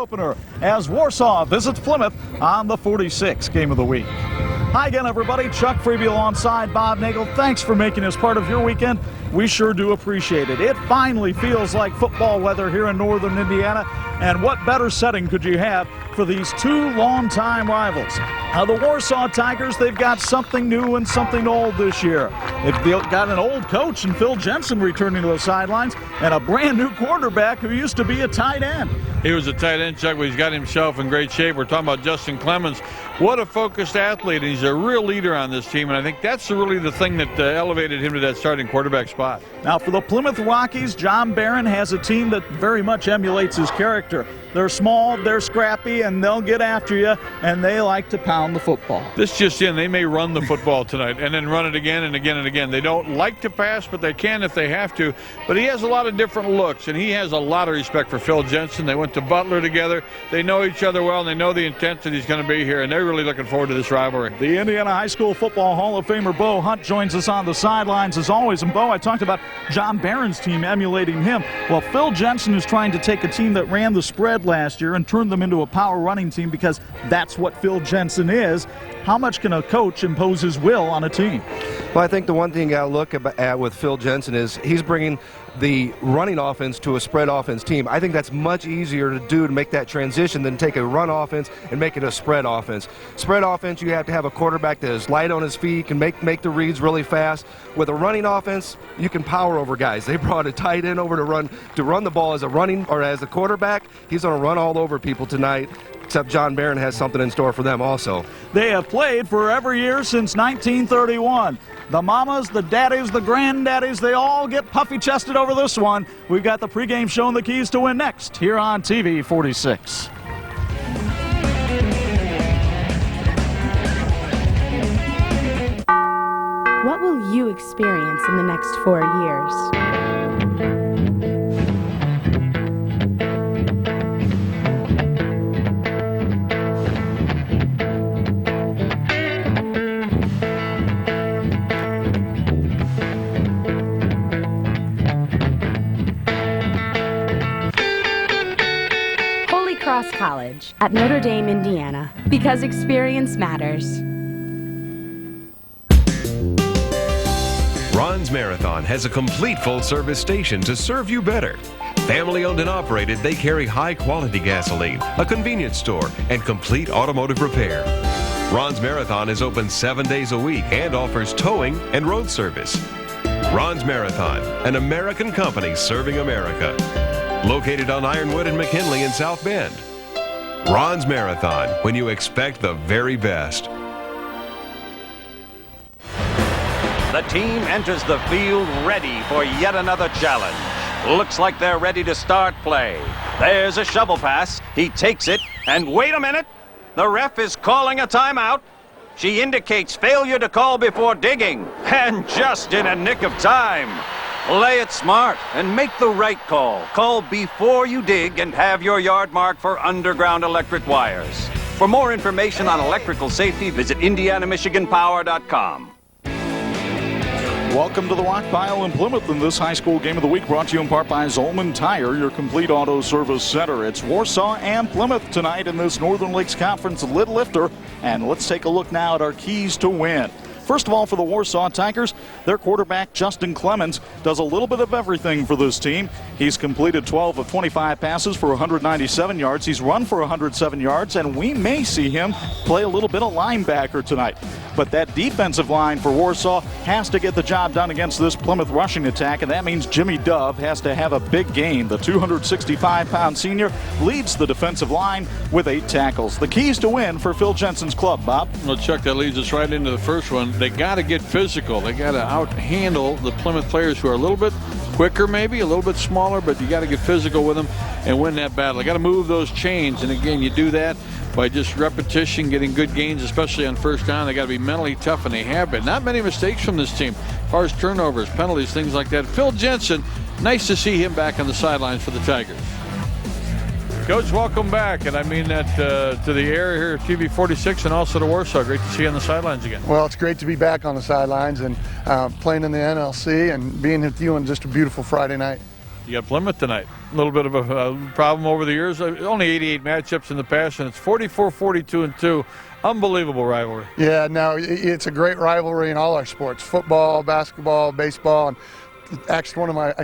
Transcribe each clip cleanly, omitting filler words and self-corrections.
Opener as Warsaw visits Plymouth on the 46th game of the week. Hi again, everybody. Chuck Freeby alongside Bob Nagel. Thanks for making us part of your weekend. We sure do appreciate it. It finally feels like football weather here in northern Indiana, and what better setting could you have for these two longtime rivals? Now, the Warsaw Tigers, they've got something new and something old this year. They've got an old coach in Phil Jensen returning to the sidelines and a brand new quarterback who used to be a tight end. He was a tight end, Chuck, but he's got himself in great shape. We're talking about Justin Clemens. What a focused athlete. He's a real leader on this team, and I think that's really the thing that elevated him to that starting quarterback spot. Now, for the Plymouth Rockies, John Barron has a team that very much emulates his character. They're small, they're scrappy, and they'll get after you, and they like to pound the football. This just in, they may run the football tonight and then run it again and again and again. They don't like to pass, but they can if they have to. But he has a lot of different looks, and he has a lot of respect for Phil Jensen. They went to Butler together. They know each other well, and they know the intent that he's going to be here, and they're really looking forward to this rivalry. The Indiana High School Football Hall of Famer Bo Hunt joins us on the sidelines as always. And Bo, I talked about John Barron's team emulating him. Well, Phil Jensen is trying to take a team that ran the spread last year and turn them into a power running team because that's what Phil Jensen is. How much can a coach impose his will on a team? Well, I think the one thing you got to look at with Phil Jensen is he's bringing the running offense to a spread offense team. I think that's much easier to do to make that transition than take a run offense and make it a spread offense. Spread offense, you have to have a quarterback that is light on his feet, can make the reads really fast. With a running offense, you can power over guys. They brought a tight end over to run the ball as a running or as a quarterback. He's going to run all over people tonight. Except John Barron has something in store for them also. They have played for every year since 1931. The mamas, the daddies, the granddaddies, they all get puffy-chested over this one. We've got the pregame show and the keys to win next here on TV 46. What will you experience in the next 4 years? Cross College at Notre Dame, Indiana, because experience matters. Ron's Marathon has a complete full-service station to serve you better. Family-owned and operated, they carry high-quality gasoline, a convenience store, and complete automotive repair. Ron's Marathon is open 7 days a week and offers towing and road service. Ron's Marathon, an American company serving America. Located on Ironwood and McKinley in South Bend. Ron's Marathon, when you expect the very best. The team enters the field ready for yet another challenge. Looks like they're ready to start play. There's a shovel pass. He takes it, and wait a minute. The ref is calling a timeout. She indicates failure to call before digging, and just in a nick of time. Play it smart and make the right call. Call before you dig and have your yard marked for underground electric wires. For more information on electrical safety, visit IndianaMichiganPower.com. Welcome to the Rock Pile in Plymouth in this high school game of the week, brought to you in part by Zolman Tire, your complete auto service center. It's Warsaw and Plymouth tonight in this Northern Lakes Conference Lid Lifter, and let's take a look now at our keys to win. First of all, for the Warsaw Tigers, their quarterback, Justin Clemens, does a little bit of everything for this team. He's completed 12 of 25 passes for 197 yards. He's run for 107 yards, and we may see him play a little bit of linebacker tonight. But that defensive line for Warsaw has to get the job done against this Plymouth rushing attack, and that means Jimmy Dove has to have a big game. The 265-pound senior leads the defensive line with 8 tackles. The keys to win for Phil Jensen's club, Bob. Well, Chuck, that leads us right into the first one. They got to get physical. They got to out-handle the Plymouth players who are a little bit quicker, maybe a little bit smaller, but you got to get physical with them and win that battle. You got to move those chains, and again, you do that by just repetition, getting good gains, especially on first down. They got to be mentally tough, and they have been. Not many mistakes from this team as far as turnovers, penalties, things like that. Phil Jensen, nice to see him back on the sidelines for the Tigers. Coach, welcome back, and I mean that to the area here at TV 46 and also to Warsaw. Great to see you on the sidelines again. Well, it's great to be back on the sidelines and playing in the NLC and being with you on just a beautiful Friday night. You got Plymouth tonight. A little bit of a problem over the years. Only 88 matchups in the past, and it's 44-42-2. Unbelievable rivalry. Yeah, no, it's a great rivalry in all our sports: football, basketball, baseball. And actually, one of my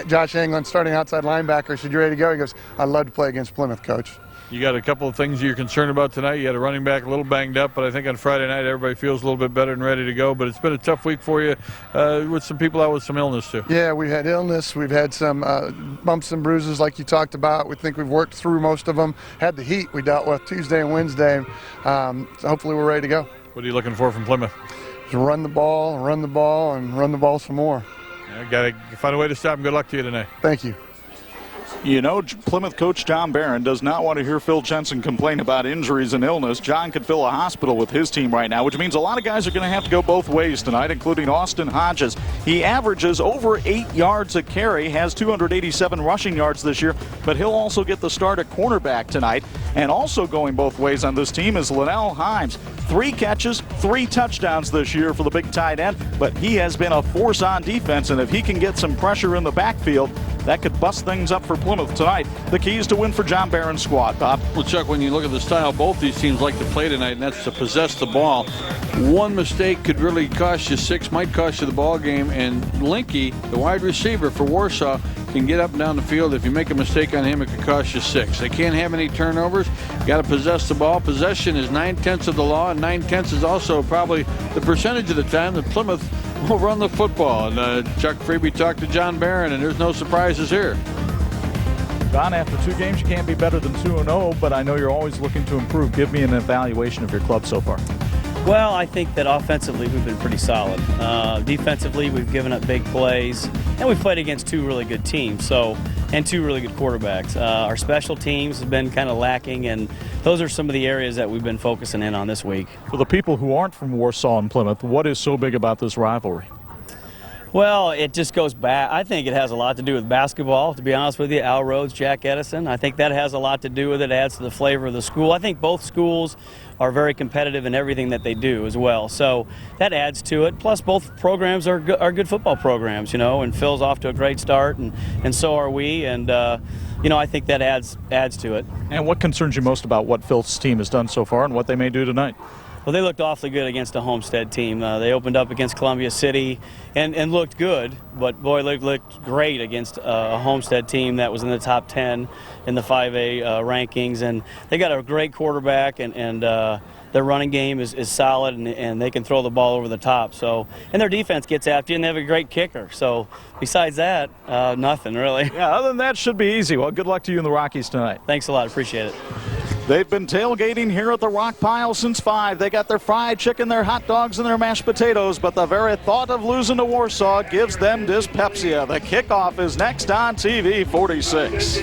Josh Anglin, starting outside linebacker, said, "You ready to go?" He goes, "I'd love to play against Plymouth, Coach." You got a couple of things you're concerned about tonight. You had a running back a little banged up, but I think on Friday night everybody feels a little bit better and ready to go. But it's been a tough week for you with some people out with some illness too. Yeah, we've had illness. We've had some bumps and bruises like you talked about. We think we've worked through most of them. Had the heat we dealt with Tuesday and Wednesday. So hopefully we're ready to go. What are you looking for from Plymouth? To run the ball, and run the ball some more. Got to find a way to stop them. Good luck to you tonight. Thank you. You know, Plymouth coach John Barron does not want to hear Phil Jensen complain about injuries and illness. John could fill a hospital with his team right now, which means a lot of guys are going to have to go both ways tonight, including Austin Hodges. He averages over 8 yards a carry, has 287 rushing yards this year, but he'll also get the start at cornerback tonight. And also going both ways on this team is Linnell Himes. 3 catches, 3 touchdowns this year for the big tight end, but he has been a force on defense, and if he can get some pressure in the backfield, that could bust things up for Plymouth tonight. The keys to win for John Barron's squad, Bob. Well, Chuck, when you look at the style both these teams like to play tonight, and that's to possess the ball. One mistake could really cost you 6, might cost you the ball game, and Linke, the wide receiver for Warsaw, can get up and down the field. If you make a mistake on him, it could cost you 6. They can't have any turnovers. Got to possess the ball. Possession is 9/10 of the law, and 9/10 is also probably the percentage of the time that Plymouth will run the football. And Chuck Freeby talked to John Barron, and there's no surprises here. Don, after 2 games, you can't be better than 2-0, but I know you're always looking to improve. Give me an evaluation of your club so far. Well, I think that offensively we've been pretty solid. Defensively, we've given up big plays, and we've played against 2 really good teams, and 2 really good quarterbacks. Our special teams have been kind of lacking, and those are some of the areas that we've been focusing in on this week. For the people who aren't from Warsaw and Plymouth, what is so big about this rivalry? Well, it just goes back. I think it has a lot to do with basketball, to be honest with you. Al Rhodes, Jack Edison. I think that has a lot to do with it. It adds to the flavor of the school. I think both schools are very competitive in everything that they do as well. So that adds to it. Plus, both programs are good football programs, you know, and Phil's off to a great start, and so are we. And, you know, I think that adds to it. And what concerns you most about what Phil's team has done so far and what they may do tonight? Well, they looked awfully good against a Homestead team. They opened up against Columbia City and looked good, but boy, they looked great against a Homestead team that was in the top 10 in the 5A rankings. And they got a great quarterback, and their running game is solid, and they can throw the ball over the top. So, and their defense gets after you, and they have a great kicker. So besides that, nothing really. Yeah, other than that, should be easy. Well, good luck to you and the Rockies tonight. Thanks a lot. Appreciate it. They've been tailgating here at the Rock Pile since 5. They got their fried chicken, their hot dogs, and their mashed potatoes, but the very thought of losing to Warsaw gives them dyspepsia. The kickoff is next on TV 46.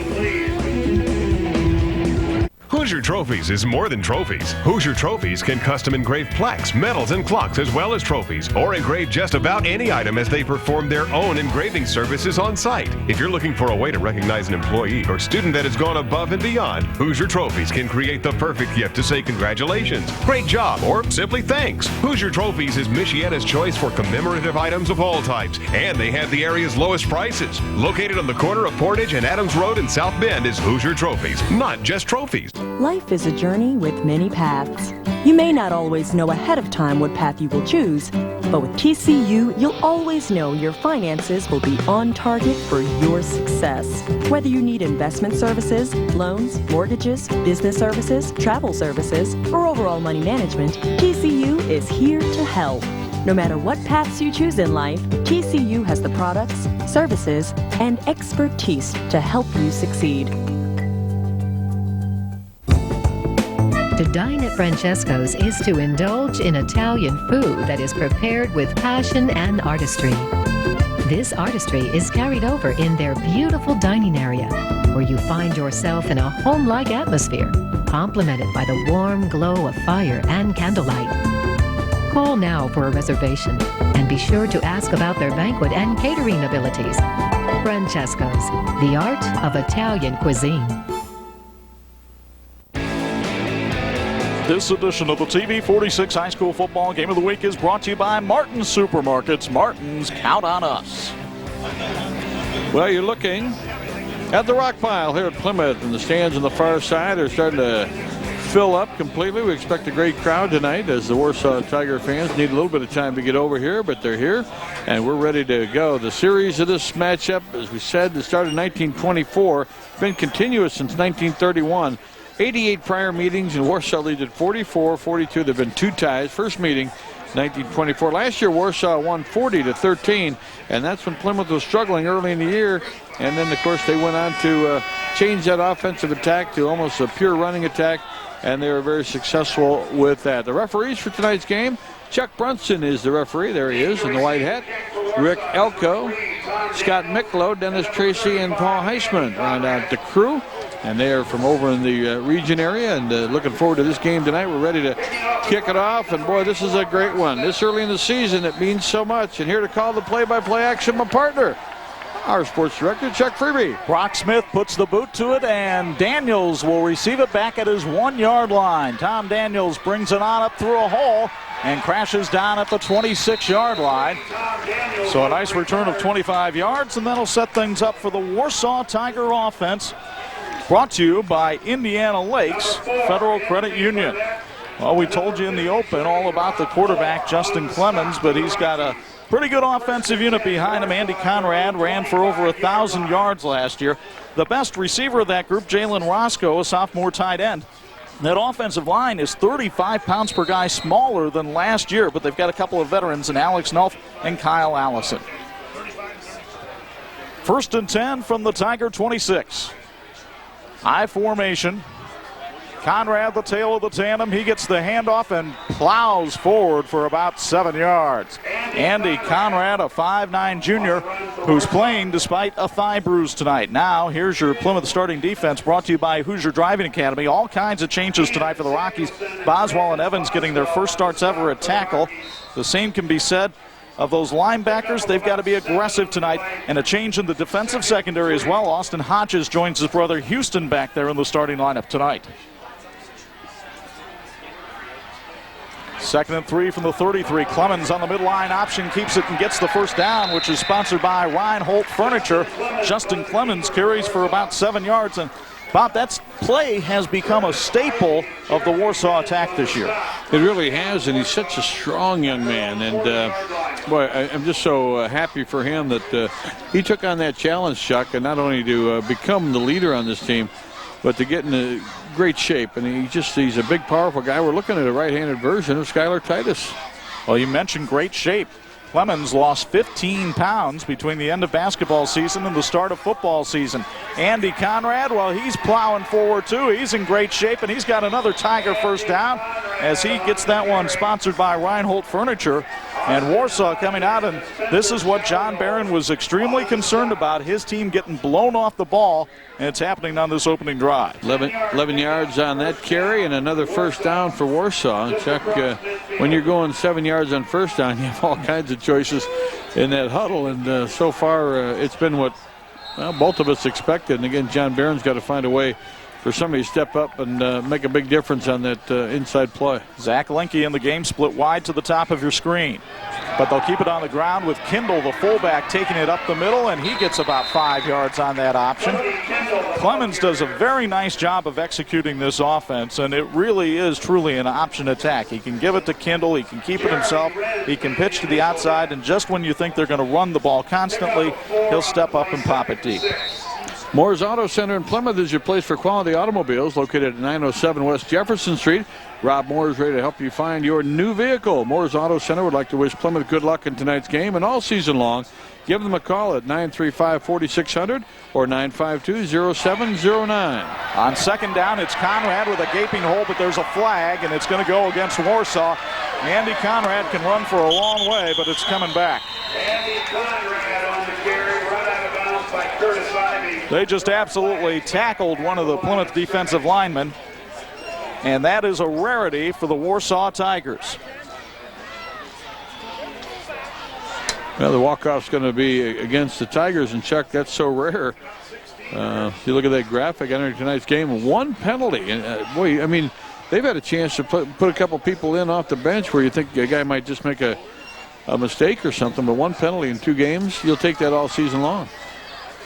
Hoosier Trophies is more than trophies. Hoosier Trophies can custom engrave plaques, medals, and clocks as well as trophies, or engrave just about any item as they perform their own engraving services on site. If you're looking for a way to recognize an employee or student that has gone above and beyond, Hoosier Trophies can create the perfect gift to say congratulations, great job, or simply thanks. Hoosier Trophies is Michiana's choice for commemorative items of all types, and they have the area's lowest prices. Located on the corner of Portage and Adams Road in South Bend is Hoosier Trophies, not just trophies. Life is a journey with many paths. You may not always know ahead of time what path you will choose, but with TCU, you'll always know your finances will be on target for your success. Whether you need investment services, loans, mortgages, business services, travel services, or overall money management, TCU is here to help. No matter what paths you choose in life, TCU has the products, services, and expertise to help you succeed. To dine at Francesco's is to indulge in Italian food that is prepared with passion and artistry. This artistry is carried over in their beautiful dining area, where you find yourself in a home-like atmosphere, complemented by the warm glow of fire and candlelight. Call now for a reservation, and be sure to ask about their banquet and catering abilities. Francesco's, the art of Italian cuisine. This edition of the TV 46 High School Football Game of the Week is brought to you by Martin's Supermarkets. Martin's, count on us. Well, you're looking at the rock pile here at Plymouth, and the stands on the far side are starting to fill up completely. We expect a great crowd tonight as the Warsaw Tiger fans need a little bit of time to get over here, but they're here, and we're ready to go. The series of this matchup, as we said, started in 1924, been continuous since 1931. 88 prior meetings, and Warsaw leads at 44-42. There have been 2 ties. First meeting, 1924. Last year, Warsaw won 40-13, and that's when Plymouth was struggling early in the year. And then, of course, they went on to change that offensive attack to almost a pure running attack, and they were very successful with that. The referees for tonight's game, Chuck Brunson is the referee. There he is in the white hat. Rick Elko, Scott Micklow, Dennis Tracy, and Paul Heisman round out the crew. And they are from over in the region area, and looking forward to this game tonight. We're ready to kick it off, and boy, this is a great one. This early in the season, it means so much. And here to call the play-by-play action, my partner, our sports director, Chuck Freeby. Brock Smith puts the boot to it, and Daniels will receive it back at his 1-yard line. Tom Daniels brings it on up through a hole and crashes down at the 26-yard line. So a nice return of 25 yards, and that'll set things up for the Warsaw Tiger offense. Brought to you by Indiana Lakes Federal Credit Union. Well, we told you in the open all about the quarterback, Justin Clemens, but he's got a pretty good offensive unit behind him. Andy Conrad ran for over 1,000 yards last year. The best receiver of that group, Jalen Roscoe, a sophomore tight end. That offensive line is 35 pounds per guy smaller than last year, but they've got a couple of veterans in Alex Nolf and Kyle Allison. 1st and 10 from the Tiger 26. I formation. Conrad, the tail of the tandem. He gets the handoff and plows forward for about 7 yards. Andy Conrad, a 5'9 junior, who's playing despite a thigh bruise tonight. Now, here's your Plymouth starting defense, brought to you by Hoosier Driving Academy. All kinds of changes tonight for the Rockies. Boswell and Evans getting their first starts ever at tackle. The same can be said of those linebackers. They've got to be aggressive tonight, and a change in the defensive secondary as well. Austin Hodges joins his brother Houston back there in the starting lineup tonight. 2nd and 3 from the 33. Clemens on the midline option, keeps it and gets the first down, which is sponsored by Reinhold Furniture. Justin Clemens carries for about 7 yards, and Bob, that play has become a staple of the Warsaw attack this year. It really has, and he's such a strong young man. And, boy, I'm just so happy for him that he took on that challenge, Chuck, and not only to become the leader on this team, but to get in a great shape. And he's a big, powerful guy. We're looking at a right-handed version of Skylar Titus. Well, you mentioned great shape. Clemens lost 15 pounds between the end of basketball season and the start of football season. Andy Conrad, well, he's plowing forward too. He's in great shape, and he's got another Tiger first down as he gets that one sponsored by Reinhold Furniture. And Warsaw coming out, and this is what John Barron was extremely concerned about, his team getting blown off the ball, and it's happening on this opening drive. 11 yards on that carry and another first down for Warsaw. Chuck, when you're going 7 yards on first down, you have all kinds of choices in that huddle, and so far it's been what both of us expected. And again, John Barron's got to find a way for somebody to step up and make a big difference on that inside play. Zach Linke in the game, split wide to the top of your screen. But they'll keep it on the ground with Kindle, the fullback, taking it up the middle, and he gets about 5 yards on that option. Clemens does a very nice job of executing this offense, and it really is truly an option attack. He can give it to Kindle, he can keep it himself, he can pitch to the outside, and just when you think they're going to run the ball constantly, he'll step up and pop it deep. Moore's Auto Center in Plymouth is your place for quality automobiles, located at 907 West Jefferson Street. Rob Moore is ready to help you find your new vehicle. Moore's Auto Center would like to wish Plymouth good luck in tonight's game and all season long. Give them a call at 935-4600 or 952-0709. On second down, it's Conrad with a gaping hole, but there's a flag, and it's going to go against Warsaw. Andy Conrad can run for a long way, but it's coming back. Andy Conrad on the carry, right out of bounds by Curtis Ivey. They just absolutely tackled one of the Plymouth defensive linemen, and that is a rarity for the Warsaw Tigers. Well, the walk-off's going to be against the Tigers, and Chuck, that's so rare. If you look at that graphic entering tonight's game, one penalty. And boy, I mean, they've had a chance to put a couple people in off the bench where you think a guy might just make a mistake or something, but one penalty in 2 games, you'll take that all season long.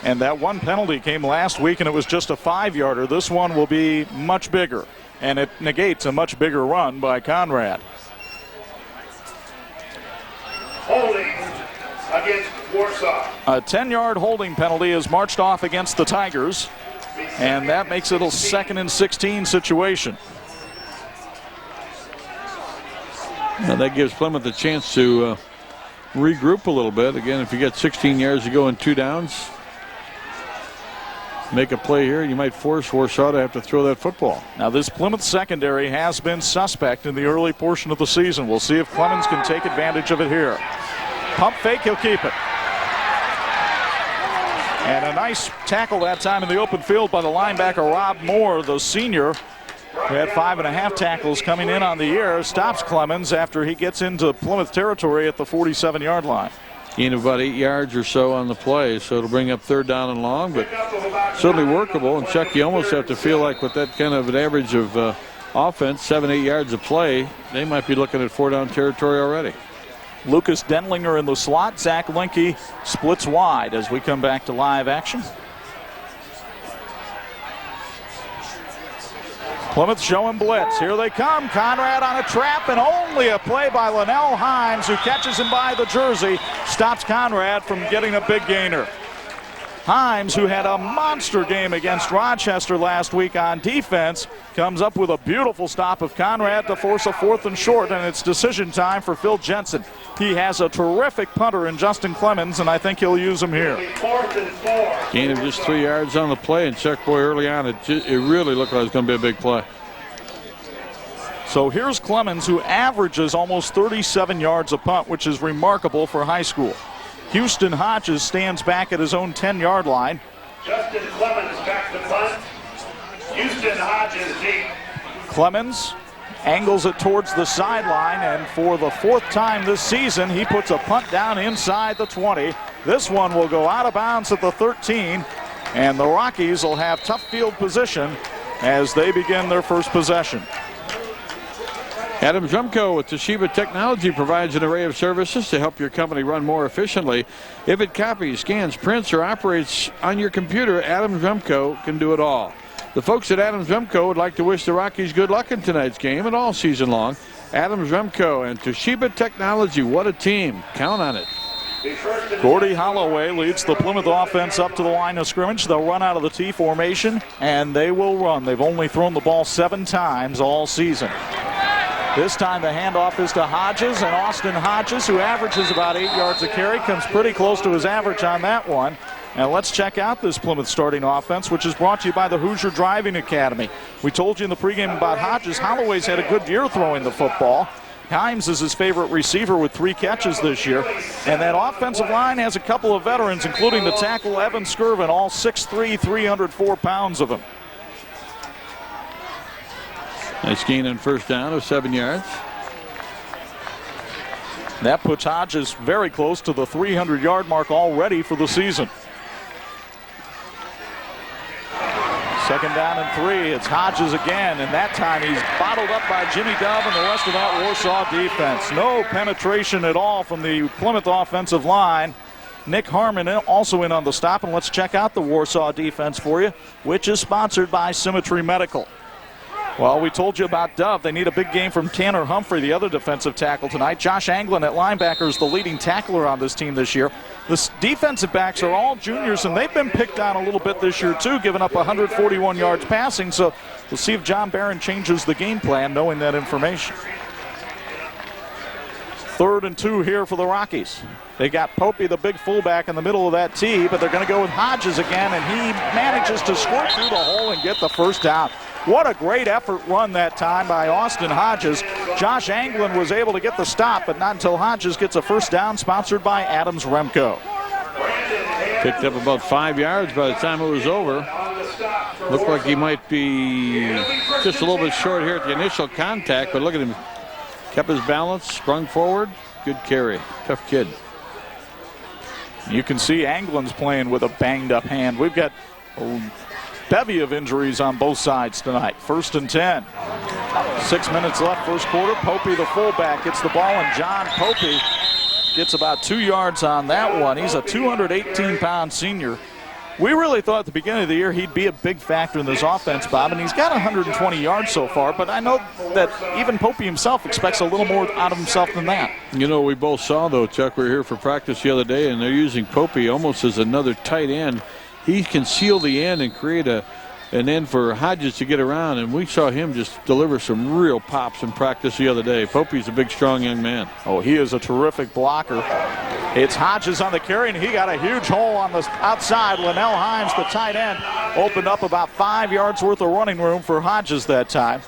And that one penalty came last week, and it was just a 5-yarder. This one will be much bigger, and it negates a much bigger run by Conrad. Holding against Warsaw. A 10-yard holding penalty is marched off against the Tigers, and that makes it a 2nd and 16 situation. Now that gives Plymouth a chance to regroup a little bit. Again, if you get 16 yards to go in 2 downs, make a play here, you might force Warsaw to have to throw that football. Now this Plymouth secondary has been suspect in the early portion of the season. We'll see if Clemens can take advantage of it here. Pump fake, he'll keep it. And a nice tackle that time in the open field by the linebacker Rob Moore, the senior, who had 5.5 tackles coming in on the year, stops Clemens after he gets into Plymouth territory at the 47-yard line. Gain of about 8 yards or so on the play, so it'll bring up 3rd down and long, but certainly workable. And Chuck, you almost have to feel like with that kind of an average of offense, 7-8 yards of play, they might be looking at 4-down territory already. Lucas Denlinger in the slot. Zach Linke splits wide as we come back to live action. Plymouth showing blitz. Here they come. Conrad on a trap, and only a play by Linnell Himes, who catches him by the jersey, stops Conrad from getting a big gainer. Himes, who had a monster game against Rochester last week on defense, comes up with a beautiful stop of Conrad to force a 4th and short, and it's decision time for Phil Jensen. He has a terrific punter in Justin Clemens, and I think he'll use him here. 4th and 4. Gain of just 3 yards on the play, and Chuck, boy, early on, it really looked like it was going to be a big play. So here's Clemens, who averages almost 37 yards a punt, which is remarkable for high school. Houston Hodges stands back at his own 10-yard line. Justin Clemens back to punt. Houston Hodges deep. Clemens angles it towards the sideline, and for the 4th time this season, he puts a punt down inside the 20. This one will go out of bounds at the 13, and the Rockies will have tough field position as they begin their first possession. Adams Rumco with Toshiba Technology provides an array of services to help your company run more efficiently. If it copies, scans, prints, or operates on your computer, Adams Rumco can do it all. The folks at Adams Rumco would like to wish the Rockies good luck in tonight's game and all season long. Adams Rumco and Toshiba Technology, what a team. Count on it. Gordy Holloway leads the Plymouth offense up to the line of scrimmage. They'll run out of the T formation, and they will run. They've only thrown the ball 7 times all season. This time the handoff is to Hodges, and Austin Hodges, who averages about 8 yards a carry, comes pretty close to his average on that one. And let's check out this Plymouth starting offense, which is brought to you by the Hoosier Driving Academy. We told you in the pregame about Hodges. Holloway's had a good year throwing the football. Himes is his favorite receiver with 3 catches this year. And that offensive line has a couple of veterans, including the tackle Evan Skirvin, all 6'3", 304 pounds of him. Nice gain on 1st down of 7 yards. That puts Hodges very close to the 300-yard mark already for the season. 2nd down and 3. It's Hodges again, and that time he's bottled up by Jimmy Dove and the rest of that Warsaw defense. No penetration at all from the Plymouth offensive line. Nick Harmon also in on the stop, and let's check out the Warsaw defense for you, which is sponsored by Symmetry Medical. Well, we told you about Dove. They need a big game from Tanner Humphrey, the other defensive tackle tonight. Josh Anglin at linebacker is the leading tackler on this team this year. The defensive backs are all juniors, and they've been picked on a little bit this year, too, giving up 141 yards passing. So we'll see if John Barron changes the game plan, knowing that information. 3rd and 2 here for the Rockies. They got Popey, the big fullback, in the middle of that tee, but they're going to go with Hodges again, and he manages to squirt through the hole and get the 1st down. What a great effort run that time by Austin Hodges. Josh Anglin was able to get the stop, but not until Hodges gets a 1st down, sponsored by Adams Remco. Picked up about 5 yards by the time it was over. Looked like he might be just a little bit short here at the initial contact, but look at him. Kept his balance, sprung forward. Good carry. Tough kid. You can see Anglin's playing with a banged-up hand. We've got a bevy of injuries on both sides tonight. 1st and 10. 6 minutes left, 1st quarter. Popey, the fullback, gets the ball, and John Popey gets about 2 yards on that one. He's a 218-pound senior. We really thought at the beginning of the year he'd be a big factor in this offense, Bob, and he's got 120 yards so far, but I know that even Popey himself expects a little more out of himself than that. You know, we both saw, though, Chuck, we were here for practice the other day, and they're using Popey almost as another tight end. He can seal the end and create an end for Hodges to get around, and we saw him just deliver some real pops in practice the other day. Popey's a big, strong young man. Oh, he is a terrific blocker. It's Hodges on the carry, and he got a huge hole on the outside. Linnell Himes, the tight end, opened up about 5 yards worth of running room for Hodges that time.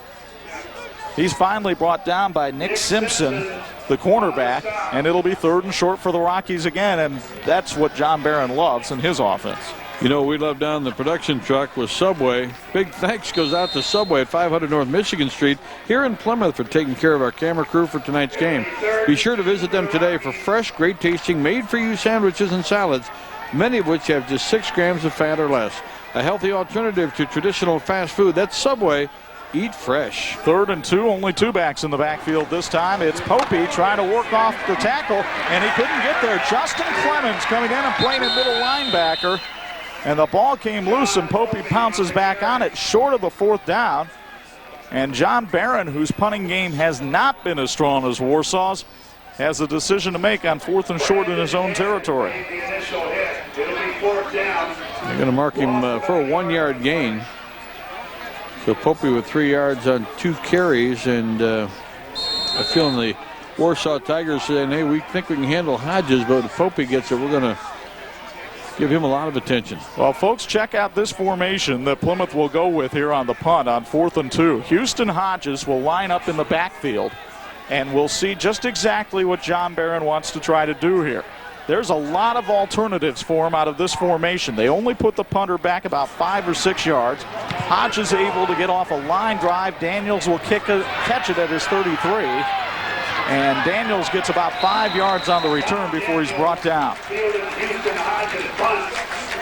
He's finally brought down by Nick Simpson, the cornerback, and it'll be 3rd and short for the Rockies again, and that's what John Barron loves in his offense. You know, we love down the production truck with Subway. Big thanks goes out to Subway at 500 North Michigan Street here in Plymouth for taking care of our camera crew for tonight's game. Be sure to visit them today for fresh, great tasting, made-for-you sandwiches and salads, many of which have just 6 grams of fat or less. A healthy alternative to traditional fast food. That's Subway. Eat fresh. 3rd and 2, only 2 backs in the backfield this time. It's Popey trying to work off the tackle, and he couldn't get there. Justin Clemens coming in and playing a middle linebacker. And the ball came loose, and Popey pounces back on it short of the 4th down. And John Barron, whose punting game has not been as strong as Warsaw's, has a decision to make on 4th and short in his own territory. They're going to mark him for a 1-yard gain. So Popey with 3 yards on 2 carries, and I'm feeling the Warsaw Tigers saying, hey, we think we can handle Hodges, but if Popey gets it, we're going to give him a lot of attention. Well, folks, check out this formation that Plymouth will go with here on the punt on 4th and 2. Houston Hodges will line up in the backfield, and we'll see just exactly what John Barron wants to try to do here. There's a lot of alternatives for him out of this formation. They only put the punter back about 5 or 6 yards. Hodges able to get off a line drive. Daniels will catch it at his 33. And Daniels gets about 5 yards on the return before he's brought down.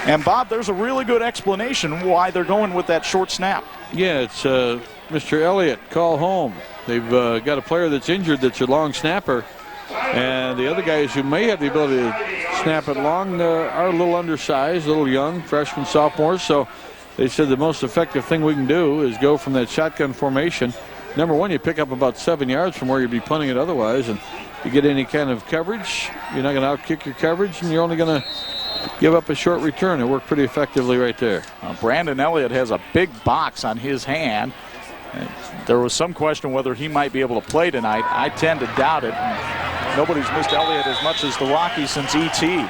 And Bob, there's a really good explanation why they're going with that short snap. Yeah, it's Mr. Elliott, call home. They've got a player that's injured that's a long snapper. And the other guys who may have the ability to snap it long are a little undersized, a little young, freshmen, sophomores. So they said the most effective thing we can do is go from that shotgun formation. Number one, you pick up about 7 yards from where you'd be punting it otherwise, and you get any kind of coverage. You're not going to outkick your coverage, and you're only going to give up a short return. It worked pretty effectively right there. Brandon Elliott has a big box on his hand. There was some question whether he might be able to play tonight. I tend to doubt it. Nobody's missed Elliott as much as the Rockies since E.T.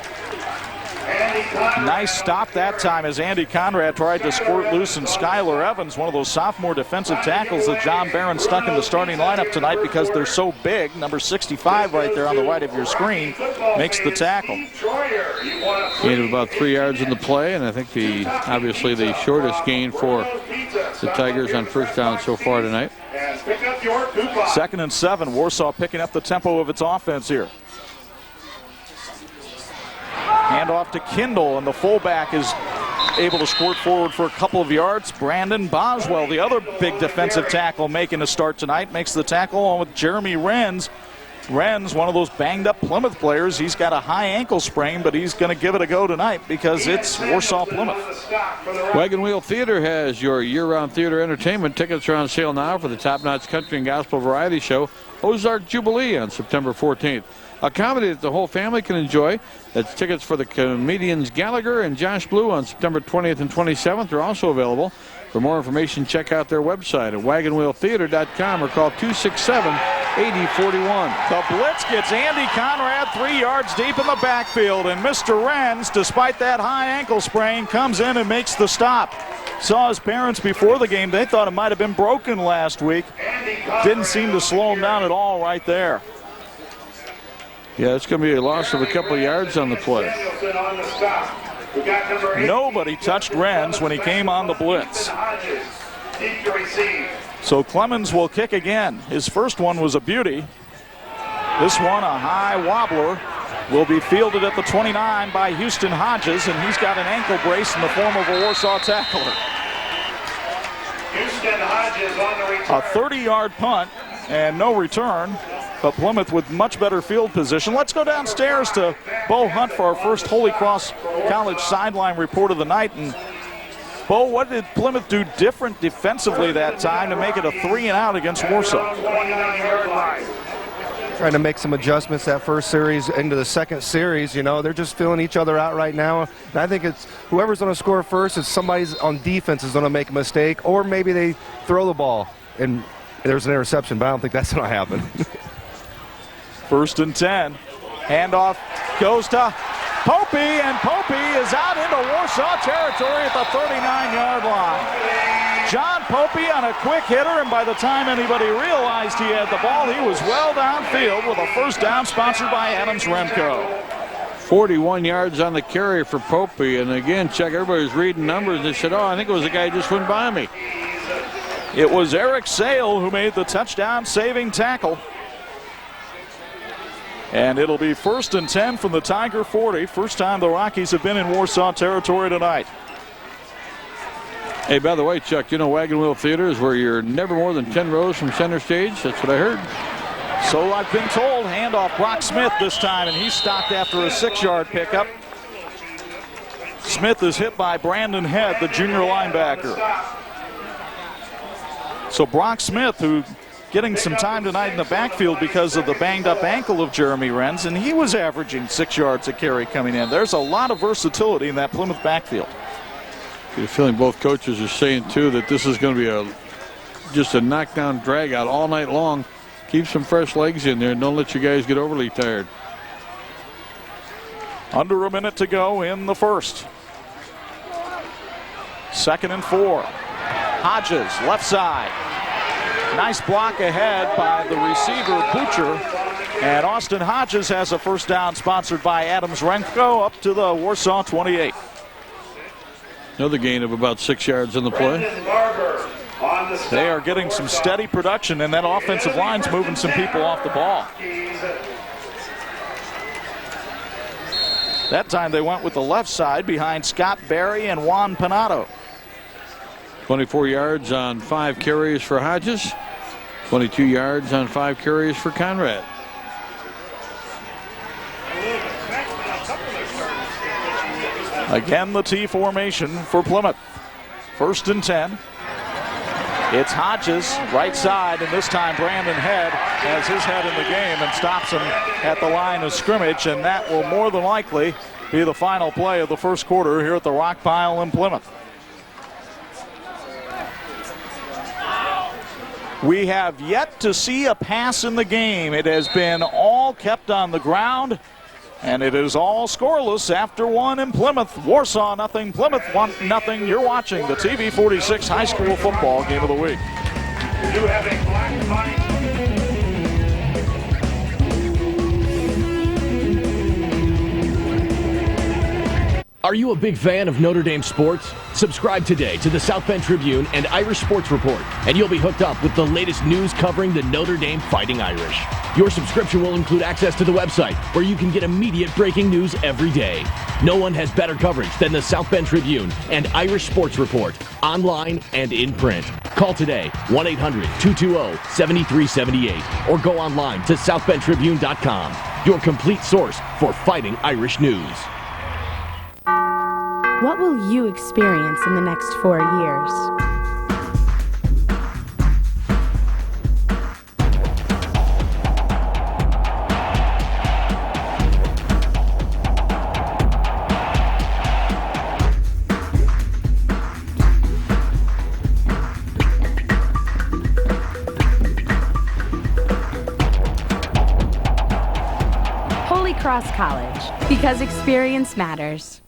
Nice stop that time as Andy Conrad tried to squirt loose, and Skylar Evans, one of those sophomore defensive tackles that John Barron stuck in the starting lineup tonight because they're so big. Number 65 right there on the right of your screen makes the tackle. Gain of about 3 yards in the play, and I think obviously the shortest gain for the Tigers on first down so far tonight. 2nd and 7. Warsaw picking up the tempo of its offense here. Handoff to Kindle, and the fullback is able to squirt forward for a couple of yards. Brandon Boswell, the other big defensive tackle, making a start tonight, makes the tackle along with Jeremy Renz. Renz, one of those banged-up Plymouth players. He's got a high ankle sprain, but he's going to give it a go tonight because it's Warsaw Plymouth. Wagon Wheel Theater has your year-round theater entertainment. Tickets are on sale now for the top-notch country and gospel variety show, Ozark Jubilee, on September 14th. A comedy that the whole family can enjoy. That's tickets for the comedians Gallagher and Josh Blue on September 20th and 27th are also available. For more information, check out their website at wagonwheeltheater.com or call 267-8041. The blitz gets Andy Conrad 3 yards deep in the backfield, and Mr. Renz, despite that high ankle sprain, comes in and makes the stop. Saw his parents before the game. They thought it might have been broken last week. Didn't seem to slow him down at all right there. Yeah, it's going to be a loss of a couple of yards on the play. Nobody touched Renz when he came on the blitz. So Clemens will kick again. His first one was a beauty. This one, a high wobbler, will be fielded at the 29 by Houston Hodges, and he's got an ankle brace in the form of a Warsaw tackler. A 30-yard punt and no return. but Plymouth with much better field position. Let's go downstairs to Bo Hunt for our first Holy Cross College sideline report of the night. And Bo, what did Plymouth do different defensively that time to make it a 3-and-out against Warsaw? Trying to make some adjustments that first series into the second series. You know, they're just feeling each other out right now. And I think it's whoever's going to score first, is somebody's on defense is going to make a mistake, or maybe they throw the ball and there's an interception, but I don't think that's going to happen. 1st and 10. Handoff goes to Popey, and Popey is out into Warsaw territory at the 39-yard line. John Popey on a quick hitter, and by the time anybody realized he had the ball, he was well downfield with a first down sponsored by Adams Remco. 41 yards on the carry for Popey, and again, check, everybody's reading numbers. They said, oh, I think it was the guy who just went by me. It was Eric Sale who made the touchdown-saving tackle. And it'll be 1st and 10 from the Tiger 40. First time the Rockies have been in Warsaw territory tonight. Hey, by the way, Chuck, you know Wagon Wheel Theater is where you're never more than 10 rows from center stage? That's what I heard. So I've been told. Handoff Brock Smith this time, and he's stopped after a 6-yard pickup. Smith is hit by Brandon Head, the junior linebacker. So Brock Smith, who getting some time tonight in the backfield because of the banged-up ankle of Jeremy Renz, and he was averaging 6 yards a carry coming in. There's a lot of versatility in that Plymouth backfield. I get a feeling both coaches are saying, too, that this is going to be just a knockdown drag-out all night long. Keep some fresh legs in there and don't let you guys get overly tired. Under a minute to go in the first. 2nd and 4. Hodges, left side. Nice block ahead by the receiver, Butcher. And Austin Hodges has a first down sponsored by Adams Renko up to the Warsaw 28. Another gain of about 6 yards in the play. They are getting some steady production, and that offensive line's moving some people off the ball. That time they went with the left side behind Scott Barry and Juan Panato. 24 yards on 5 carries for Hodges. 22 yards on 5 carries for Conrad. Again, the T formation for Plymouth. 1st and 10. It's Hodges, right side, and this time Brandon Head has his head in the game and stops him at the line of scrimmage, and that will more than likely be the final play of the first quarter here at the Rock Pile in Plymouth. We have yet to see a pass in the game. It has been all kept on the ground, and it is all scoreless after one in Plymouth. Warsaw nothing, Plymouth 1-0. You're watching the TV 46 High School Football Game of the Week. You have a black and white. Are you a big fan of Notre Dame sports? Subscribe today to the South Bend Tribune and Irish Sports Report, and you'll be hooked up with the latest news covering the Notre Dame Fighting Irish. Your subscription will include access to the website, where you can get immediate breaking news every day. No one has better coverage than the South Bend Tribune and Irish Sports Report, online and in print. Call today, 1-800-220-7378, or go online to southbendtribune.com, your complete source for Fighting Irish news. What will you experience in the next 4 years? Holy Cross College, because experience matters.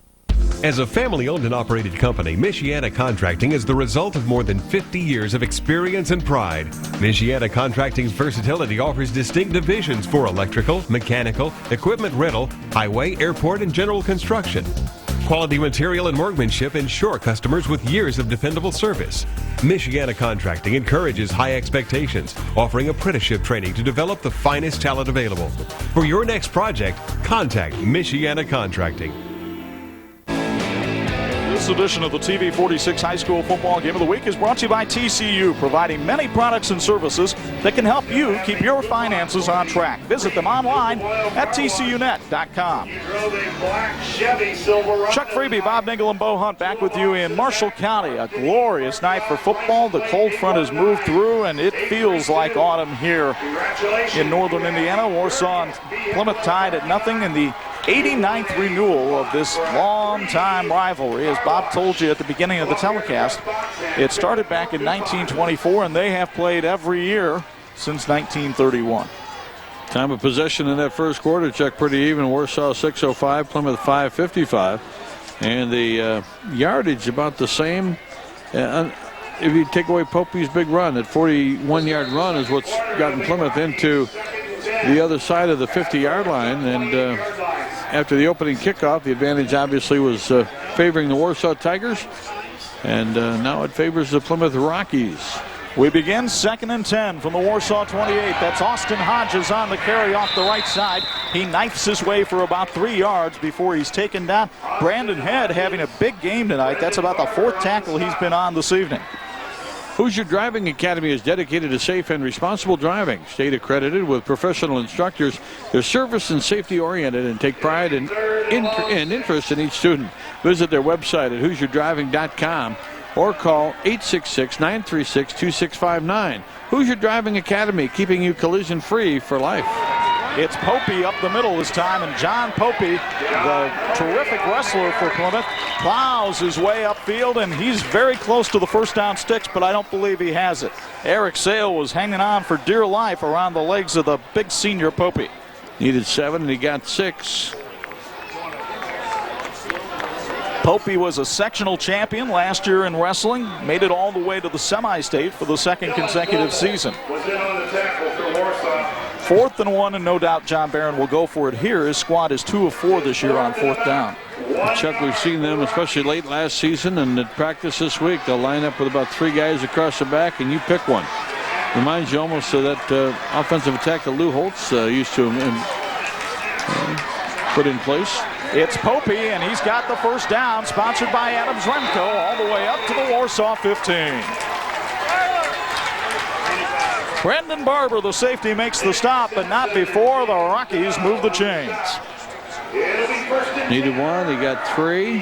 As a family-owned and operated company, Michiana Contracting is the result of more than 50 years of experience and pride. Michiana Contracting's versatility offers distinct divisions for electrical, mechanical, equipment rental, highway, airport, and general construction. Quality material and workmanship ensure customers with years of dependable service. Michiana Contracting encourages high expectations, offering apprenticeship training to develop the finest talent available. For your next project, contact Michiana Contracting. This edition of the TV 46 High School Football Game of the Week is brought to you by TCU, providing many products and services that can help you keep your finances on track. Visit them online at tcunet.com. Chuck Freeby, Bob Niggle, and Bo Hunt back with you in Marshall County. A glorious night for football. The cold front has moved through, and it feels like autumn here in northern Indiana. Warsaw and Plymouth tied at nothing in the 89th renewal of this long-time rivalry. As Bob told you at the beginning of the telecast, it started back in 1924, and they have played every year since 1931. Time of possession in that first quarter, Chuck, pretty even. Warsaw 6:05, Plymouth 5:55. And the yardage about the same. If you take away Popey's big run, that 41-yard run is what's gotten Plymouth into the other side of the 50-yard line. And after the opening kickoff, the advantage obviously was favoring the Warsaw Tigers. And now it favors the Plymouth Rockies. We begin 2nd and 10 from the Warsaw 28. That's Austin Hodges on the carry off the right side. He knifes his way for about 3 yards before he's taken down. Brandon Head having a big game tonight. That's about the 4th tackle he's been on this evening. Hoosier Driving Academy is dedicated to safe and responsible driving. State accredited with professional instructors. They're service and safety oriented and take pride and interest in each student. Visit their website at HoosierDriving.com or call 866-936-2659. Hoosier Driving Academy, keeping you collision free for life. It's Popey up the middle this time, and John Popey, the terrific wrestler for Plymouth, plows his way upfield, and he's very close to the first down sticks, but I don't believe he has it. Eric Sale was hanging on for dear life around the legs of the big senior Popey. Needed 7, and he got 6. Popey was a sectional champion last year in wrestling, made it all the way to the semi-state for the 2nd consecutive season. 4th and 1, and no doubt John Barron will go for it here. His squad is 2 of 4 this year on 4th down. Chuck, we've seen them, especially late last season and at practice this week. They'll line up with about 3 guys across the back, and you pick one. Reminds you almost of that offensive attack that Lou Holtz used to put in place. It's Popey, and he's got the first down, sponsored by Adams Remco, all the way up to the Warsaw 15. Brendan Barber, the safety, makes the stop, but not before the Rockies move the chains. Needed 1, he got 3.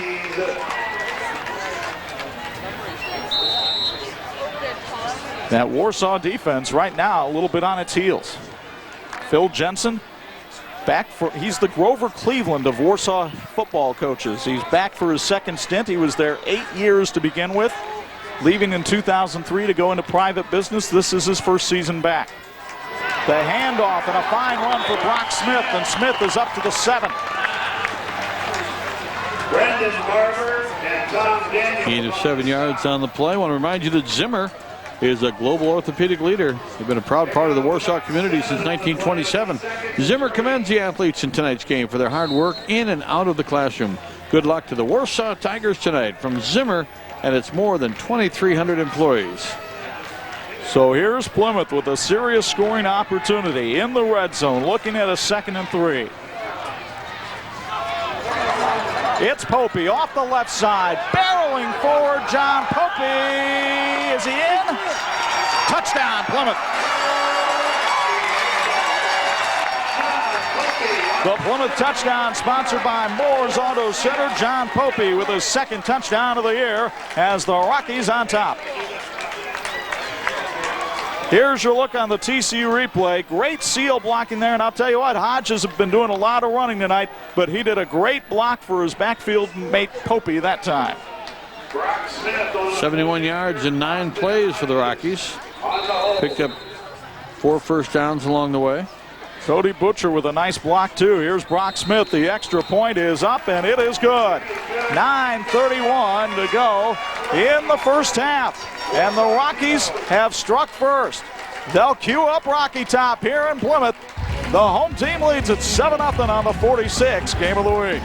That Warsaw defense right now a little bit on its heels. Phil Jensen he's the Grover Cleveland of Warsaw football coaches. He's back for his 2nd stint. He was there 8 years to begin with, leaving in 2003 to go into private business. This is his 1st season back. The handoff and a fine run for Brock Smith, and Smith is up to the 7. Brendan Barber and Tom Daniels. Gain of 7 yards on the play. I want to remind you that Zimmer is a global orthopedic leader. They've been a proud part of the Warsaw community since 1927. Zimmer commends the athletes in tonight's game for their hard work in and out of the classroom. Good luck to the Warsaw Tigers tonight from Zimmer and its more than 2,300 employees. So here's Plymouth with a serious scoring opportunity in the red zone, looking at a 2nd and 3. It's Popey off the left side, barreling forward. John Popey, is he in? Touchdown, Plymouth. The Plymouth touchdown sponsored by Moore's Auto Center. John Popey with his 2nd touchdown of the year has the Rockies on top. Here's your look on the TCU replay. Great seal blocking there, and I'll tell you what, Hodges has been doing a lot of running tonight, but he did a great block for his backfield mate Popey that time. 71 yards and 9 plays for the Rockies. Picked up 4 first downs along the way. Cody Butcher with a nice block too. Here's Brock Smith. The extra point is up, and it is good. 9:31 to go in the first half, and the Rockies have struck first. They'll cue up Rocky Top here in Plymouth. The home team leads at 7-0 on the 46 game of the week.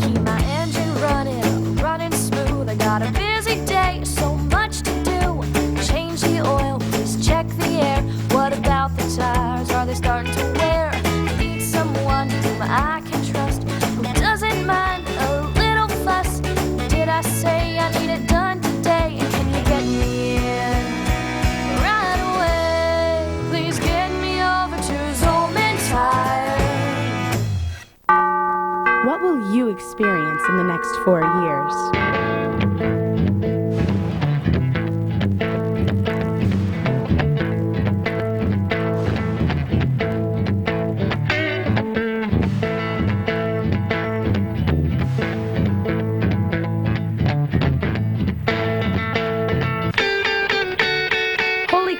Keep my engine running smooth. I got a busy day, so much to do. Change the oil, please check the air. What about the tires? Are they starting to wear? Need someone whom I can you experience in the next 4 years.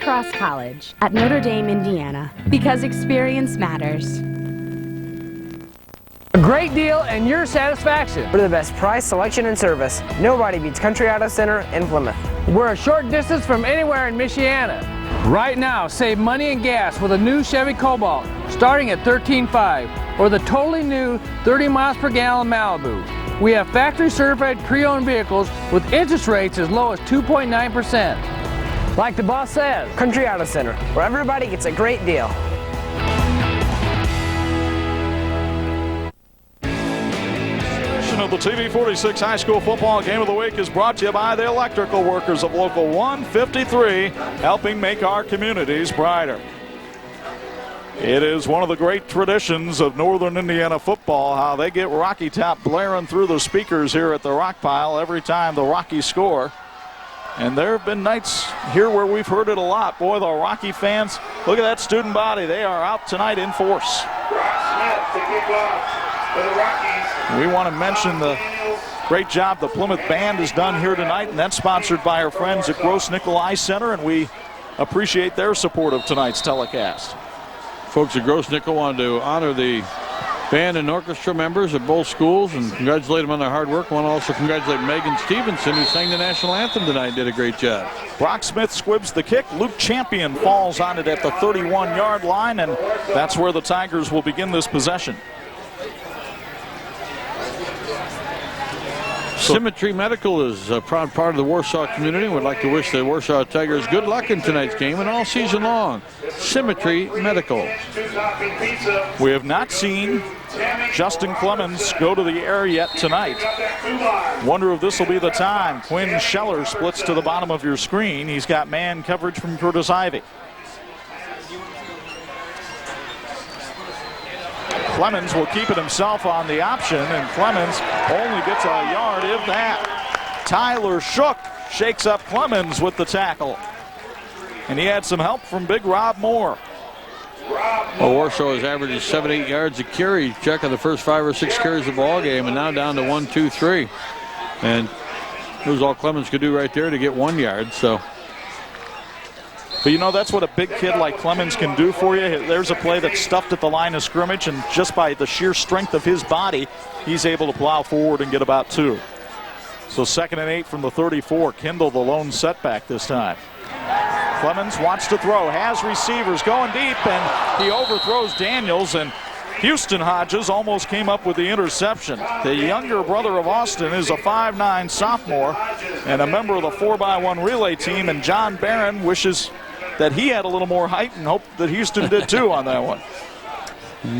Cross College at Notre Dame, Indiana, because experience matters. A great deal and your satisfaction. For the best price, selection, and service, nobody beats Country Auto Center in Plymouth. We're a short distance from anywhere in Michiana. Right now, save money and gas with a new Chevy Cobalt starting at $13,500 or the totally new 30 miles per gallon Malibu. We have factory certified pre-owned vehicles with interest rates as low as 2.9%. Like the boss says, Country Auto Center, where everybody gets a great deal. Of the TV46 High School Football Game of the Week is brought to you by the electrical workers of Local 153, helping make our communities brighter. It is one of the great traditions of Northern Indiana football, how they get Rocky Top blaring through the speakers here at the Rock Pile every time the Rockies score. And there have been nights here where we've heard it a lot. Boy, the Rocky fans, look at that student body. They are out tonight in force. We want to mention the great job the Plymouth Band has done here tonight, and that's sponsored by our friends at Gross Nickel Eye Center, and we appreciate their support of tonight's telecast. Folks at Gross Nickel wanted to honor the band and orchestra members of both schools and congratulate them on their hard work. I want to also congratulate Megan Stevenson, who sang the national anthem tonight and did a great job. Brock Smith squibs the kick. Luke Champion falls on it at the 31-yard line, and that's where the Tigers will begin this possession. Symmetry Medical is a proud part of the Warsaw community. We'd like to wish the Warsaw Tigers good luck in tonight's game and all season long. Symmetry Medical. We have not seen Justin Clemens go to the air yet tonight. Wonder if this will be the time. Quinn Scheller splits to the bottom of your screen. He's got man coverage from Curtis Ivey. Clemens will keep it himself on the option, and Clemens only gets a yard, if that. Tyler Shook shakes up Clemens with the tackle. And he had some help from Big Rob Moore. Well, Warsaw has averaged 7-8 yards a carry. Check on the first 5 or 6 carries of the ball game, and now down to 1, 2, 3. And it was all Clemens could do right there to get 1 yard. So. But you know, that's what a big kid like Clemens can do for you. There's a play that's stuffed at the line of scrimmage, and just by the sheer strength of his body, he's able to plow forward and get about 2. So 2nd and 8 from the 34. Kindle the lone setback this time. Clemens wants to throw, has receivers going deep, and he overthrows Daniels, and Houston Hodges almost came up with the interception. The younger brother of Austin is a 5'9" sophomore and a member of the 4x1 relay team, and John Barron wishes that he had a little more height and hoped that Houston did too on that one.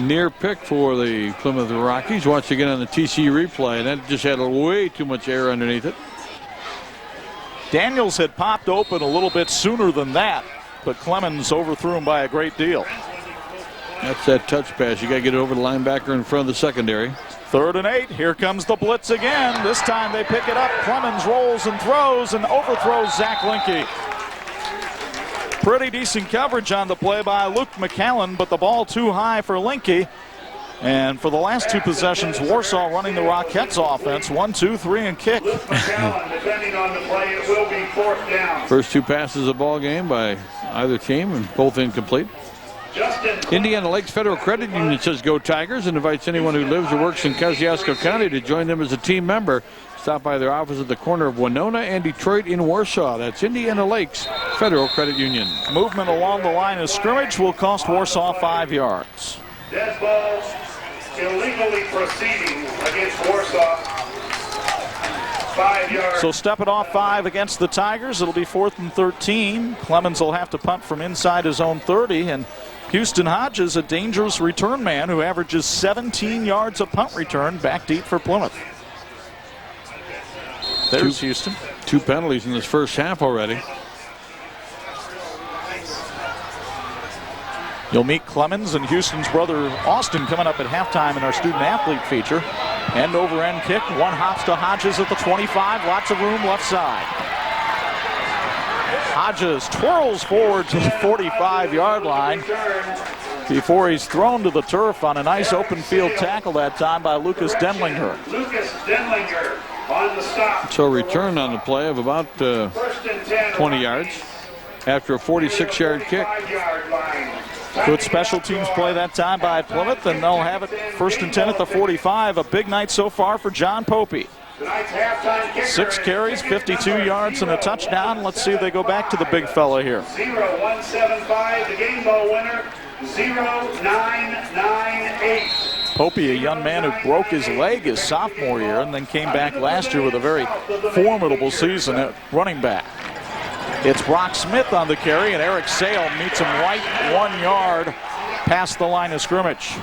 Near pick for the Plymouth Rockies. Once again on the TC replay, and that just had way too much air underneath it. Daniels had popped open a little bit sooner than that, but Clemens overthrew him by a great deal. That's that touch pass. You got to get it over the linebacker in front of the secondary. 3rd and 8. Here comes the blitz again. This time they pick it up. Clemens rolls and throws and overthrows Zach Linke. Pretty decent coverage on the play by Luke McAllen, but the ball too high for Linke. And for the last 2 possessions, Warsaw running the Rockettes offense. 1, 2, 3, and kick. Depending on the play, it will be 4th down. First 2 passes of ball game by either team, and both incomplete. Indiana Lakes Federal Credit Union says go Tigers and invites anyone who lives or works in Kosciuszko County to join them as a team member. Stop by their office at the corner of Winona and Detroit in Warsaw. That's Indiana Lakes Federal Credit Union. Movement along the line of scrimmage will cost Warsaw 5 yards. Dead ball illegally proceeding against Warsaw. 5 yards. So step it off 5 against the Tigers. It'll be 4th and 13. Clemens will have to punt from inside his own 30, and Houston Hodges, a dangerous return man who averages 17 yards of punt return back deep for Plymouth. There's Houston. 2 penalties in this first half already. You'll meet Clemens and Houston's brother Austin coming up at halftime in our student athlete feature. End over end kick. One hops to Hodges at the 25. Lots of room left side. Hodges twirls forward to the 45-yard line before he's thrown to the turf on a nice open field tackle that time by Lucas Denlinger. On the stop. So return on the play of about 20 yards after a 46-yard kick. Good special teams play that time by Plymouth, and they'll have it 1st and 10 at the 45. A big night so far for John Popey. 6 carries, 52 yards, and a touchdown. Let's see if they go back to the big fella here. 0175, the game ball winner, 0998. Popey, a young man who broke his leg his sophomore year and then came back last year with a very formidable season at running back. It's Brock Smith on the carry, and Eric Sale meets him right 1 yard past the line of scrimmage.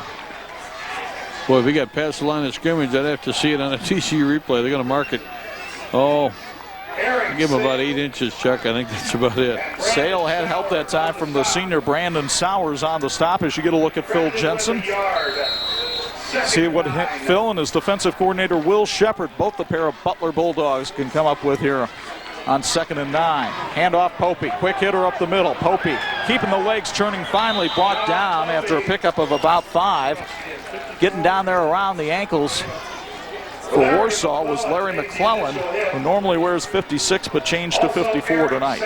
Boy, if he got past the line of scrimmage, I'd have to see it on a TCU replay. They're going to mark it. Oh, give him about 8 inches, Chuck. I think that's about it. Sale had help that time from the senior Brandon Sowers on the stop. As you get a look at Phil Jensen. See what Phil and his defensive coordinator Will Shepard, both the pair of Butler Bulldogs, can come up with here on 2nd and 9. Handoff Popey, quick hitter up the middle. Popey keeping the legs churning, finally brought down after a pickup of about 5. Getting down there around the ankles for Warsaw was Larry McClellan, who normally wears 56 but changed to 54 tonight.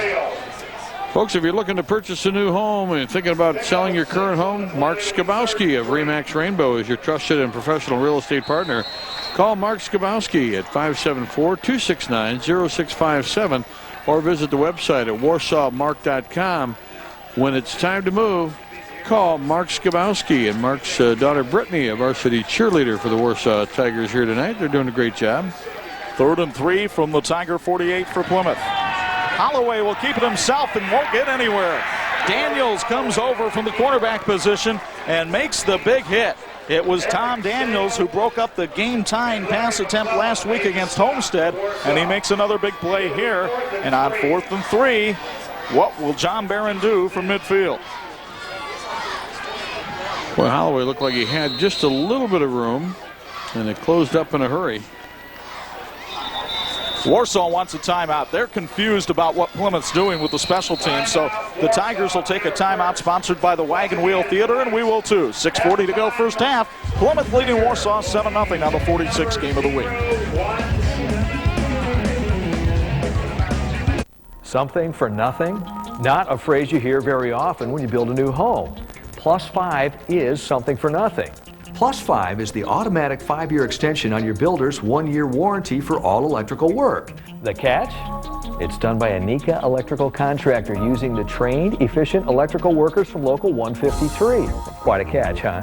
Folks, if you're looking to purchase a new home and thinking about selling your current home, Mark Skabowski of Remax Rainbow is your trusted and professional real estate partner. Call Mark Skabowski at 574-269-0657 or visit the website at warsawmark.com. When it's time to move, call Mark Skabowski. And Mark's daughter Brittany, a varsity cheerleader for the Warsaw Tigers here tonight. They're doing a great job. 3rd and 3 from the Tiger 48 for Plymouth. Holloway will keep it himself and won't get anywhere. Daniels comes over from the quarterback position and makes the big hit. It was Tom Daniels who broke up the game-tying pass attempt last week against Homestead, and he makes another big play here. And on 4th and 3, what will John Barron do from midfield? Well, Holloway looked like he had just a little bit of room, and it closed up in a hurry. Warsaw wants a timeout. They're confused about what Plymouth's doing with the special teams, so the Tigers will take a timeout sponsored by the Wagon Wheel Theater, and we will too. 6:40 to go first half. Plymouth leading Warsaw 7-0 on the 46th game of the week. Something for nothing? Not a phrase you hear very often when you build a new home. Plus 5 is something for nothing. Plus 5 is the automatic 5-year extension on your builder's 1-year warranty for all electrical work. The catch? It's done by a Nika electrical contractor using the trained, efficient electrical workers from Local 153. Quite a catch, huh?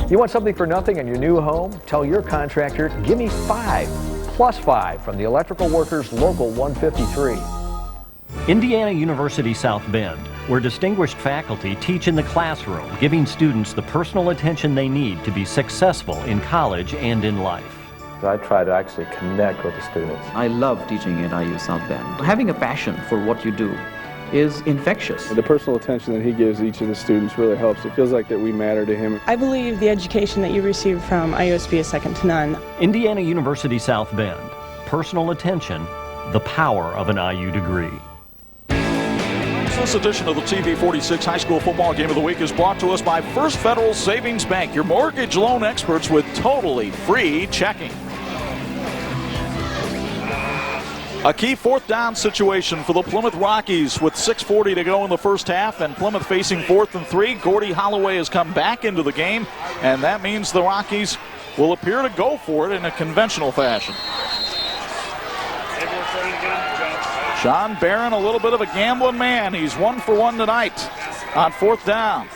You want something for nothing on your new home? Tell your contractor, give me 5, plus 5 from the electrical workers Local 153. Indiana University South Bend, where distinguished faculty teach in the classroom, giving students the personal attention they need to be successful in college and in life. I try to actually connect with the students. I love teaching at IU South Bend. Having a passion for what you do is infectious. The personal attention that he gives each of the students really helps. It feels like that we matter to him. I believe the education that you receive from IUSB is second to none. Indiana University South Bend, personal attention, the power of an IU degree. This edition of the TV46 High School Football Game of the Week is brought to us by First Federal Savings Bank, your mortgage loan experts with totally free checking. A key 4th down situation for the Plymouth Rockies with 6:40 to go in the first half, and Plymouth facing 4th and 3. Gordy Holloway has come back into the game, and that means the Rockies will appear to go for it in a conventional fashion. John Barron, a little bit of a gambling man. He's 1 for 1 tonight on 4th down.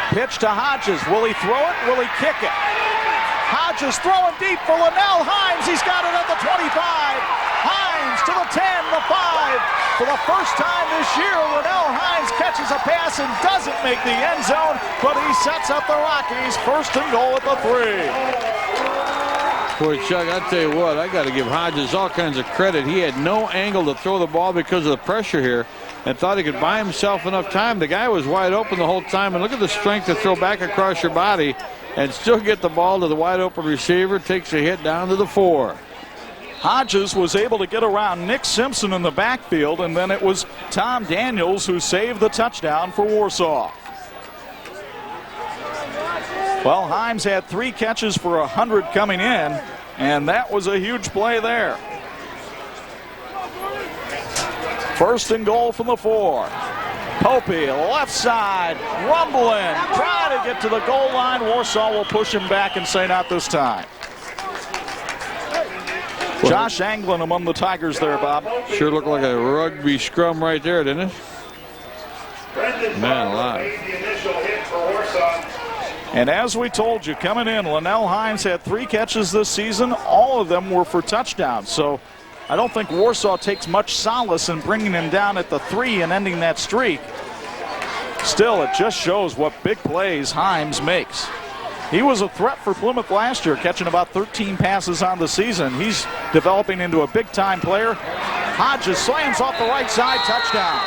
Pitch to Hodges. Will he throw it? Will he kick it? Hodges throwing deep for Linnell Hines. He's got it at the 25. Hines to the 10, the 5. For the first time this year, Linnell Hines catches a pass and doesn't make the end zone, but he sets up the Rockies 1st and goal at the 3. Boy, Chuck, I'll tell you what, I got to give Hodges all kinds of credit. He had no angle to throw the ball because of the pressure here. and thought he could buy himself enough time. The guy was wide open the whole time, and look at the strength to throw back across your body and still get the ball to the wide open receiver. Takes a hit down to the 4. Hodges was able to get around Nick Simpson in the backfield, and then it was Tom Daniels who saved the touchdown for Warsaw. Well, Himes had 3 catches for 100 coming in, and that was a huge play there. First and goal from the 4. Popey, left side, rumbling, trying to get to the goal line. Warsaw will push him back and say not this time. Josh Anglin among the Tigers there, Bob. Sure looked like a rugby scrum right there, didn't it? Man alive. And as we told you, coming in, Linnell Himes had 3 catches this season. All of them were for touchdowns. So I don't think Warsaw takes much solace in bringing him down at the 3 and ending that streak. Still, it just shows what big plays Himes makes. He was a threat for Plymouth last year, catching about 13 passes on the season. He's developing into a big-time player. Hodges slams off the right side, touchdown.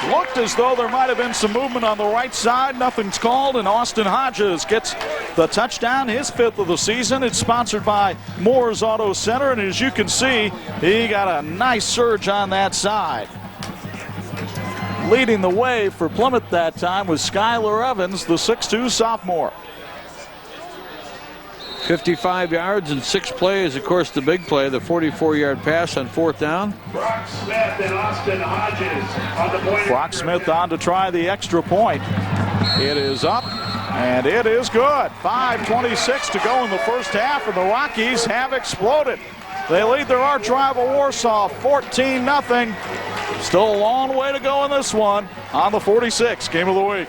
Looked as though there might have been some movement on the right side. Nothing's called, and Austin Hodges gets the touchdown, his 5th of the season. It's sponsored by Moore's Auto Center, and as you can see, he got a nice surge on that side. Leading the way for Plymouth that time was Skylar Evans, the 6'2 sophomore. 55 yards and 6 plays. Of course, the big play, the 44-yard pass on 4th down. Brock Smith and Austin Hodges on the point. Brock Smith on to try the extra point. It is up, and it is good. 5:26 to go in the first half, and the Rockies have exploded. They lead their arch rival Warsaw 14-0. Still a long way to go in this one on the 46 game of the week.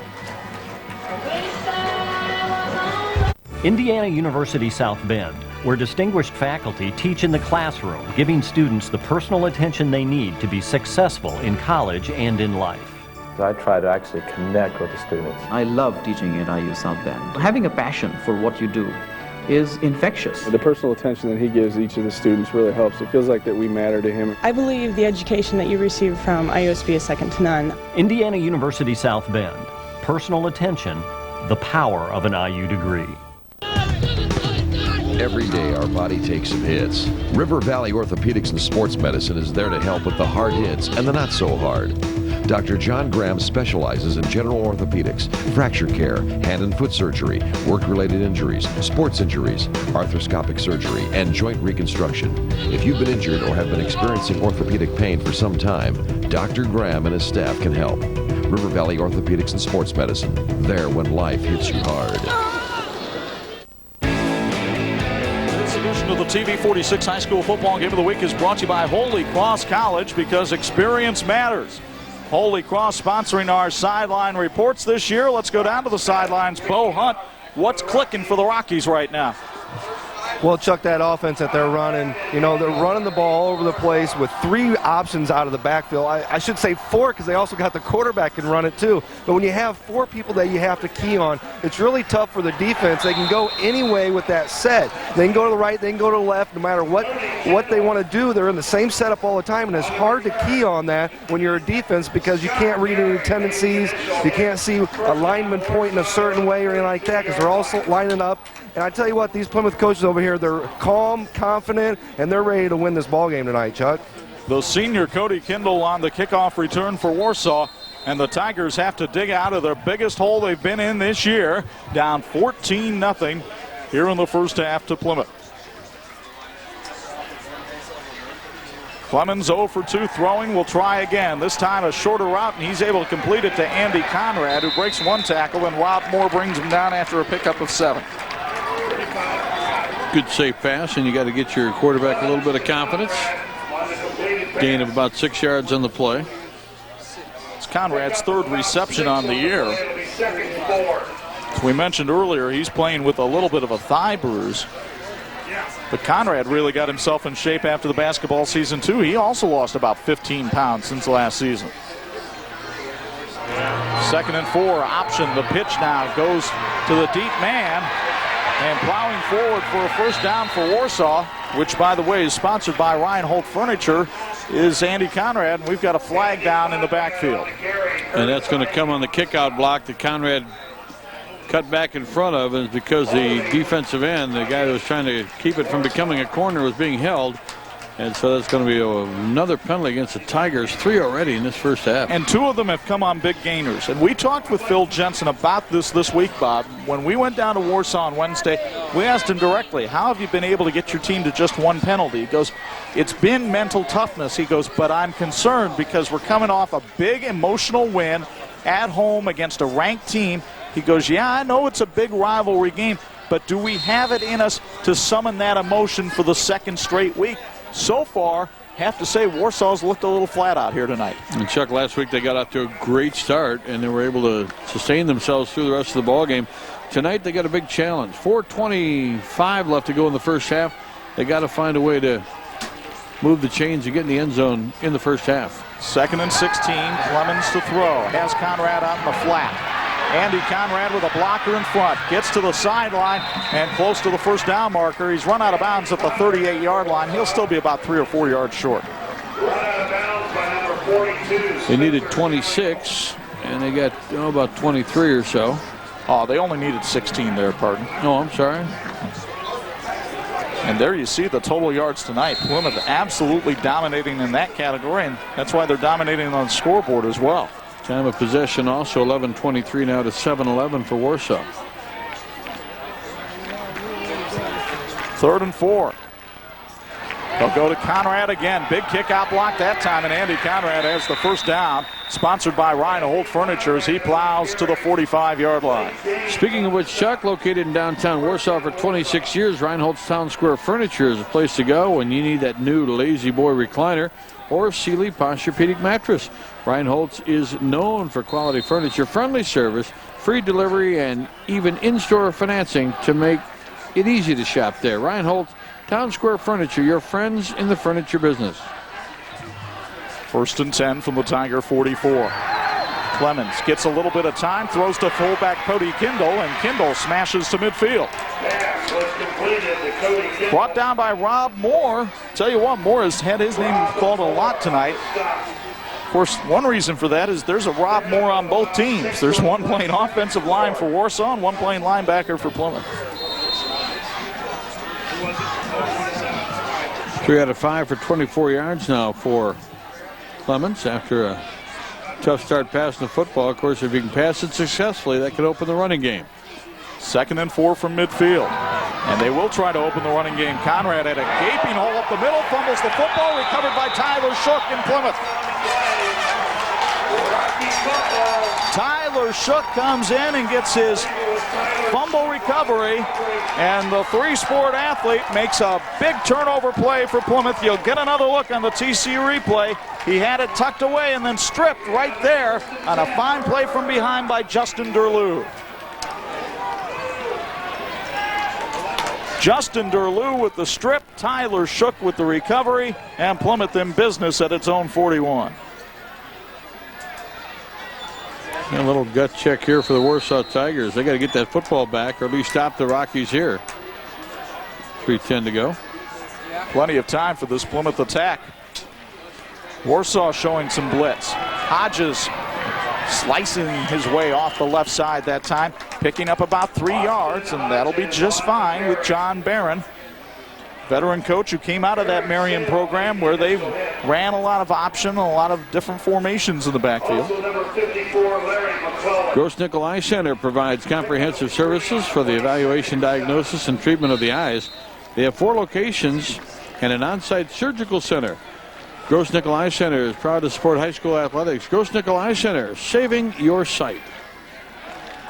Indiana University South Bend, where distinguished faculty teach in the classroom, giving students the personal attention they need to be successful in college and in life. I try to actually connect with the students. I love teaching at IU South Bend. Having a passion for what you do is infectious. The personal attention that he gives each of the students really helps. It feels like that we matter to him. I believe the education that you receive from IUSB is second to none. Indiana University South Bend, personal attention, the power of an IU degree. Every day our body takes some hits. River Valley Orthopedics and Sports Medicine is there to help with the hard hits and the not so hard. Dr. John Graham specializes in general orthopedics, fracture care, hand and foot surgery, work-related injuries, sports injuries, arthroscopic surgery, and joint reconstruction. If you've been injured or have been experiencing orthopedic pain for some time, Dr. Graham and his staff can help. River Valley Orthopedics and Sports Medicine, there when life hits you hard. Edition of the TV 46 High School Football Game of the Week is brought to you by Holy Cross College, because experience matters. Holy Cross sponsoring our sideline reports this year. Let's go down to the sidelines. Bo Hunt, what's clicking for the Rockies right now? Well, Chuck, that offense that they're running, you know, they're running the ball all over the place with 3 options out of the backfield. I should say 4, because they also got the quarterback can run it too. But when you have 4 people that you have to key on, it's really tough for the defense. They can go any way with that set. They can go to the right, they can go to the left, no matter what they want to do. They're in the same setup all the time, and it's hard to key on that when you're a defense, because you can't read any tendencies. You can't see a lineman pointing a certain way or anything like that, because they're all lining up. And I tell you what, these Plymouth coaches over here, they're calm, confident, and they're ready to win this ball game tonight, Chuck. The senior Cody Kindle on the kickoff return for Warsaw, and the Tigers have to dig out of their biggest hole they've been in this year, down 14-0 here in the first half to Plymouth. Clemens 0 for 2 throwing, will try again. This time a shorter route, and he's able to complete it to Andy Conrad, who breaks 1 tackle, and Rob Moore brings him down after a pickup of 7. Good safe pass, and you got to get your quarterback a little bit of confidence. Gain of about 6 yards on the play. It's Conrad's 3rd reception on the year. As we mentioned earlier, he's playing with a little bit of a thigh bruise. But Conrad really got himself in shape after the basketball season, too. He also lost about 15 pounds since last season. 2nd and 4, option. The pitch now goes to the deep man. And plowing forward for a first down for Warsaw, which, by the way, is sponsored by Reinhold Furniture, is Andy Conrad. And we've got a flag down in the backfield. And that's going to come on the kickout block that Conrad cut back in front of, and it's because the defensive end, the guy that was trying to keep it from becoming a corner, was being held. And so that's going to be another penalty against the Tigers, 3 already in this first half. And 2 of them have come on big gainers. And we talked with Phil Jensen about this week, Bob. When we went down to Warsaw on Wednesday, we asked him directly, how have you been able to get your team to just 1 penalty? He goes, it's been mental toughness. He goes, but I'm concerned because we're coming off a big emotional win at home against a ranked team. He goes, yeah, I know it's a big rivalry game, but do we have it in us to summon that emotion for the 2nd straight week? So far, have to say Warsaw's looked a little flat out here tonight. And Chuck, last week they got out to a great start and they were able to sustain themselves through the rest of the ball game. Tonight they got a big challenge. 4:25 left to go in the first half. They got to find a way to move the chains and get in the end zone in the first half. 2nd and 16, Clemens to throw. Has Conrad out in the flat. Andy Conrad with a blocker in front. Gets to the sideline and close to the first down marker. He's run out of bounds at the 38-yard line. He'll still be about 3 or 4 yards short. Run out of bounds by number 42. They needed 26, and they got about 23 or so. Oh, they only needed 16 there, pardon. Oh, I'm sorry. And there you see the total yards tonight. Plymouth absolutely dominating in that category, and that's why they're dominating on the scoreboard as well. Time of possession also 11:23 now to 7:11 for Warsaw. 3rd and 4. They'll go to Conrad again. Big kick out block that time, and Andy Conrad has the first down. Sponsored by Reinhold Furniture as he plows to the 45-yard line. Speaking of which, Chuck, located in downtown Warsaw for 26 years, Reinhold's Town Square Furniture is a place to go when you need that new Lazy Boy recliner or Sealy Posturepedic mattress. Reinhold's is known for quality furniture, friendly service, free delivery, and even in-store financing to make it easy to shop there. Reinhold's Town Square Furniture, your friends in the furniture business. 1st and 10 from the Tiger 44. Clemens gets a little bit of time, throws to fullback Cody Kindle, and Kindle smashes to midfield. Pass was completed to Cody Kindle. Brought down by Rob Moore. Tell you what, Moore has had his name called a lot tonight. Of course, one reason for that is there's a Rob Moore on both teams. There's one playing offensive line for Warsaw and one playing linebacker for Plymouth. 3 out of 5 for 24 yards now for Clemens after a tough start passing the football. Of course, if you can pass it successfully, that could open the running game. 2nd and 4 from midfield. And they will try to open the running game. Conrad had a gaping hole up the middle, fumbles the football, recovered by Tyler Shook in Plymouth. Tyler Shook comes in and gets his fumble recovery, and the 3-sport athlete makes a big turnover play for Plymouth. You'll get another look on the TC replay. He had it tucked away and then stripped right there on a fine play from behind by Justin Derlew. Justin Derlew with the strip, Tyler Shook with the recovery, and Plymouth in business at its own 41. A little gut check here for the Warsaw Tigers. They got to get that football back or at least stop the Rockies here. 3:10 to go. Plenty of time for this Plymouth attack. Warsaw showing some blitz. Hodges slicing his way off the left side that time, picking up about 3 yards, and that'll be just fine with John Barron, veteran coach who came out of that Marion program where they ran a lot of option, a lot of different formations in the backfield. Also number 54, Larry McClellan. Gross Nickel Eye Center provides comprehensive services for the evaluation, diagnosis, and treatment of the eyes. They have 4 locations and an on-site surgical center. Gross Nickel Eye Center is proud to support high school athletics. Gross Nickel Eye Center, saving your sight.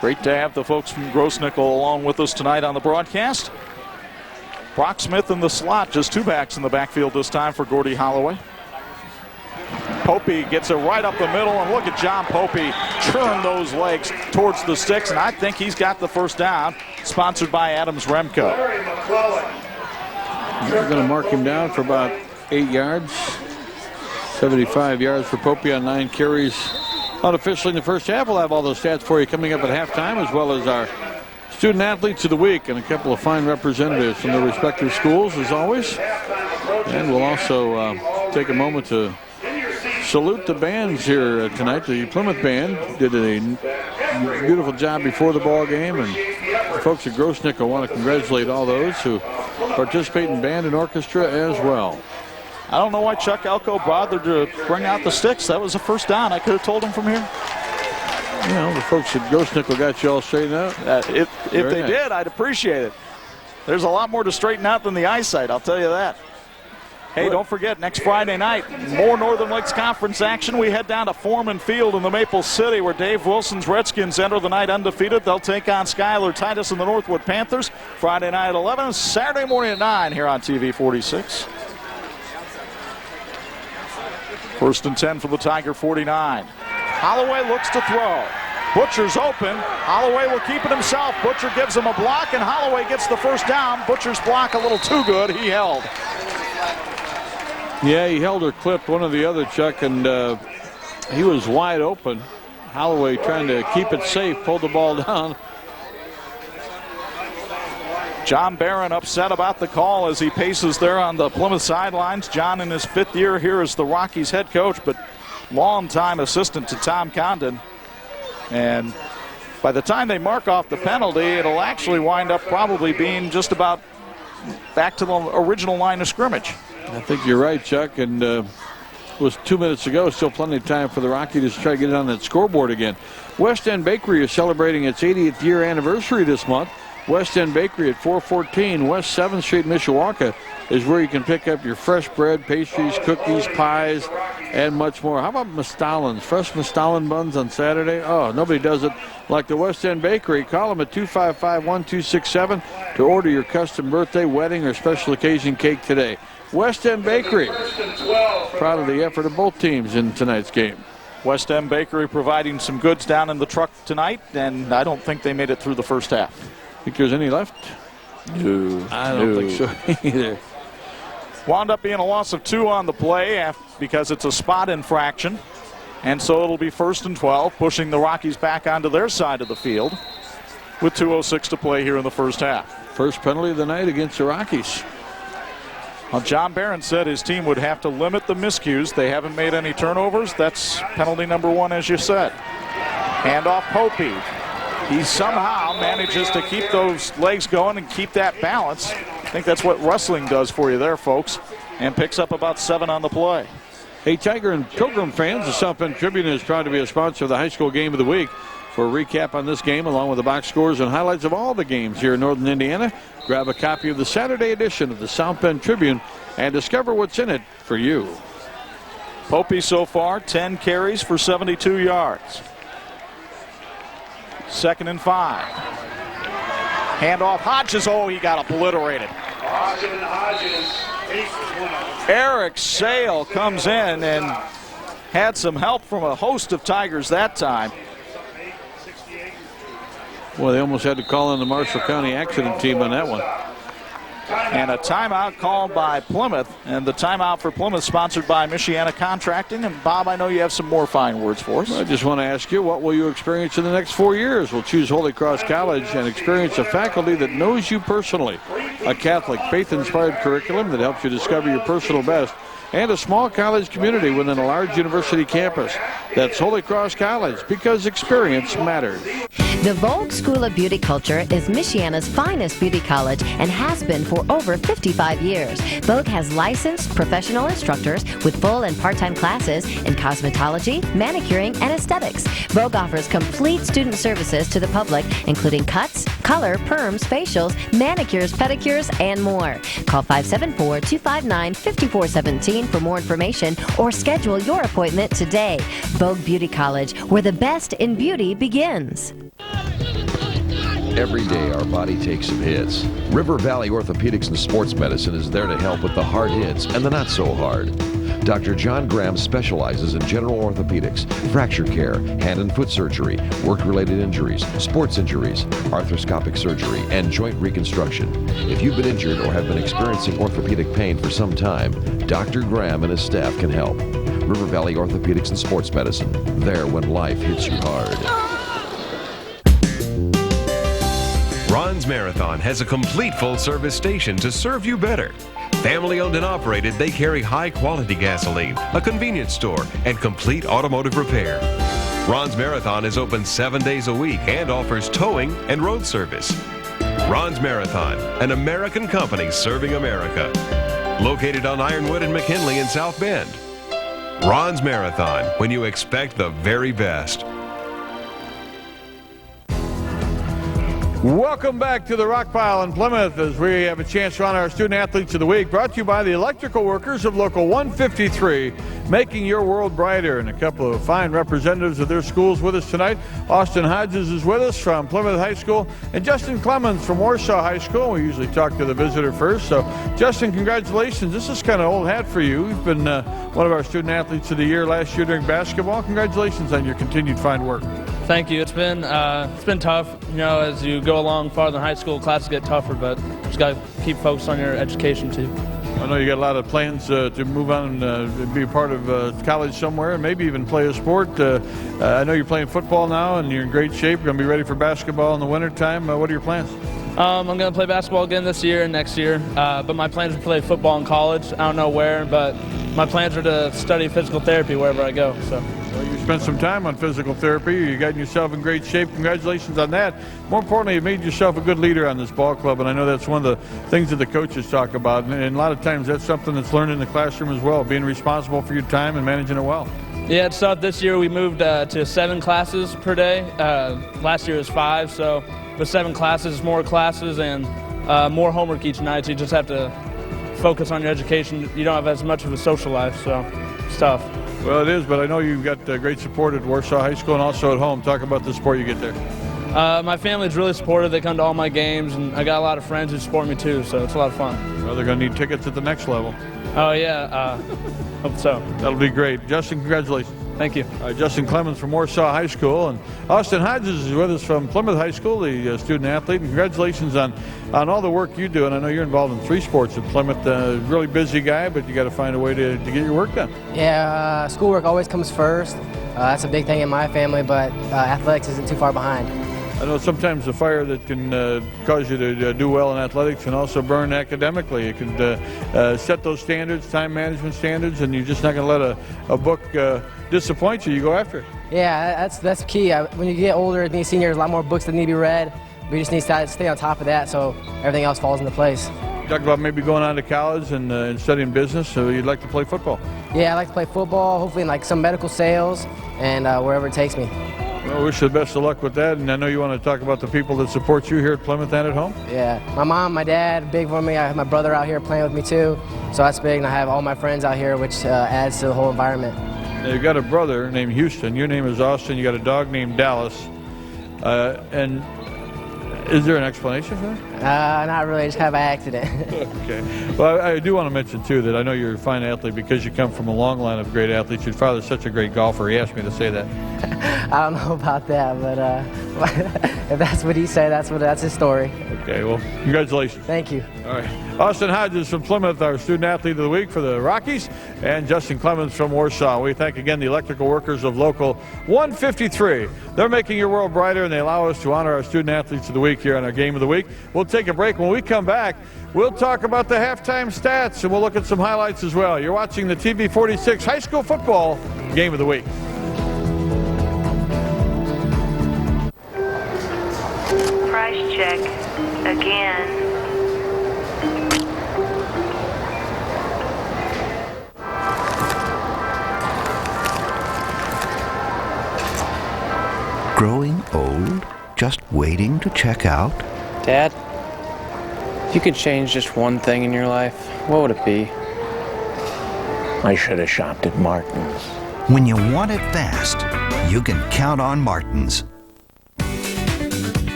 Great to have the folks from Gross Nickel along with us tonight on the broadcast. Brock Smith in the slot, just 2 backs in the backfield this time for Gordy Holloway. Popey gets it right up the middle, and look at John Popey churn those legs towards the sticks, and I think he's got the first down, sponsored by Adams Remco. Larry McClellan. They're going to mark him down for about 8 yards. 75 yards for Popey on 9 carries unofficially in the first half. We'll have all those stats for you coming up at halftime, as well as our Student Athletes of the Week and a couple of fine representatives from their respective schools, as always. And we'll also take a moment to salute the bands here tonight. The Plymouth band did a beautiful job before the ball game, and the folks at Grossnickel want to congratulate all those who participate in band and orchestra as well. I don't know why Chuck Elko bothered to bring out the sticks. That was a first down. I could have told him from here. You know, the folks at Grossnickel got you all straightened out. If they did, I'd appreciate it. There's a lot more to straighten out than the eyesight, I'll tell you that. Hey, don't forget, next Friday night, more Northern Lakes Conference action. We head down to Foreman Field in the Maple City, where Dave Wilson's Redskins enter the night undefeated. They'll take on Skylar Titus and the Northwood Panthers. Friday night at 11, Saturday morning at 9 here on TV 46. First and 10 for the Tiger 49. Holloway looks to throw. Butcher's open. Holloway will keep it himself. Butcher gives him a block, and Holloway gets the first down. Butcher's block a little too good. He held. Yeah, he held or clipped one or the other, Chuck, and he was wide open. Holloway trying to keep it safe, pulled the ball down. John Barron upset about the call as he paces there on the Plymouth sidelines. John in his 5th year here as the Rockies head coach, but longtime assistant to Tom Condon. And by the time they mark off the penalty, it'll actually wind up probably being just about back to the original line of scrimmage. I think you're right, Chuck, and it was 2 minutes ago. Still plenty of time for the Rockies to try to get it on that scoreboard again. West End Bakery is celebrating its 80th year anniversary this month. West End Bakery at 414 West 7th Street, Mishawaka, is where you can pick up your fresh bread, pastries, cookies, pies, and much more. How about Mastalins? Fresh Mastalin buns on Saturday? Oh, nobody does it like the West End Bakery. Call them at 255-1267 to order your custom birthday, wedding, or special occasion cake today. West End Bakery, proud of the effort of both teams in tonight's game. West End Bakery providing some goods down in the truck tonight, and I don't think they made it through the first half. Think there's any left? No. I don't think so either. Wound up being a loss of 2 on the play because it's a spot infraction. And so it'll be 1st and 12, pushing the Rockies back onto their side of the field with 2:06 to play here in the first half. First penalty of the night against the Rockies. Well, John Barron said his team would have to limit the miscues. They haven't made any turnovers. That's penalty number 1, as you said. Handoff Popey. He somehow manages to keep those legs going and keep that balance. I think that's what wrestling does for you there, folks. And picks up about 7 on the play. Hey, Tiger and Pilgrim fans, the South Bend Tribune is proud to be a sponsor of the high school game of the week. For a recap on this game, along with the box scores and highlights of all the games here in Northern Indiana, grab a copy of the Saturday edition of the South Bend Tribune and discover what's in it for you. Popey so far, 10 carries for 72 yards. 2nd and 5. Handoff Hodges. Oh, he got obliterated. Eric Sale comes in and had some help from a host of Tigers that time. Well, they almost had to call in the Marshall County accident team on that one. And a timeout called by Plymouth. And the timeout for Plymouth sponsored by Michiana Contracting. And Bob, I know you have some more fine words for us. I just want to ask you, what will you experience in the next 4 years? We'll choose Holy Cross College and experience a faculty that knows you personally. A Catholic, faith-inspired curriculum that helps you discover your personal best. And a small college community within a large university campus. That's Holy Cross College, because experience matters. The Vogue School of Beauty Culture is Michiana's finest beauty college and has been for over 55 years. Vogue has licensed professional instructors with full and part-time classes in cosmetology, manicuring, and aesthetics. Vogue offers complete student services to the public, including cuts, color, perms, facials, manicures, pedicures, and more. Call 574-259-5417 for more information or schedule your appointment today. Vogue Beauty College, where the best in beauty begins. Every day our body takes some hits. River Valley Orthopedics and Sports Medicine is there to help with the hard hits and the not so hard. Dr. John Graham specializes in general orthopedics, fracture care, hand and foot surgery, work-related injuries, sports injuries, arthroscopic surgery, and joint reconstruction. If you've been injured or have been experiencing orthopedic pain for some time, Dr. Graham and his staff can help. River Valley Orthopedics and Sports Medicine, there when life hits you hard. Ron's Marathon has a complete full-service station to serve you better. Family-owned and operated, they carry high-quality gasoline, a convenience store, and complete automotive repair. Ron's Marathon is open 7 days a week and offers towing and road service. Ron's Marathon, an American company serving America. Located on Ironwood and McKinley in South Bend. Ron's Marathon, when you expect the very best. Welcome back to the Rock Pile in Plymouth as we have a chance to honor our Student Athletes of the Week, brought to you by the electrical workers of Local 153, making your world brighter. And a couple of fine representatives of their schools with us tonight. Austin Hodges is with us from Plymouth High School, and Justin Clemens from Warsaw High School. We usually talk to the visitor first. So, Justin, congratulations. This is kind of old hat for you. You've been one of our Student Athletes of the Year last year during basketball. Congratulations on your continued fine work. Thank you. It's been tough. You know, as you go along farther in high school, classes get tougher, but just got to keep focused on your education too. I know you got a lot of plans to move on and be a part of college somewhere, and maybe even play a sport. I know you're playing football now, and you're in great shape. You're going to be ready for basketball in the wintertime. What are your plans? I'm going to play basketball again this year and next year, but my plans are to play football in college. I don't know where, but my plans are to study physical therapy wherever I go. So. Well, you spent some time on physical therapy. You got yourself in great shape. Congratulations on that. More importantly, you made yourself a good leader on this ball club, and I know that's one of the things that the coaches talk about. And a lot of times that's something that's learned in the classroom as well, being responsible for your time and managing it well. Yeah, it's tough. This year we moved to 7 classes per day. Last year was 5, so with 7 classes, more classes, and more homework each night. So you just have to focus on your education. You don't have as much of a social life, so it's tough. Well, it is, but I know you've got great support at Warsaw High School and also at home. Talk about the support you get there. My family's really supportive. They come to all my games, and I got a lot of friends who support me too, so it's a lot of fun. Well, they're going to need tickets at the next level. Oh, yeah. Hope so. That'll be great. Justin, congratulations. Thank you. Justin Clemens from Warsaw High School, and Austin Hodges is with us from Plymouth High School, the student athlete. And congratulations on all the work you do. And I know you're involved in 3 sports at Plymouth. Really busy guy, but you got to find a way to get your work done. Yeah, schoolwork always comes first. That's a big thing in my family, but athletics isn't too far behind. I know sometimes the fire that can cause you to do well in athletics can also burn academically. It can set those standards, time management standards, and you're just not going to let a book disappoint you. You go after it. Yeah, that's key. When you get older, being a senior, there's a lot more books that need to be read. We just need to stay on top of that so everything else falls into place. You talked about maybe going on to college and studying business, so you'd like to play football. Yeah, I like to play football, hopefully in like some medical sales and wherever it takes me. Well, I wish you the best of luck with that, and I know you want to talk about the people that support you here at Plymouth and at home. Yeah, my mom, my dad, big for me. I have my brother out here playing with me too, so that's big, and I have all my friends out here, which adds to the whole environment. Now, you've got a brother named Houston, your name is Austin, you got a dog named Dallas, and is there an explanation for that? Not really, just kind of an accident. Okay. Well, I do want to mention, too, that I know you're a fine athlete because you come from a long line of great athletes. Your father's such a great golfer. He asked me to say that. I don't know about that, but if that's what he said, that's his story. Okay, well, congratulations. Thank you. All right. Austin Hodges from Plymouth, our student athlete of the week for the Rockies, and Justin Clemens from Warsaw. We thank again the electrical workers of Local 153. They're making your world brighter, and they allow us to honor our student athletes of the week here on our Game of the Week. We'll take a break. When we come back, we'll talk about the halftime stats, and we'll look at some highlights as well. You're watching the TV 46 High School Football Game of the Week. Price check again. Growing old? Just waiting to check out? Dad, if you could change just one thing in your life, what would it be? I should have shopped at Martin's. When you want it fast, you can count on Martin's.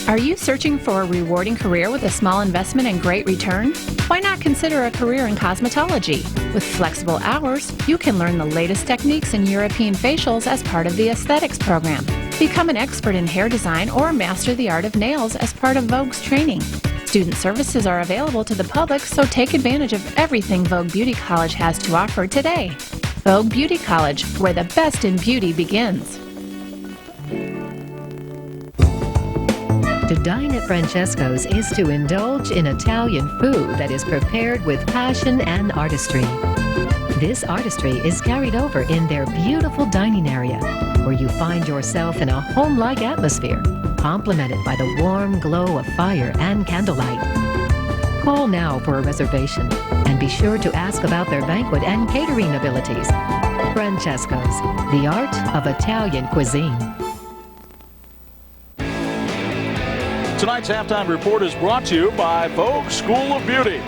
Are you searching for a rewarding career with a small investment and great return? Why not consider a career in cosmetology? With flexible hours, you can learn the latest techniques in European facials as part of the aesthetics program. Become an expert in hair design or master the art of nails as part of Vogue's training. Student services are available to the public, so take advantage of everything Vogue Beauty College has to offer today. Vogue Beauty College, where the best in beauty begins. To dine at Francesco's is to indulge in Italian food that is prepared with passion and artistry. This artistry is carried over in their beautiful dining area, where you find yourself in a home-like atmosphere, complemented by the warm glow of fire and candlelight. Call now for a reservation, and be sure to ask about their banquet and catering abilities. Francesco's, the art of Italian cuisine. Tonight's halftime report is brought to you by Vogue School of Beauty.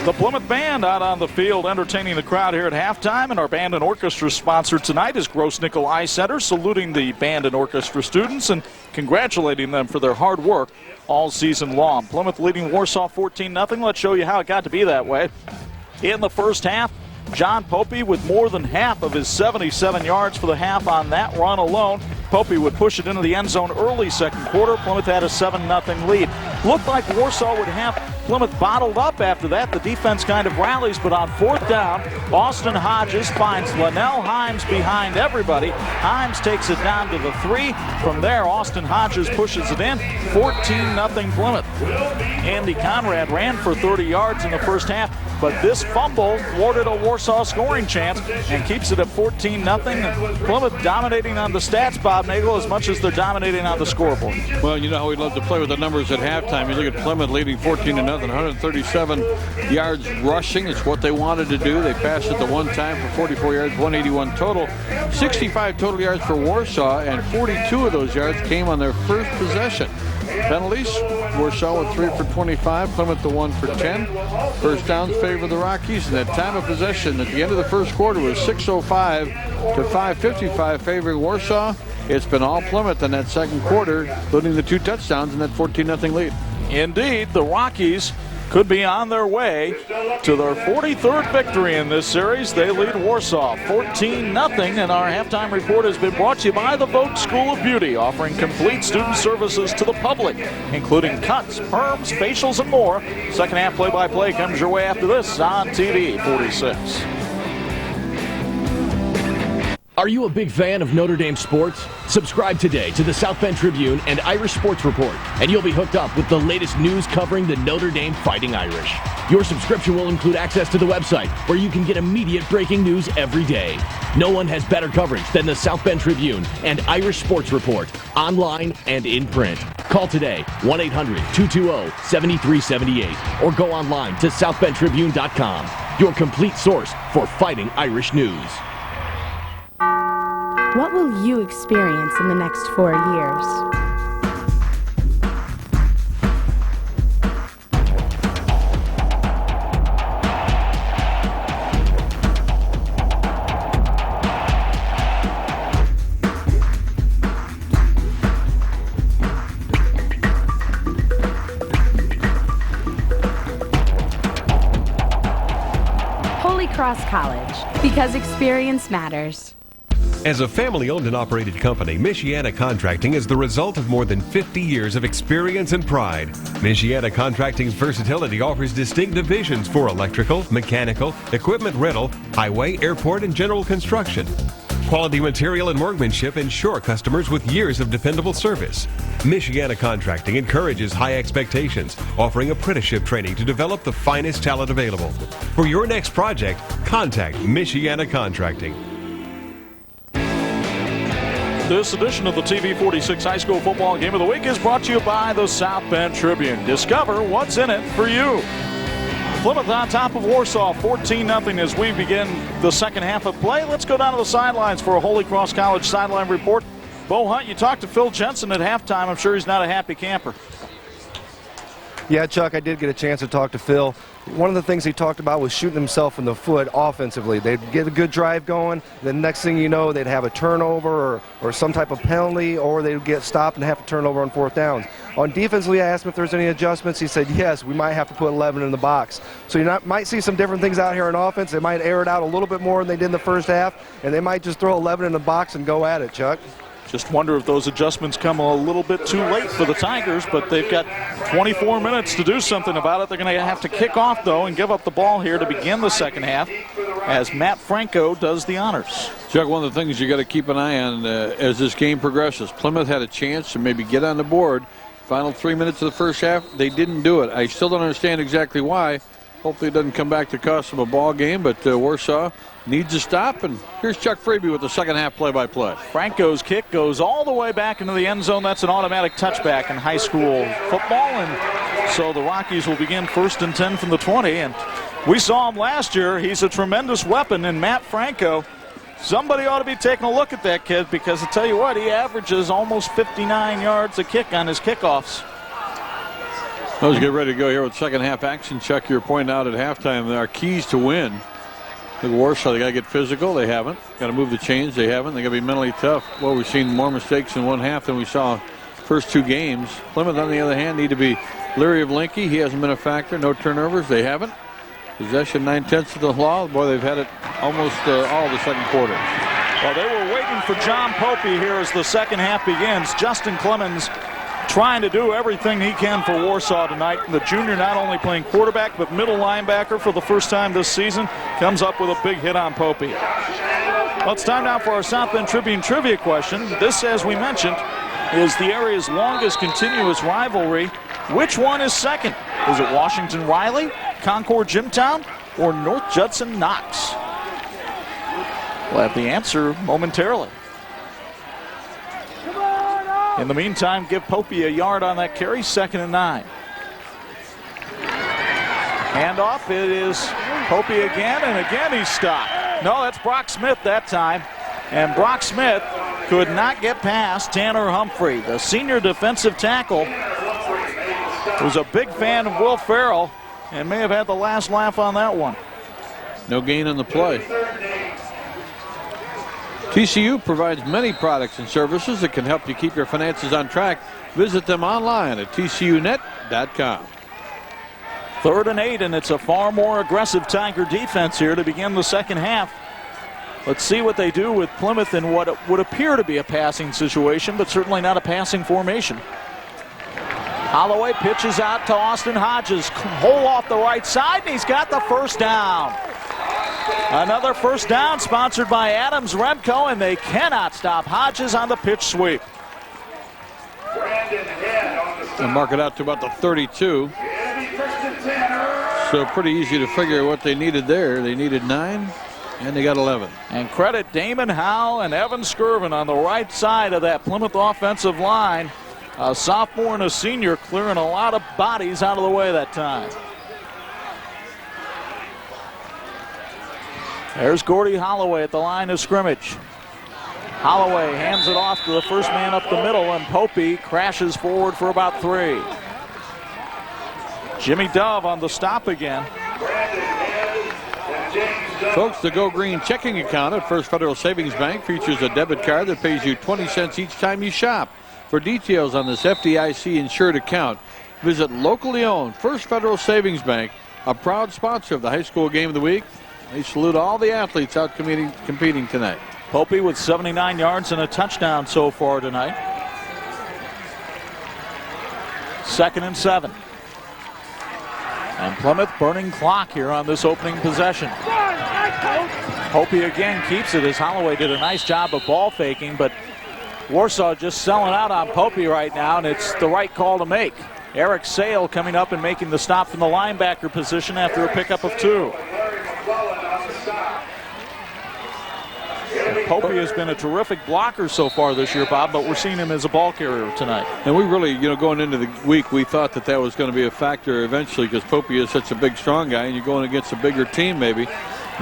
The Plymouth Band out on the field entertaining the crowd here at halftime, and our band and orchestra sponsor tonight is Gross Nickel Eye Center, saluting the band and orchestra students and congratulating them for their hard work all season long. Plymouth leading Warsaw 14-0. Let's show you how it got to be that way. In the first half, John Popey with more than half of his 77 yards for the half on that run alone. Popey would push it into the end zone early second quarter. Plymouth had a 7-0 lead. Looked like Warsaw would have Plymouth bottled up after that. The defense kind of rallies, but on fourth down, Austin Hodges finds Linnell Himes behind everybody. Himes takes it down to the 3. From there, Austin Hodges pushes it in. 14-0 Plymouth. Andy Conrad ran for 30 yards in the first half, but this fumble thwarted a Warsaw scoring chance and keeps it at 14-0. Plymouth dominating on the stats, Bob Nagel, as much as they're dominating on the scoreboard. Well, you know how we love to play with the numbers at halftime. You look at Plymouth leading 14-0, 137 yards rushing. It's what they wanted to do. They passed it the one time for 44 yards, 181 total. 65 total yards for Warsaw, and 42 of those yards came on their first possession. Penalties, Warsaw with 3 for 25, Plymouth the 1 for 10. First downs favor the Rockies, and that time of possession at the end of the first quarter was 6:05 to 5:55 favoring Warsaw. It's been all Plymouth in that second quarter, including the 2 touchdowns in that 14-0 lead. Indeed, the Rockies could be on their way to their 43rd victory in this series. They lead Warsaw 14-0, and our halftime report has been brought to you by the Vogue School of Beauty, offering complete student services to the public, including cuts, perms, facials, and more. Second half play-by-play comes your way after this on TV 46. Are you a big fan of Notre Dame sports? Subscribe today to the South Bend Tribune and Irish Sports Report, and you'll be hooked up with the latest news covering the Notre Dame Fighting Irish. Your subscription will include access to the website, where you can get immediate breaking news every day. No one has better coverage than the South Bend Tribune and Irish Sports Report, online and in print. Call today, 1-800-220-7378, or go online to southbendtribune.com, your complete source for Fighting Irish news. What will you experience in the next 4 years? Holy Cross College, because experience matters. As a family-owned and operated company, Michiana Contracting is the result of more than 50 years of experience and pride. Michiana Contracting's versatility offers distinct divisions for electrical, mechanical, equipment rental, highway, airport, and general construction. Quality material and workmanship ensure customers with years of dependable service. Michiana Contracting encourages high expectations, offering apprenticeship training to develop the finest talent available. For your next project, contact Michiana Contracting. This edition of the TV 46 High School Football Game of the Week is brought to you by the South Bend Tribune. Discover what's in it for you. Plymouth on top of Warsaw 14-0 as we begin the second half of play. Let's go down to the sidelines for a Holy Cross College sideline report. Bo Hunt, you talked to Phil Jensen at halftime. I'm sure he's not a happy camper. Yeah, Chuck, I did get a chance to talk to Phil. One of the things he talked about was shooting himself in the foot offensively. They'd get a good drive going, the next thing you know, they'd have a turnover or some type of penalty, or they'd get stopped and have a turnover on fourth downs. On defensively, I asked him if there's any adjustments. He said, yes, we might have to put 11 in the box. So you might see some different things out here on offense. They might air it out a little bit more than they did in the first half, and they might just throw 11 in the box and go at it, Chuck. Just wonder if those adjustments come a little bit too late for the Tigers, but they've got 24 minutes to do something about it. They're going to have to kick off, though, and give up the ball here to begin the second half. as Matt Franco does the honors. Chuck, one of the things you got to keep an eye on as this game progresses. Plymouth had a chance to maybe get on the board. Final 3 minutes of the first half, they didn't do it. I still don't understand exactly why. Hopefully it doesn't come back to cost them a ball game, but Warsaw needs to stop. And here's Chuck Freeby with the second half play-by-play. Franco's kick goes all the way back into the end zone. That's an automatic touchback in high school football. And so the Rockies will begin 1st and 10 from the 20. And we saw him last year. He's a tremendous weapon. And Matt Franco, somebody ought to be taking a look at that kid, because I tell you what, he averages almost 59 yards a kick on his kickoffs. Let's get ready to go here with second half action. Chuck, you're pointing out at halftime there are keys to win. Look at Warsaw, they got to get physical. They haven't. Got to move the chains. They haven't. They got to be mentally tough. Well, we've seen more mistakes in one half than we saw first 2 games. Plymouth, on the other hand, need to be leery of Linky. He hasn't been a factor. No turnovers. They haven't. Possession 9/10 of the law. Boy, they've had it almost all the second quarter. Well, they were waiting for John Popey here as the second half begins. Justin Clemens trying to do everything he can for Warsaw tonight. The junior not only playing quarterback but middle linebacker for the first time this season. Comes up with a big hit on Popey. Well, it's time now for our South Bend Tribune trivia question. This, as we mentioned, is the area's longest continuous rivalry. Which one is second? Is it Washington Riley, Concord Jimtown, or North Judson Knox? We'll have the answer momentarily. In the meantime, give Popey a yard on that carry, 2nd and 9. Handoff, it is Popey again, and again he's stopped. No, that's Brock Smith that time. And Brock Smith could not get past Tanner Humphrey, the senior defensive tackle, who's a big fan of Will Ferrell and may have had the last laugh on that one. No gain on the play. TCU provides many products and services that can help you keep your finances on track. Visit them online at tcunet.com. 3rd and 8, and it's a far more aggressive Tiger defense here to begin the second half. Let's see what they do with Plymouth in what would appear to be a passing situation, but certainly not a passing formation. Holloway pitches out to Austin Hodges. Hole off the right side, and he's got the first down. Another first down sponsored by Adams Remco, and they cannot stop Hodges on the pitch sweep. And mark it out to about the 32. So pretty easy to figure what they needed there. They needed 9, and they got 11. And credit Damon Howe and Evan Skirvin on the right side of that Plymouth offensive line. A sophomore and a senior clearing a lot of bodies out of the way that time. There's Gordy Holloway at the line of scrimmage. Holloway hands it off to the first man up the middle, and Popey crashes forward for about 3. Jimmy Dove on the stop again. Folks, the Go Green checking account at First Federal Savings Bank features a debit card that pays you 20 cents each time you shop. For details on this FDIC insured account, visit locally owned First Federal Savings Bank, a proud sponsor of the high school game of the week. They salute all the athletes out competing tonight. Popey with 79 yards and a touchdown so far tonight. 2nd and 7. And Plymouth burning clock here on this opening possession. Popey again keeps it as Holloway did a nice job of ball faking, but Warsaw just selling out on Popey right now, and it's the right call to make. Eric Sale coming up and making the stop from the linebacker position after a pickup of 2. Popey has been a terrific blocker so far this year, Bob, but we're seeing him as a ball carrier tonight. And we really, going into the week, we thought that was going to be a factor eventually because Popey is such a big, strong guy, and you're going against a bigger team maybe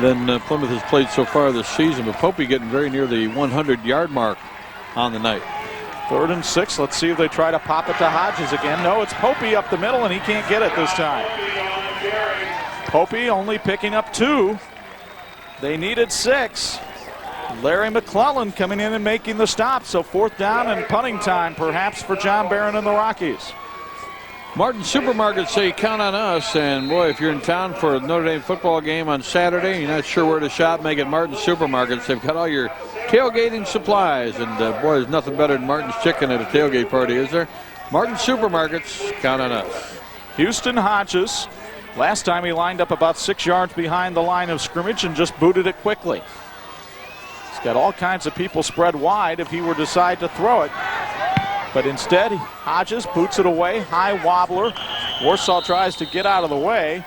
than Plymouth has played so far this season. But Popey getting very near the 100-yard mark on the night. 3rd and 6. Let's see if they try to pop it to Hodges again. No, it's Popey up the middle, and he can't get it this time. Popey only picking up 2. They needed 6. Larry McClellan coming in and making the stop. So 4th down and punting time perhaps for John Barron and the Rockies. Martin Supermarkets say count on us. And boy, if you're in town for a Notre Dame football game on Saturday and you're not sure where to shop, make it Martin Supermarkets. They've got all your tailgating supplies. And boy, there's nothing better than Martin's chicken at a tailgate party, is there? Martin Supermarkets, count on us. Houston Hodges Last time he lined up about 6 yards behind the line of scrimmage and just booted it quickly. He's got all kinds of people spread wide if he were to decide to throw it. But instead, Hodges boots it away, high wobbler. Warsaw tries to get out of the way.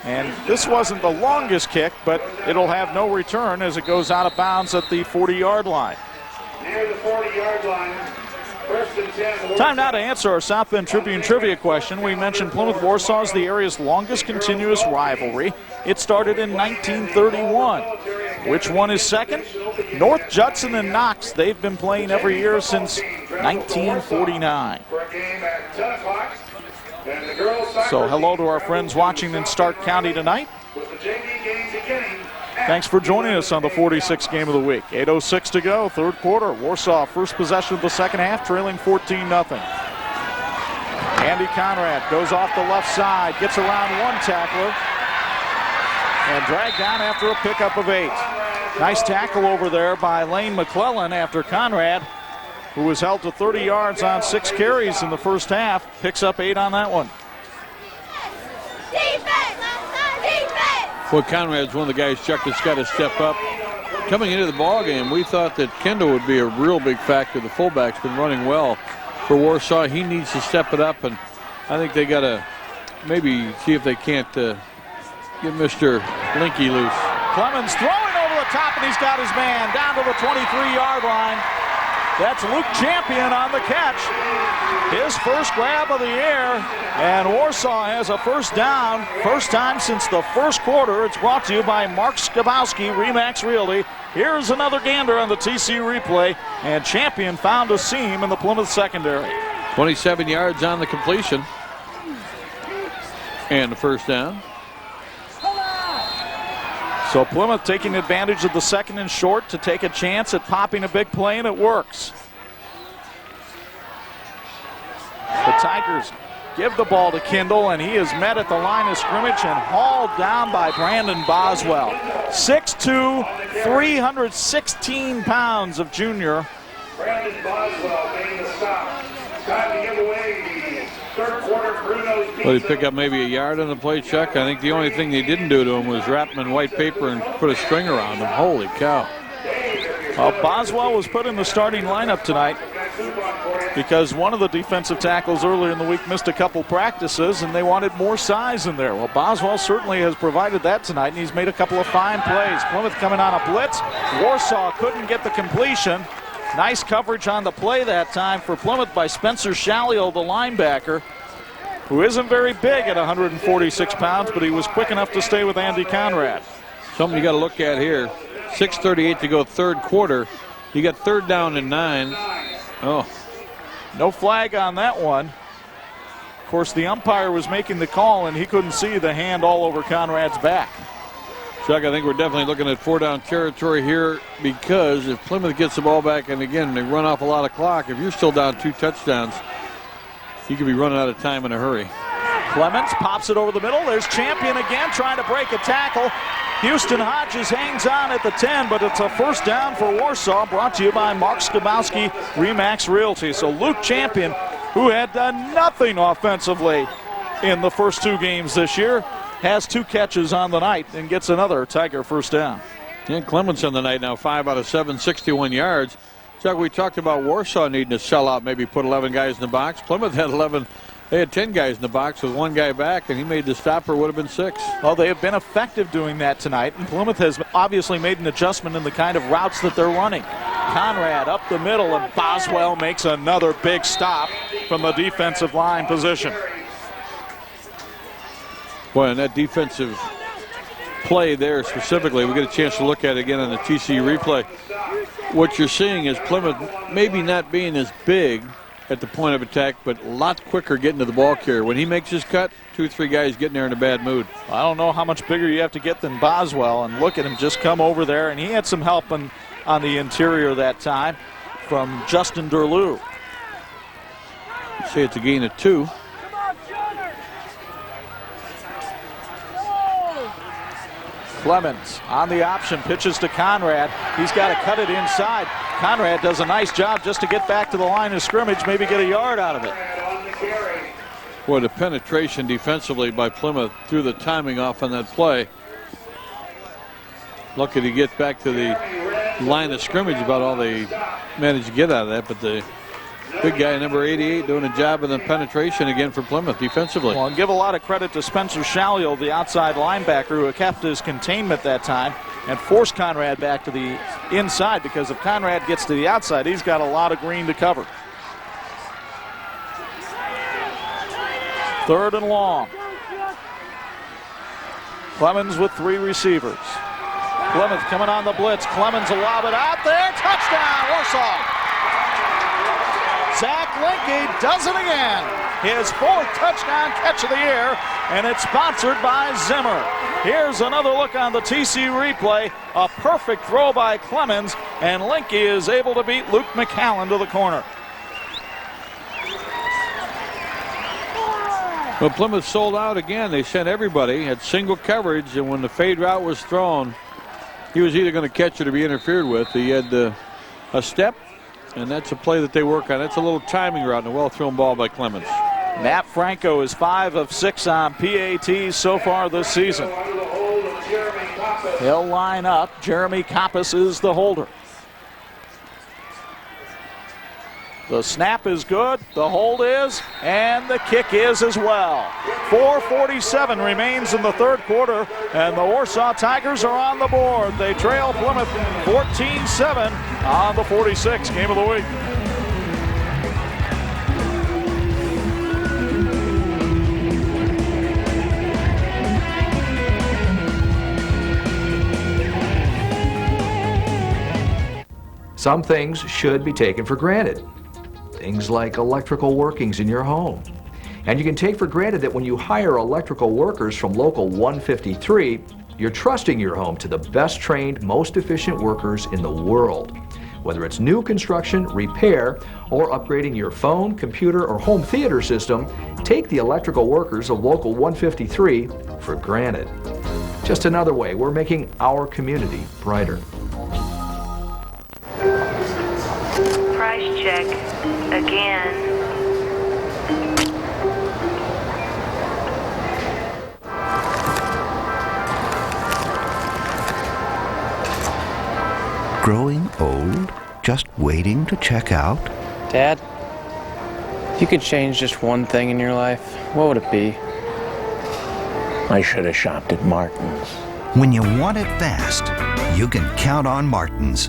And this wasn't the longest kick, but it'll have no return as it goes out of bounds at the 40-yard line. Near the 40-yard line. First and 10. Time now to answer our South Bend Tribune trivia question. We mentioned Plymouth-Warsaw is the area's longest continuous rivalry. It started in 1931. Which one is second? North Judson and Knox. They've been playing every year since 1949. So hello to our friends watching in Stark County tonight. Thanks for joining us on the 46th game of the week. 8:06 to go, third quarter. Warsaw first possession of the second half, trailing 14-0. Andy Conrad goes off the left side, gets around one tackler, and dragged down after a pickup of 8. Nice tackle over there by Lane McClellan after Conrad, who was held to 30 yards on 6 carries in the first half, picks up 8 on that one. Well, Conrad's one of the guys, Chuck, that's got to step up. Coming into the ball game, we thought that Kendall would be a real big factor. The fullback's been running well for Warsaw. He needs to step it up, and I think they got to maybe see if they can't get Mr. Linky loose. Clemens throwing over the top, and he's got his man down to the 23-yard line. That's Luke Champion on the catch. His first grab of the year, and Warsaw has a first down. First time since the first quarter. It's brought to you by Mark Skabowski, Remax Realty. Here's another gander on the TC replay, and Champion found a seam in the Plymouth secondary. 27 yards on the completion. And the first down. So Plymouth taking advantage of the second and short to take a chance at popping a big play, and it works. The Tigers give the ball to Kendall, and he is met at the line of scrimmage and hauled down by Brandon Boswell. 6'2", 316 pounds of junior. Brandon Boswell making the stop. Time to give away the third quarter Bruno's pizza. Well, he picked up maybe a yard on the play, Chuck. I think the only thing they didn't do to him was wrap him in white paper and put a string around him. Holy cow. Well, Boswell was put in the starting lineup tonight because one of the defensive tackles earlier in the week missed a couple practices, and they wanted more size in there. Well, Boswell certainly has provided that tonight, and he's made a couple of fine plays. Plymouth coming on a blitz. Warsaw couldn't get the completion. Nice coverage on the play that time for Plymouth by Spencer Shalio, the linebacker, who isn't very big at 146 pounds, but he was quick enough to stay with Andy Conrad. Something you got to look at here. 6:38 to go, third quarter. You got third down and 9. Oh, no flag on that one. Of course, the umpire was making the call, and he couldn't see the hand all over Conrad's back. Chuck, I think we're definitely looking at 4-down territory here, because if Plymouth gets the ball back, and again, they run off a lot of clock, if you're still down 2 touchdowns, you could be running out of time in a hurry. Clemens pops it over the middle. There's Champion again trying to break a tackle. Houston Hodges hangs on at the 10, but it's a first down for Warsaw, brought to you by Mark Skabowski, Remax Realty. So Luke Champion, who had done nothing offensively in the first 2 games this year, has 2 catches on the night and gets another Tiger first down. And Clemens on the night now, 5 out of 7, 61 yards. Chuck, we talked about Warsaw needing to sell out, maybe put 11 guys in the box. Plymouth had 11. They had 10 guys in the box with 1 guy back, and he made the stopper, would have been 6. Well, they have been effective doing that tonight, and Plymouth has obviously made an adjustment in the kind of routes that they're running. Conrad up the middle, and Boswell makes another big stop from the defensive line position. Boy, and that defensive play there specifically, we get a chance to look at it again on the TC replay. What you're seeing is Plymouth maybe not being as big at the point of attack, but a lot quicker getting to the ball carrier. When he makes his cut, 2 or 3 guys getting there in a bad mood. I don't know how much bigger you have to get than Boswell, and look at him just come over there, and he had some help on the interior that time from Justin Derlew. Say it's a gain of 2. Clemens on the option, pitches to Conrad. He's got to cut it inside. Conrad does a nice job just to get back to the line of scrimmage, maybe get a yard out of it. Boy, the penetration defensively by Plymouth threw the timing off on that play. Lucky to get back to the line of scrimmage, about all they managed to get out of that. But the big guy, number 88, doing a job in the penetration again for Plymouth defensively. Well, and give a lot of credit to Spencer Shalio, the outside linebacker, who kept his containment that time and forced Conrad back to the inside, because if Conrad gets to the outside, he's got a lot of green to cover. 3rd and long. Clemens with 3 receivers. Plymouth coming on the blitz. Clemens will lob it out there. Touchdown, Warsaw. Zach Linke does it again. His 4th touchdown catch of the year, and it's sponsored by Zimmer. Here's another look on the TC replay. A perfect throw by Clemens, and Linke is able to beat Luke McCallan to the corner. Well, Plymouth sold out again. They sent everybody, had single coverage, and when the fade route was thrown, he was either going to catch it or be interfered with. He had a step, and that's a play that they work on. That's a little timing route and a well-thrown ball by Clemens. Matt Franco is 5 of 6 on PATs so far this season. He'll line up. Jeremy Koppas is the holder. The snap is good, the hold is, and the kick is as well. 4:47 remains in the 3rd quarter, and the Warsaw Tigers are on the board. They trail Plymouth 14-7 on the 46 game of the week. Some things should be taken for granted. Things like electrical workings in your home. And you can take for granted that when you hire electrical workers from Local 153, you're trusting your home to the best trained, most efficient workers in the world. Whether it's new construction, repair, or upgrading your phone, computer, or home theater system, take the electrical workers of Local 153 for granted. Just another way we're making our community brighter. Price check again. Growing old? Just waiting to check out? Dad, if you could change just one thing in your life, what would it be? I should have shopped at Martin's. When you want it fast, you can count on Martin's.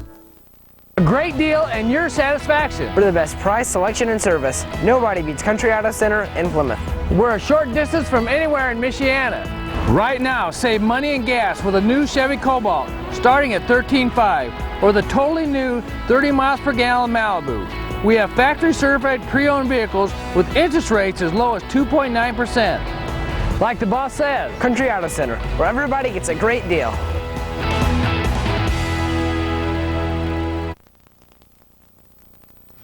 A great deal and your satisfaction. We're the best price, selection, and service. Nobody beats Country Auto Center in Plymouth. We're a short distance from anywhere in Michiana. Right now, save money and gas with a new Chevy Cobalt starting at $13,500 or the totally new 30 miles per gallon Malibu. We have factory certified pre-owned vehicles with interest rates as low as 2.9%. Like the boss says, Country Auto Center, where everybody gets a great deal.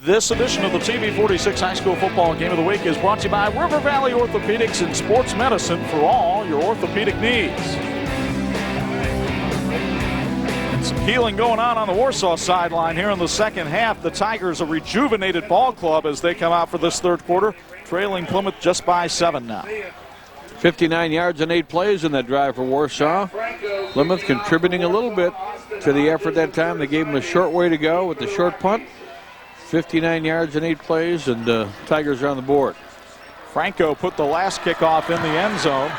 This edition of the TV46 High School Football Game of the Week is brought to you by River Valley Orthopedics and Sports Medicine for all your orthopedic needs. Some healing going on the Warsaw sideline here in the second half. The Tigers, a rejuvenated ball club as they come out for this 3rd quarter, trailing Plymouth just by 7 now. 59 yards and 8 plays in that drive for Warsaw. Plymouth contributing a little bit to the effort that time. They gave them a short way to go with the short punt. 59 yards and 8 plays, and Tigers are on the board. Franco put the last kickoff in the end zone.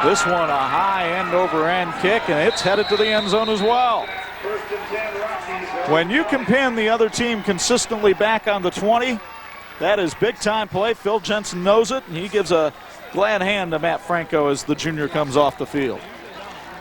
This one a high end-over-end kick, and it's headed to the end zone as well. When you can pin the other team consistently back on the 20, that is big-time play. Phil Jensen knows it, and he gives a glad hand to Matt Franco as the junior comes off the field.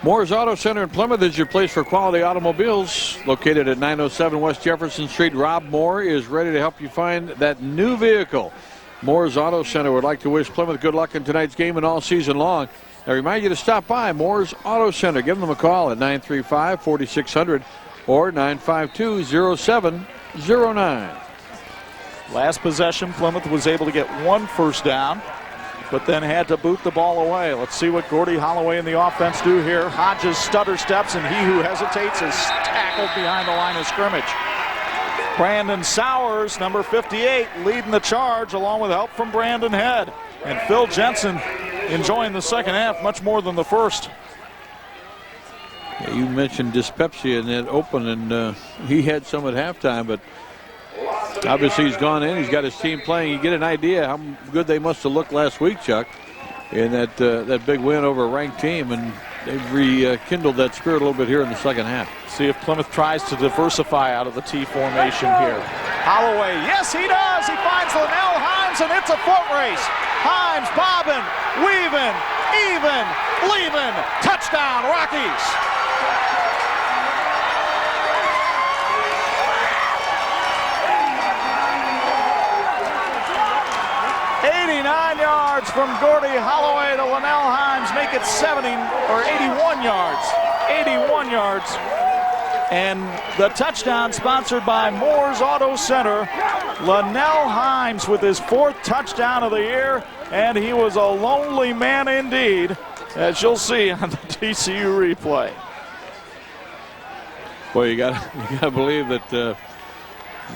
Moore's Auto Center in Plymouth is your place for quality automobiles. Located at 907 West Jefferson Street, Rob Moore is ready to help you find that new vehicle. Moore's Auto Center would like to wish Plymouth good luck in tonight's game and all season long. I remind you to stop by Moore's Auto Center. Give them a call at 935-4600 or 952-0709. Last possession, Plymouth was able to get 1 first down, but then had to boot the ball away. Let's see what Gordy Holloway and the offense do here. Hodges stutter steps, and he who hesitates is tackled behind the line of scrimmage. Brandon Sowers, number 58, leading the charge along with help from Brandon Head. And Phil Jensen enjoying the second half much more than the first. Yeah, you mentioned dyspepsia in that open, and he had some at halftime, but obviously he's gone in. He's got his team playing. You get an idea how good they must have looked last week, Chuck, in that big win over a ranked team, and they've rekindled that spirit a little bit here in the second half. See if Plymouth tries to diversify out of the T formation here. Holloway, yes he does. He finds Linnell Himes, and it's a foot race. Himes bobbing, weaving, even, leaving. Touchdown, Rockies. Yards from Gordy Holloway to Linnell Himes, make it 81 yards. 81 yards. And the touchdown sponsored by Moore's Auto Center. Linnell Himes with his 4th touchdown of the year, and he was a lonely man indeed, as you'll see on the TCU replay. Well, you gotta believe that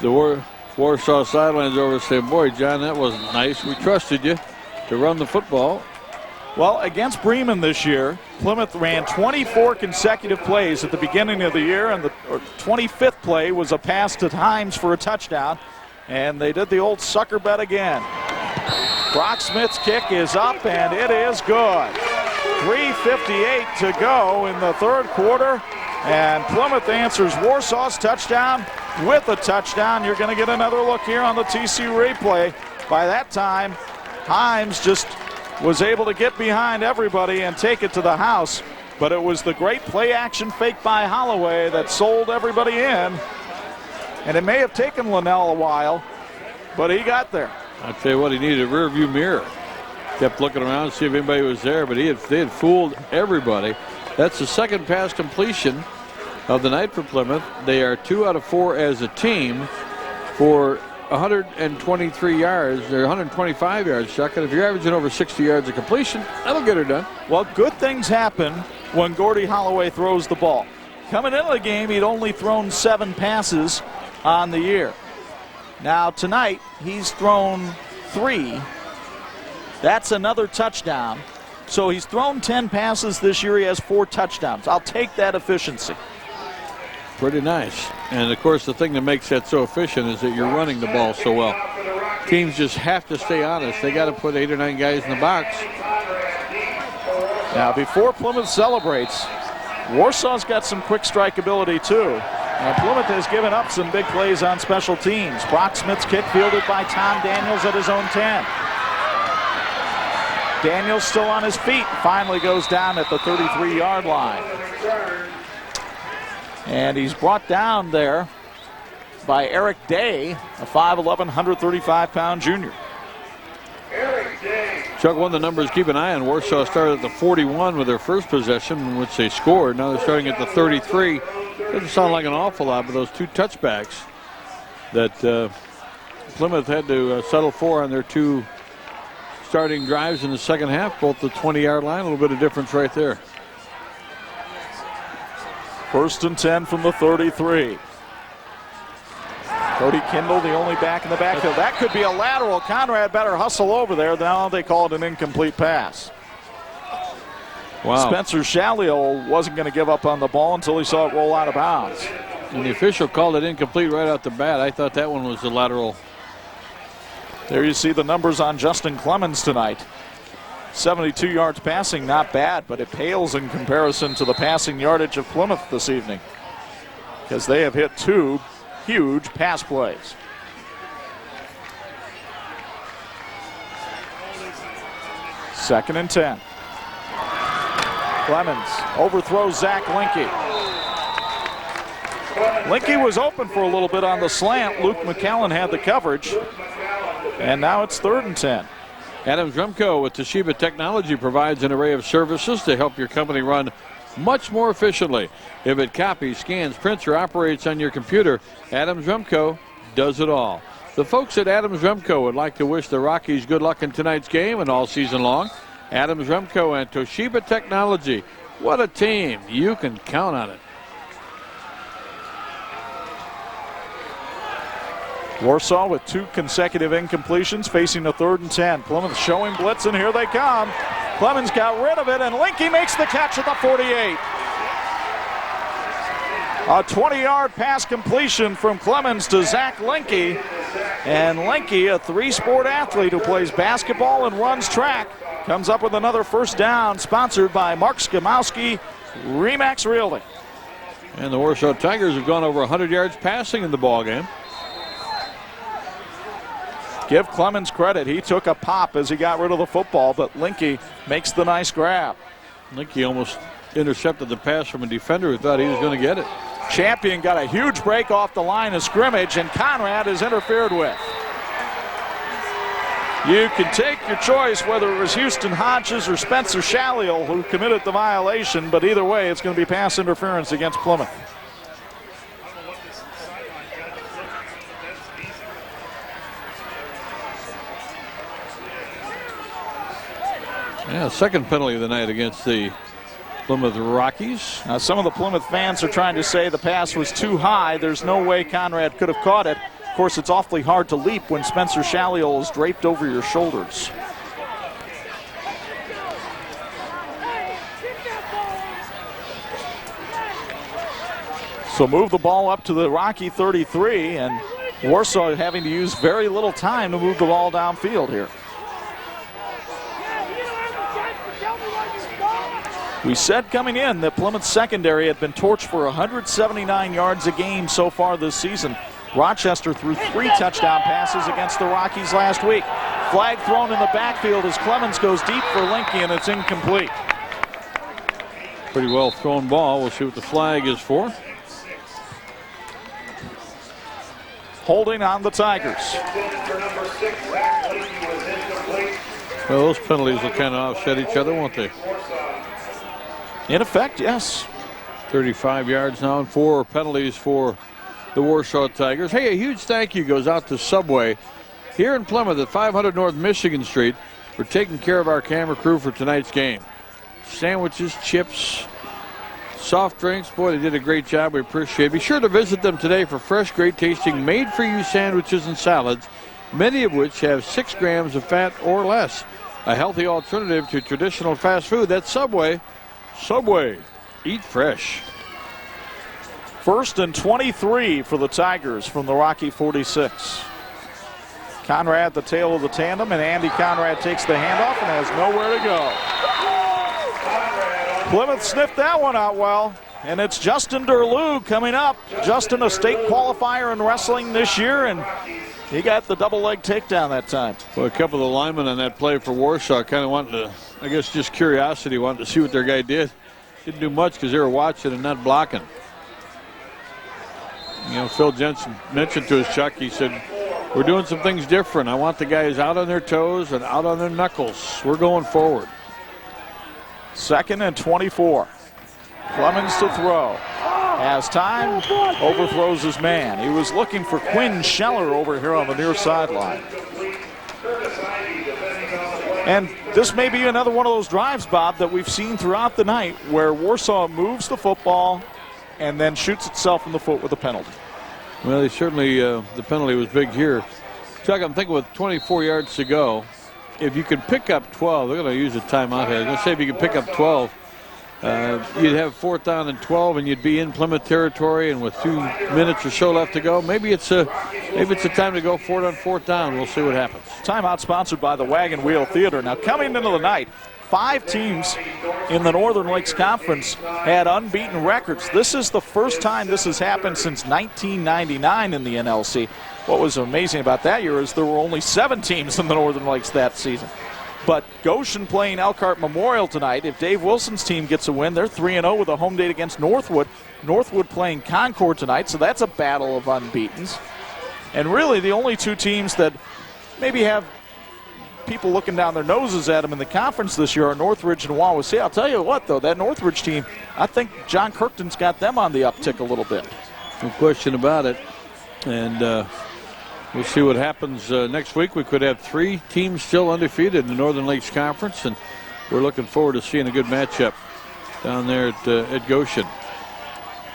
the Warsaw sidelines over saying, boy, John, that wasn't nice. We trusted you to run the football. Well, against Bremen this year, Plymouth ran 24 consecutive plays at the beginning of the year, and the 25th play was a pass to Himes for a touchdown, and they did the old sucker bet again. Brock Smith's kick is up, and it is good. 3:58 to go in the third quarter, and Plymouth answers Warsaw's touchdown with a touchdown. You're going to get another look here on the TCU replay. By that time, Himes just was able to get behind everybody and take it to the house, but it was the great play action fake by Holloway that sold everybody in, and it may have taken Linnell a while, but he got there. I'll tell you what, he needed a rear view mirror. Kept looking around to see if anybody was there, but they had fooled everybody. That's the second pass completion of the night for Plymouth. They are 2 out of 4 as a team for 123 yards. They're 125 yards, Chuck. And if you're averaging over 60 yards of completion, that'll get her done. Well, good things happen when Gordy Holloway throws the ball. Coming into the game, he'd only thrown 7 passes on the year. Now tonight, he's thrown 3. That's another touchdown. So he's thrown 10 passes this year. He has 4 touchdowns. I'll take that efficiency. Pretty nice. And of course, the thing that makes that so efficient is that you're running the ball so well. Teams just have to stay honest. They got to put 8 or 9 guys in the box. Now, before Plymouth celebrates, Warsaw's got some quick strike ability too. And Plymouth has given up some big plays on special teams. Brock Smith's kick fielded by Tom Daniels at his own 10. Daniels still on his feet, finally goes down at the 33-yard line. And he's brought down there by Eric Day, a 5'11", 135-pound junior. Chuck, one of the numbers, keep an eye on. Warsaw started at the 41 with their first possession, in which they scored. Now they're starting at the 33. Doesn't sound like an awful lot, but those 2 touchbacks that Plymouth had to settle for on their 2 starting drives in the second half, both the 20-yard line, a little bit of difference right there. 1st and 10 from the 33. Cody Kindle, the only back in the backfield. That could be a lateral. Conrad better hustle over there. Now they called an incomplete pass. Wow. Spencer Shalio wasn't going to give up on the ball until he saw it roll out of bounds. And the official called it incomplete right out the bat. I thought that one was the lateral. There you see the numbers on Justin Clemens tonight. 72 yards passing, not bad, but it pales in comparison to the passing yardage of Plymouth this evening, because they have hit 2 huge pass plays. Second and 10. Clemens overthrows Zach Linke. Linke was open for a little bit on the slant. Luke McCallan had the coverage. And now it's 3rd and 10. Adams Remco with Toshiba Technology provides an array of services to help your company run much more efficiently. If it copies, scans, prints, or operates on your computer, Adams Remco does it all. The folks at Adams Remco would like to wish the Rockies good luck in tonight's game and all season long. Adams Remco and Toshiba Technology. What a team. You can count on it. Warsaw with 2 consecutive incompletions, facing a 3rd and 10. Plymouth showing blitz, and here they come. Clemens got rid of it, and Linke makes the catch at the 48. A 20-yard pass completion from Clemens to Zach Linke. And Linke, a 3-sport athlete who plays basketball and runs track, comes up with another first down, sponsored by Mark Skamowski, Remax Realty. And the Warsaw Tigers have gone over 100 yards passing in the ballgame. Give Clemens credit. He took a pop as he got rid of the football, but Linke makes the nice grab. Linke almost intercepted the pass from a defender who thought he was going to get it. Champion got a huge break off the line of scrimmage, and Conrad is interfered with. You can take your choice whether it was Houston Hodges or Spencer Shalliel who committed the violation, but either way, it's going to be pass interference against Plymouth. Yeah, second penalty of the night against the Plymouth Rockies. Now, some of the Plymouth fans are trying to say the pass was too high. There's no way Conrad could have caught it. Of course, it's awfully hard to leap when Spencer Shalliel is draped over your shoulders. So move the ball up to the Rocky 33, and Warsaw having to use very little time to move the ball downfield here. We said coming in that Plymouth's secondary had been torched for 179 yards a game so far this season. Rochester threw 3 touchdown passes against the Rockies last week. Flag thrown in the backfield as Clemens goes deep for Linke, and it's incomplete. Pretty well thrown ball. We'll see what the flag is for. Holding on the Tigers. Well, those penalties will kind of offset each other, won't they? In effect, yes. 35 yards now and 4 penalties for the Warsaw Tigers. Hey, a huge thank you goes out to Subway here in Plymouth at 500 North Michigan Street for taking care of our camera crew for tonight's game. Sandwiches, chips, soft drinks. Boy, they did a great job. We appreciate it. Be sure to visit them today for fresh, great tasting, made-for-you sandwiches and salads, many of which have 6 grams of fat or less. A healthy alternative to traditional fast food. That's Subway. Subway, eat fresh. 1st and 23 for the Tigers from the Rocky 46. Conrad the tail of the tandem, and Andy Conrad takes the handoff and has nowhere to go. Plymouth sniffed that one out well, and it's Justin Derlew coming up. Justin, a state qualifier in wrestling this year, and he got the double leg takedown that time. Well, a couple of the linemen on that play for Warsaw kind of wanted to, I guess just curiosity, wanted to see what their guy did. Didn't do much because they were watching and not blocking. You know, Phil Jensen mentioned to us, Chuck, he said, we're doing some things different. I want the guys out on their toes and out on their knuckles. We're going forward. 2nd and 24. Clemens to throw. Has time, overthrows his man. He was looking for Quinn Scheller over here on the near sideline. And this may be another one of those drives, Bob, that we've seen throughout the night where Warsaw moves the football and then shoots itself in the foot with a penalty. Well, they certainly, the penalty was big here. Chuck, I'm thinking with 24 yards to go, if you could pick up 12, they're going to use a timeout here. I was going to say if you could pick up 12, you'd have 4th down and 12, and you'd be in Plymouth territory. And with 2 minutes or so left to go, maybe it's a time to go for it on 4th down. We'll see what happens. Timeout sponsored by the Wagon Wheel Theater. Now coming into the night, 5 teams in the Northern Lakes Conference had unbeaten records. This is the first time this has happened since 1999 in the NLC. What was amazing about that year is there were only 7 teams in the Northern Lakes that season. But Goshen playing Elkhart Memorial tonight. If Dave Wilson's team gets a win, they're 3-0 with a home date against Northwood. Northwood playing Concord tonight, so that's a battle of unbeatens. And really the only 2 teams that maybe have people looking down their noses at them in the conference this year are Northridge and Wawasee. I'll tell you what, though, that Northridge team, I think John Kirkton's got them on the uptick a little bit. No question about it. And we'll see what happens next week. We could have 3 teams still undefeated in the Northern Lakes Conference, and we're looking forward to seeing a good matchup down there at Goshen.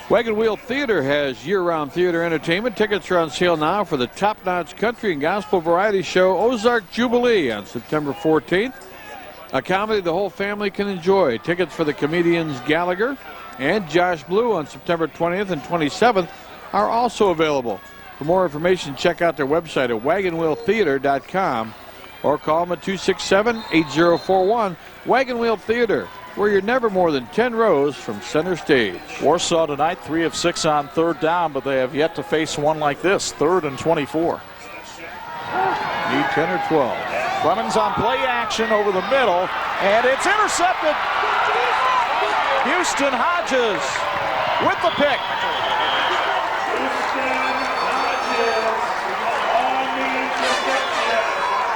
Wagon Wheel Theater has year-round theater entertainment. Tickets are on sale now for the top-notch country and gospel variety show Ozark Jubilee on September 14th. A comedy the whole family can enjoy. Tickets for the comedians Gallagher and Josh Blue on September 20th and 27th are also available. For more information, check out their website at wagonwheeltheater.com or call them at 267-8041. Wagon Wheel Theater, where you're never more than 10 rows from center stage. Warsaw tonight, 3 of 6 on third down, but they have yet to face one like this, 3rd and 24. Need 10 or 12. Clemens on play action over the middle, and it's intercepted. Houston Hodges with the pick.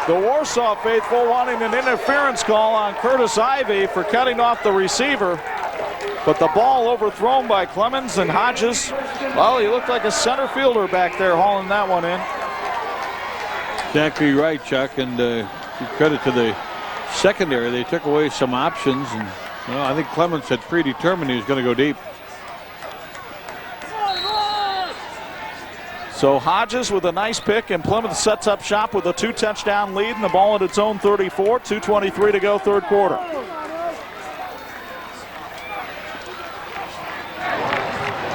The Warsaw faithful wanting an interference call on Curtis Ivey for cutting off the receiver. But the ball overthrown by Clemens, and Hodges, well, he looked like a center fielder back there hauling that one in. Exactly right, Chuck, and credit to the secondary. They took away some options, and well, I think Clemens had predetermined he was going to go deep. So Hodges with a nice pick, and Plymouth sets up shop with a 2-touchdown lead and the ball at its own 34, 2:23 to go, third quarter.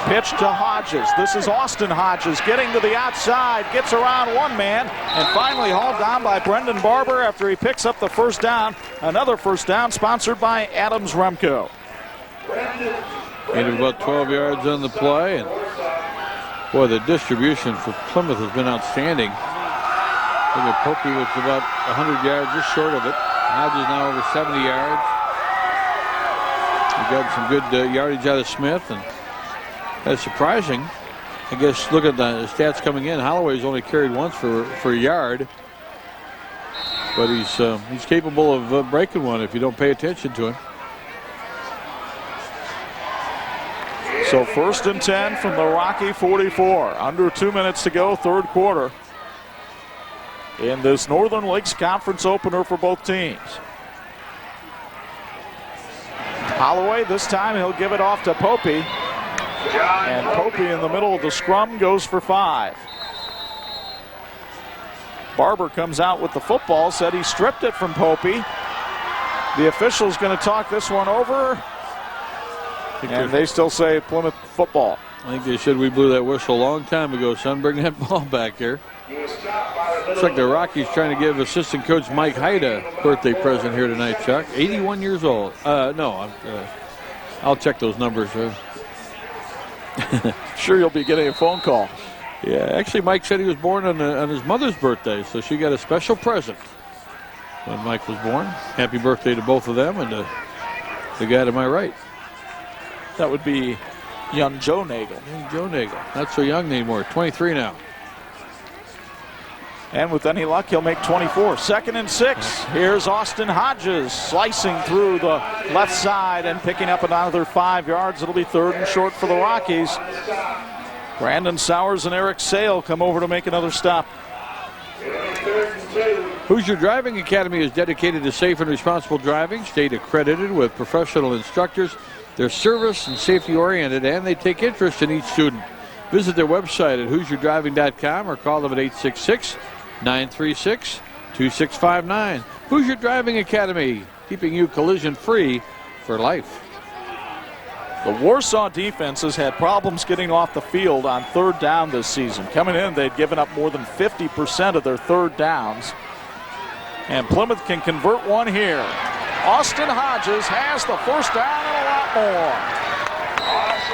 Pitch to Hodges. This is Austin Hodges getting to the outside, gets around one man, and finally hauled down by Brendan Barber after he picks up the first down. Another first down sponsored by Adams Remco. Gained about 12 yards on the play, and boy, the distribution for Plymouth has been outstanding. Look at Popey was about 100 yards just short of it. Hodges now over 70 yards. We got some good yardage out of Smith, and that's surprising. I guess look at the stats coming in. Holloway's only carried once for a yard, but he's capable of breaking one if you don't pay attention to him. So 1st and 10 from the Rocky 44. Under 2 minutes to go, third quarter. In this Northern Lakes Conference opener for both teams. Holloway, this time he'll give it off to Popey. And Popey in the middle of the scrum goes for 5. Barber comes out with the football, said he stripped it from Popey. The official's going to talk this one over. And they still say Plymouth football. I think they said we blew that whistle a long time ago, son. Bring that ball back here. Looks like the Rockies trying to give assistant coach Mike Hyde a birthday present here tonight, Chuck. 81 years old. I'll check those numbers. Sure you'll be getting a phone call. Yeah, actually Mike said he was born on his mother's birthday, so she got a special present when Mike was born. Happy birthday to both of them, and the guy to my right. That would be young Joe Nagel. Young Joe Nagel. Not so young anymore. 23 now. And with any luck, he'll make 24. 2nd and 6. Here's Austin Hodges slicing through the left side and picking up another 5 yards. It'll be 3rd and short for the Rockies. Brandon Sowers and Eric Sale come over to make another stop. Hoosier Driving Academy is dedicated to safe and responsible driving. State accredited with professional instructors. They're service and safety oriented, and they take interest in each student. Visit their website at HoosierDriving.com or call them at 866-936-2659. Hoosier Driving Academy, keeping you collision free for life. The Warsaw defense has had problems getting off the field on 3rd down this season. Coming in, they'd given up more than 50% of their 3rd downs. And Plymouth can convert one here. Austin Hodges has the first down and a lot more.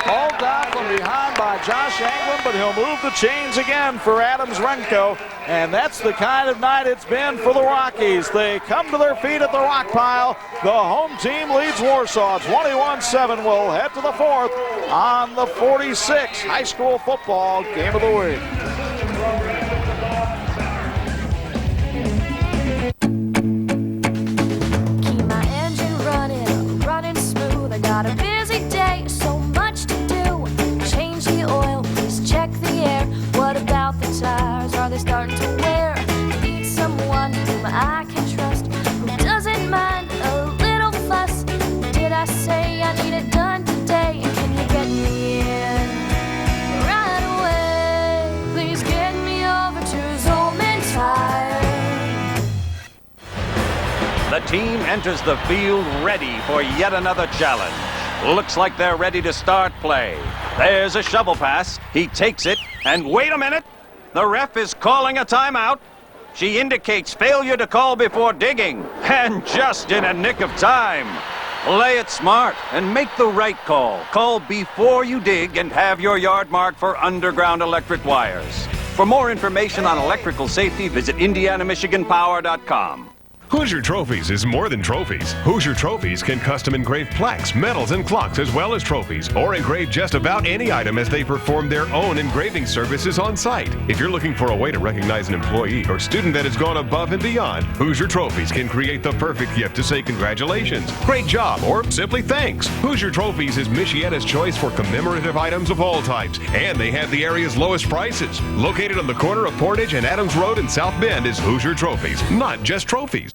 Hauled down from behind by Josh Anglin, but he'll move the chains again for Adams Renko. And that's the kind of night it's been for the Rockies. They come to their feet at the rock pile. The home team leads Warsaw 21-7. We'll head to the 4th on the 46. High school football game of the week. Got a busy day, so much to do. Change the oil, please check the air. What about the tires? Are they starting to wear? Need someone whom I can trust, who doesn't mind a little fuss. Did I say I need it done today? And can you get me in? The team enters the field ready for yet another challenge. Looks like they're ready to start play. There's a shovel pass. He takes it, and wait a minute. The ref is calling a timeout. She indicates failure to call before digging, and just in a nick of time. Play it smart and make the right call. Call before you dig and have your yard marked for underground electric wires. For more information on electrical safety, visit IndianaMichiganPower.com. Hoosier Trophies is more than trophies. Hoosier Trophies can custom engrave plaques, medals, and clocks as well as trophies, or engrave just about any item as they perform their own engraving services on site. If you're looking for a way to recognize an employee or student that has gone above and beyond, Hoosier Trophies can create the perfect gift to say congratulations, great job, or simply thanks. Hoosier Trophies is Michiana's choice for commemorative items of all types, and they have the area's lowest prices. Located on the corner of Portage and Adams Road in South Bend is Hoosier Trophies, not just trophies.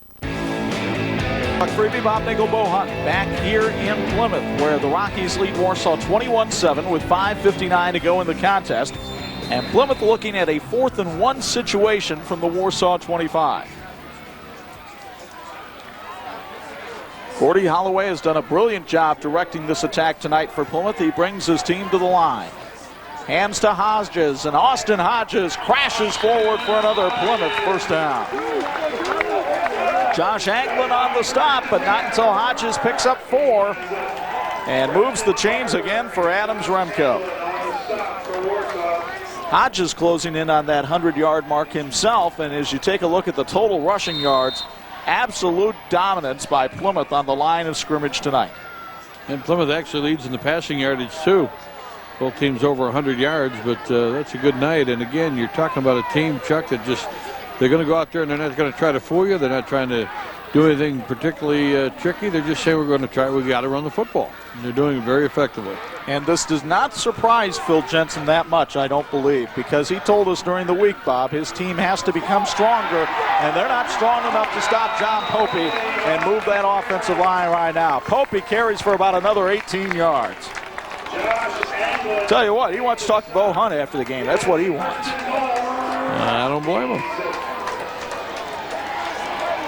Freebie Bob Nagel-Bohunt back here in Plymouth, where the Rockies lead Warsaw 21-7 with 5:59 to go in the contest. And Plymouth looking at a 4th and 1 situation from the Warsaw 25. Gordy Holloway has done a brilliant job directing this attack tonight for Plymouth. He brings his team to the line. Hands to Hodges, and Austin Hodges crashes forward for another Plymouth first down. Josh Anglin on the stop, but not until Hodges picks up 4 and moves the chains again for Adams Remco. Hodges closing in on that 100-yard mark himself, and as you take a look at the total rushing yards, absolute dominance by Plymouth on the line of scrimmage tonight. And Plymouth actually leads in the passing yardage too. Both teams over 100 yards, but that's a good night. And again, you're talking about a team, Chuck, that just, they're going to go out there and they're not going to try to fool you. They're not trying to do anything particularly tricky. They're just saying we're going to try, we got to run the football. And they're doing it very effectively. And this does not surprise Phil Jensen that much, I don't believe, because he told us during the week, Bob, his team has to become stronger, and they're not strong enough to stop John Popey and move that offensive line right now. Popey carries for about another 18 yards. Tell you what, he wants to talk to Bo Hunt after the game. That's what he wants. I don't blame him.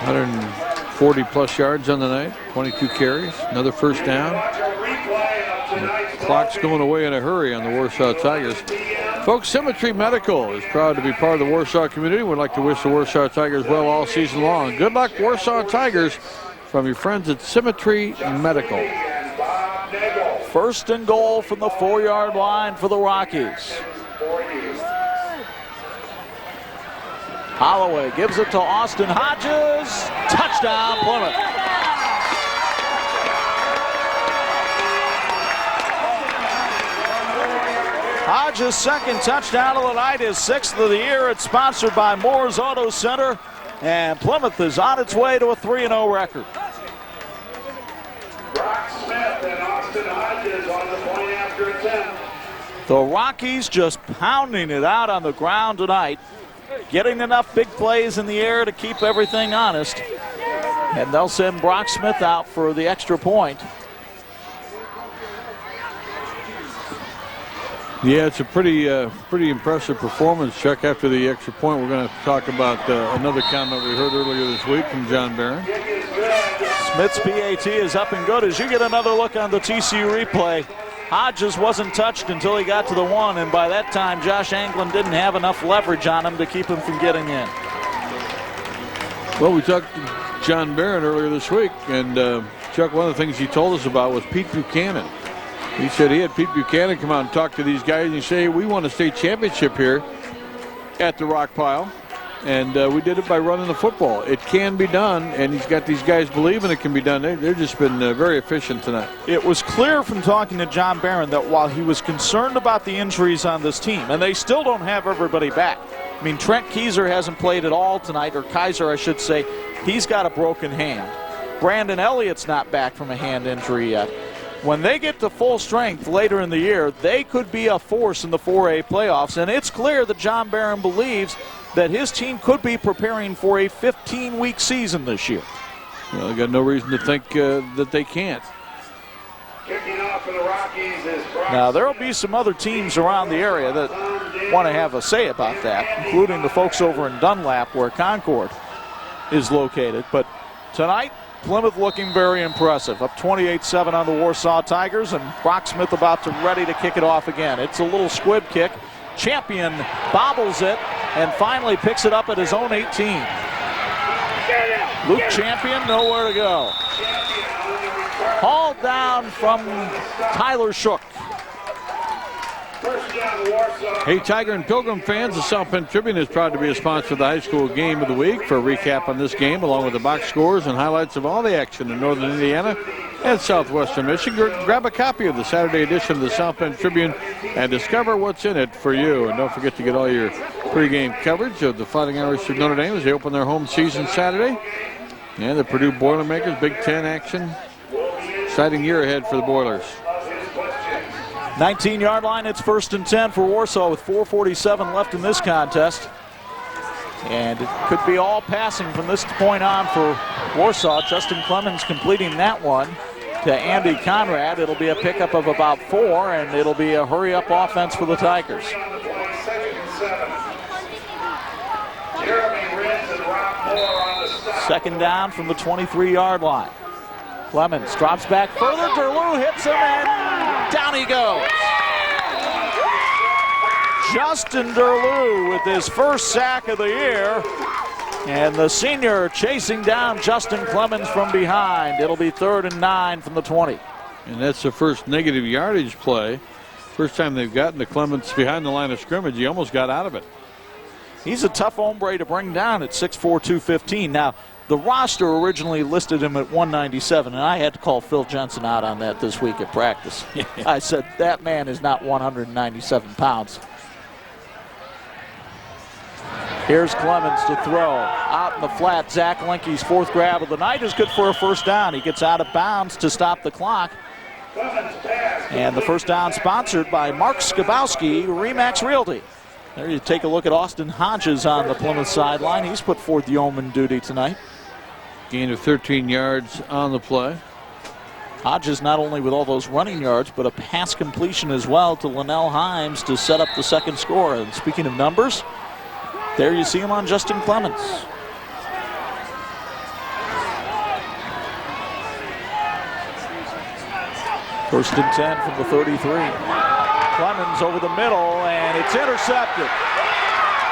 140-plus yards on the night, 22 carries, another first down. The clock's going away in a hurry on the Warsaw Tigers. Folks, Symmetry Medical is proud to be part of the Warsaw community. We'd like to wish the Warsaw Tigers well all season long. Good luck, Warsaw Tigers, from your friends at Symmetry Medical. First and goal from the 4-yard line for the Rockies. Holloway gives it to Austin Hodges. Touchdown, Plymouth. Hodges' second touchdown of the night, his 6th of the year. It's sponsored by Moore's Auto Center, and Plymouth is on its way to a 3-0 record. Brock Smith and Austin Hodges on the point after attempt. The Rockies just pounding it out on the ground tonight, getting enough big plays in the air to keep everything honest. And they'll send Brock Smith out for the extra point. Yeah, it's a pretty impressive performance, Chuck. After the extra point, we're going to talk about another comment we heard earlier this week from John Barron. Smith's PAT is up and good. As you get another look on the TCU replay, Hodges wasn't touched until he got to the 1, and by that time, Josh Anglin didn't have enough leverage on him to keep him from getting in. Well, we talked to John Barron earlier this week, and Chuck, one of the things he told us about was Pete Buchanan. He said he had Pete Buchanan come out and talk to these guys and say, we won a state championship here at the Rock Pile, and we did it by running the football. It can be done, and he's got these guys believing it can be done. They've just been very efficient tonight. It was clear from talking to John Barron that while he was concerned about the injuries on this team, and they still don't have everybody back. I mean, Trent Kaiser hasn't played at all tonight, or Kaiser, I should say. He's got a broken hand. Brandon Elliott's not back from a hand injury yet. When they get to full strength later in the year, they could be a force in the 4A playoffs, and it's clear that John Barron believes that his team could be preparing for a 15-week season this year. Well, they got no reason to think that they can't. Kicking off for the Rockies is Now, there will be some other teams around the area that want to have a say about that, including the folks over in Dunlap where Concord is located. But tonight, Plymouth looking very impressive. Up 28-7 on the Warsaw Tigers, and Brock Smith about to ready to kick it off again. It's a little squib kick. Champion bobbles it and finally picks it up at his own 18. Luke Champion nowhere to go. Hauled down from Tyler Shook. Hey, Tiger and Pilgrim fans, the South Bend Tribune is proud to be a sponsor of the high school game of the week. For a recap on this game, along with the box scores and highlights of all the action in northern Indiana and southwestern Michigan, grab a copy of the Saturday edition of the South Bend Tribune and discover what's in it for you. And don't forget to get all your pregame coverage of the Fighting Irish of Notre Dame as they open their home season Saturday. And the Purdue Boilermakers, Big Ten action. Exciting year ahead for the Boilers. 19-yard line, it's 1st and 10 for Warsaw with 4:47 left in this contest. And it could be all passing from this point on for Warsaw. Justin Clemens completing that one to Andy Conrad. It'll be a pickup of about 4, and it'll be a hurry-up offense for the Tigers. Second down from the 23-yard line. Clemens drops back further. Derlew hits him, and down he goes. Justin Derlew with his first sack of the year. And the senior chasing down Justin Clemens from behind. It'll be 3rd and 9 from the 20. And that's the first negative yardage play. First time they've gotten to Clemens behind the line of scrimmage. He almost got out of it. He's a tough hombre to bring down at 6'4", 215. Now, the roster originally listed him at 197, and I had to call Phil Jensen out on that this week at practice. I said, that man is not 197 pounds. Here's Clemens to throw. Out in the flat, Zach Linke's 4th grab of the night is good for a first down. He gets out of bounds to stop the clock. And the first down sponsored by Mark Skabowski, Remax Realty. There you take a look at Austin Hodges on the Plymouth sideline. He's put forth yeoman duty tonight. Gain of 13 yards on the play. Hodges not only with all those running yards, but a pass completion as well to Linnell Himes to set up the second score. And speaking of numbers, there you see him on Justin Clemens. First and 10 from the 33. Clemens over the middle, and it's intercepted.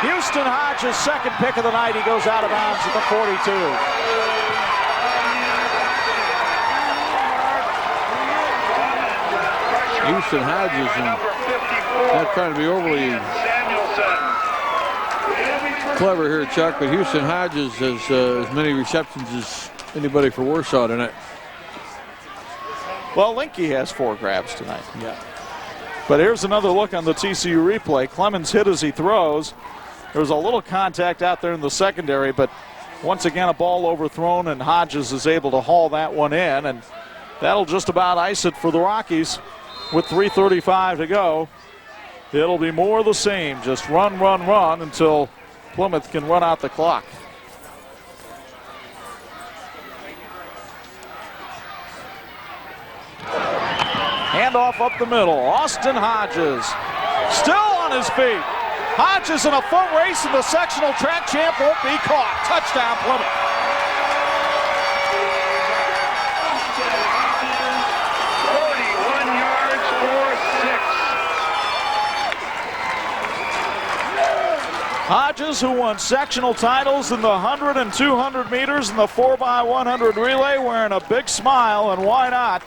Houston Hodges' second pick of the night. He goes out of bounds at the 42. Houston Hodges, and not trying to be overly clever here, Chuck, but Houston Hodges has as many receptions as anybody for Warsaw tonight. Well, Linke has 4 grabs tonight. Yeah. But here's another look on the TCU replay. Clemens hit as he throws. There was a little contact out there in the secondary, but once again a ball overthrown, and Hodges is able to haul that one in, and that'll just about ice it for the Rockies with 3:35 to go. It'll be more of the same, just run, run, run until Plymouth can run out the clock. Handoff up the middle. Austin Hodges still on his feet. Hodges in a foot race, and the sectional track champ won't be caught. Touchdown, Plymouth. Hodges, who won sectional titles in the 100 and 200 meters and the 4x100 relay, wearing a big smile, and why not?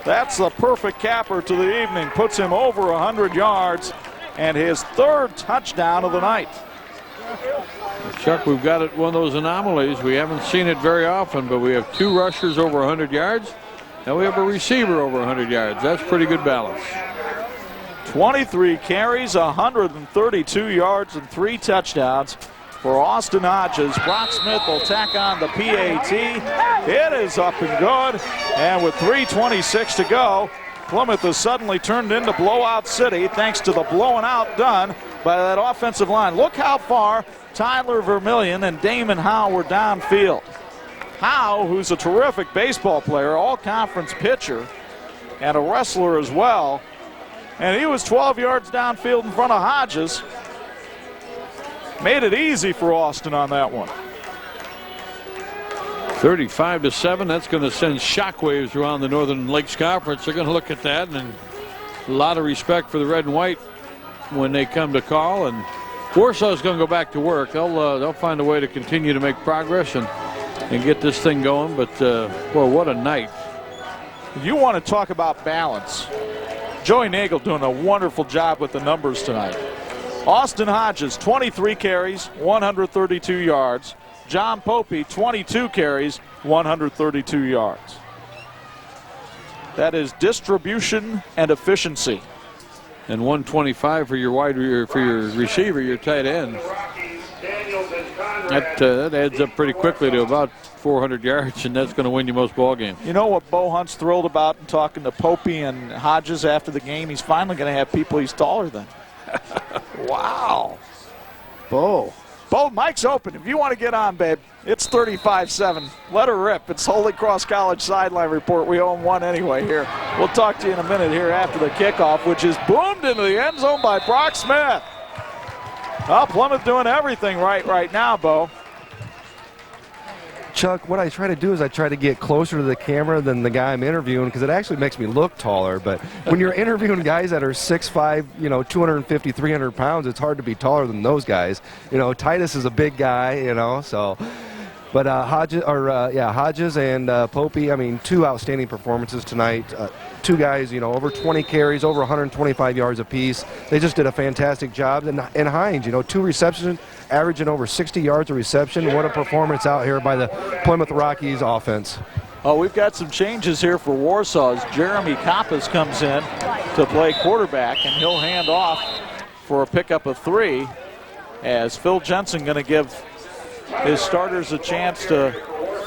That's the perfect capper to the evening. Puts him over 100 yards and his 3rd touchdown of the night. Chuck, we've got it one of those anomalies. We haven't seen it very often, but we have 2 rushers over 100 yards, and we have a receiver over 100 yards. That's pretty good balance. 23 carries, 132 yards, and 3 touchdowns for Austin Hodges. Brock Smith will tack on the PAT. It is up and good, and with 3:26 to go, Plymouth has suddenly turned into blowout city thanks to the blowing out done by that offensive line. Look how far Tyler Vermillion and Damon Howe were downfield. Howe, who's a terrific baseball player, all-conference pitcher, and a wrestler as well, and he was 12 yards downfield in front of Hodges. Made it easy for Austin on that one. 35-7. That's going to send shockwaves around the Northern Lakes Conference. They're going to look at that, and a lot of respect for the red and white when they come to call. And Warsaw is going to go back to work. They'll find a way to continue to make progress and get this thing going. But well, what a night! You want to talk about balance? Joey Nagel doing a wonderful job with the numbers tonight. Austin Hodges, 23 carries, 132 yards. John Popey, 22 carries, 132 yards. That is distribution and efficiency. And 125 for your receiver, your tight end. That adds up pretty quickly to about 400 yards, and that's going to win you most ball games. You know what Bo Hunt's thrilled about in talking to Popey and Hodges after the game? He's finally going to have people he's taller than. Wow. Bo, mic's open. If you want to get on, babe, it's 35-7. Let her rip. It's Holy Cross College Sideline Report. We own one anyway here. We'll talk to you in a minute here after the kickoff, which is boomed into the end zone by Brock Smith. Oh, Plymouth doing everything right now, Bo. Chuck, what I try to do is I try to get closer to the camera than the guy I'm interviewing because it actually makes me look taller. But when you're interviewing guys that are 6'5", 250, 300 pounds, it's hard to be taller than those guys. Titus is a big guy, so. But Hodges and Popey, two outstanding performances tonight. Two guys, over 20 carries, over 125 yards apiece. They just did a fantastic job. And Hines, 2 receptions, averaging over 60 yards of reception. What a performance out here by the Plymouth Rockies offense. Oh, we've got some changes here for Warsaw as Jeremy Koppas comes in to play quarterback, and he'll hand off for a pickup of 3 as Phil Jensen going to give his starters a chance to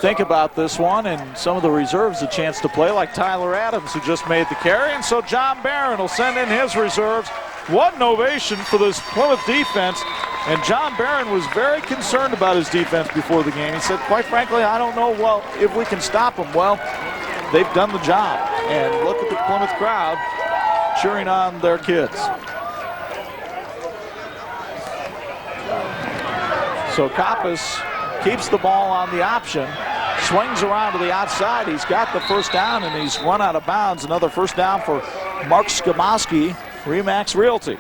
think about this one, and some of the reserves a chance to play, like Tyler Adams, who just made the carry. And so John Barron will send in his reserves. What an ovation for this Plymouth defense. And John Barron was very concerned about his defense before the game. He said, quite frankly, I don't know if we can stop them. Well, they've done the job. And look at the Plymouth crowd cheering on their kids. So Koppas keeps the ball on the option, swings around to the outside. He's got the first down, and he's run out of bounds. Another first down for Mark Skabowski, Remax Realty.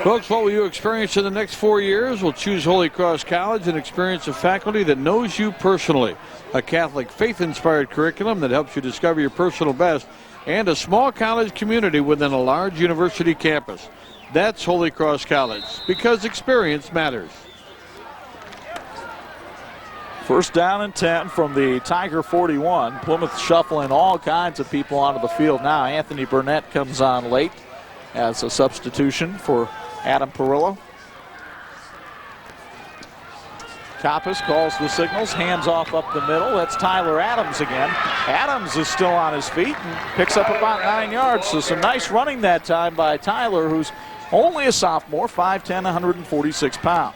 Folks, what will you experience in the next 4 years? We'll choose Holy Cross College and experience a faculty that knows you personally. A Catholic faith-inspired curriculum that helps you discover your personal best, and a small college community within a large university campus. That's Holy Cross College, because experience matters. First down and 10 from the Tiger 41. Plymouth shuffling all kinds of people onto the field now. Anthony Burnett comes on late as a substitution for Adam Perillo. Koppas calls the signals, hands off up the middle. That's Tyler Adams again. Adams is still on his feet and picks up about 9 yards. So some nice running that time by Tyler, who's only a sophomore, 5'10", 146 pounds.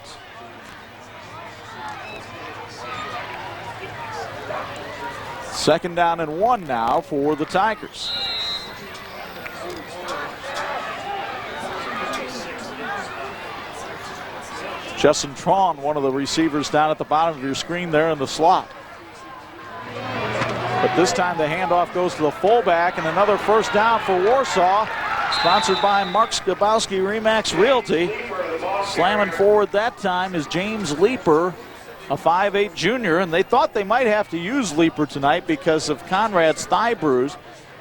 Second down and 1 now for the Tigers. Justin Traun, one of the receivers down at the bottom of your screen there in the slot. But this time the handoff goes to the fullback, and another first down for Warsaw. Sponsored by Mark Skabowski, Remax Realty. Slamming forward that time is James Leeper, a 5'8" junior, and they thought they might have to use Leeper tonight because of Conrad's thigh bruise.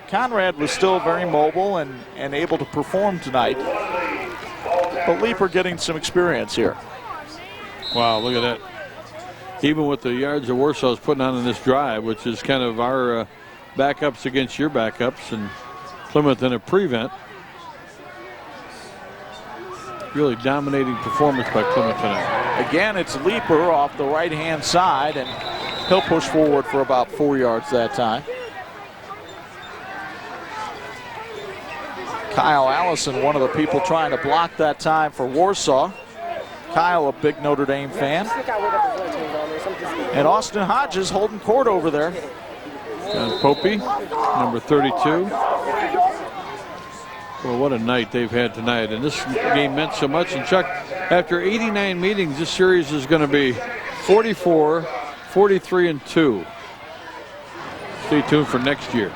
Conrad was still very mobile and able to perform tonight. But Leeper getting some experience here. Wow, look at that. Even with the yards that Warsaw's putting on in this drive, which is kind of our backups against your backups, and Plymouth in a prevent. Really dominating performance by Plymouth tonight. Again, it's Leeper off the right-hand side, and he'll push forward for about 4 yards that time. Kyle Allison, one of the people trying to block that time for Warsaw. Kyle, a big Notre Dame fan. And Austin Hodges holding court over there. John Popey, number 32. Well, what a night they've had tonight. And this game meant so much. And Chuck, after 89 meetings, this series is going to be 44 43-2. Stay tuned for next year.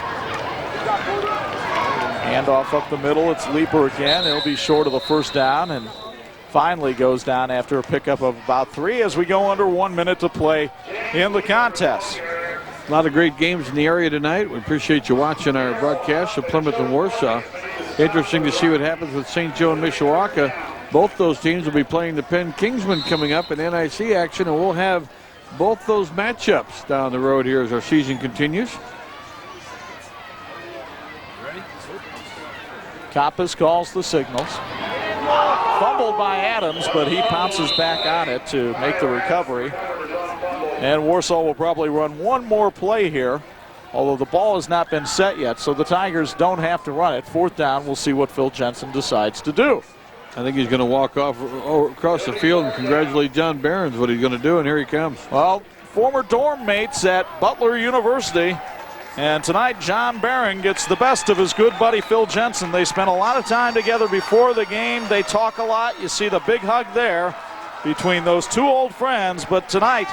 Handoff up the middle. It's Leeper again. He'll be short of the first down and finally goes down after a pickup of about 3 as we go under 1 minute to play in the contest. A lot of great games in the area tonight. We appreciate you watching our broadcast of Plymouth and Warsaw. Interesting to see what happens with St. Joe and Mishawaka. Both those teams will be playing the Penn Kingsmen coming up in NIC action, and we'll have both those matchups down the road here as our season continues. Kappas calls the signals. Fumbled by Adams, but he pounces back on it to make the recovery. And Warsaw will probably run one more play here, although the ball has not been set yet, so the Tigers don't have to run it. 4th down, we'll see what Phil Jensen decides to do. I think he's going to walk off across the field and congratulate John Barron's what he's going to do, and here he comes. Well, former dorm mates at Butler University, and tonight John Barron gets the best of his good buddy Phil Jensen. They spent a lot of time together before the game. They talk a lot. You see the big hug there between those two old friends, but tonight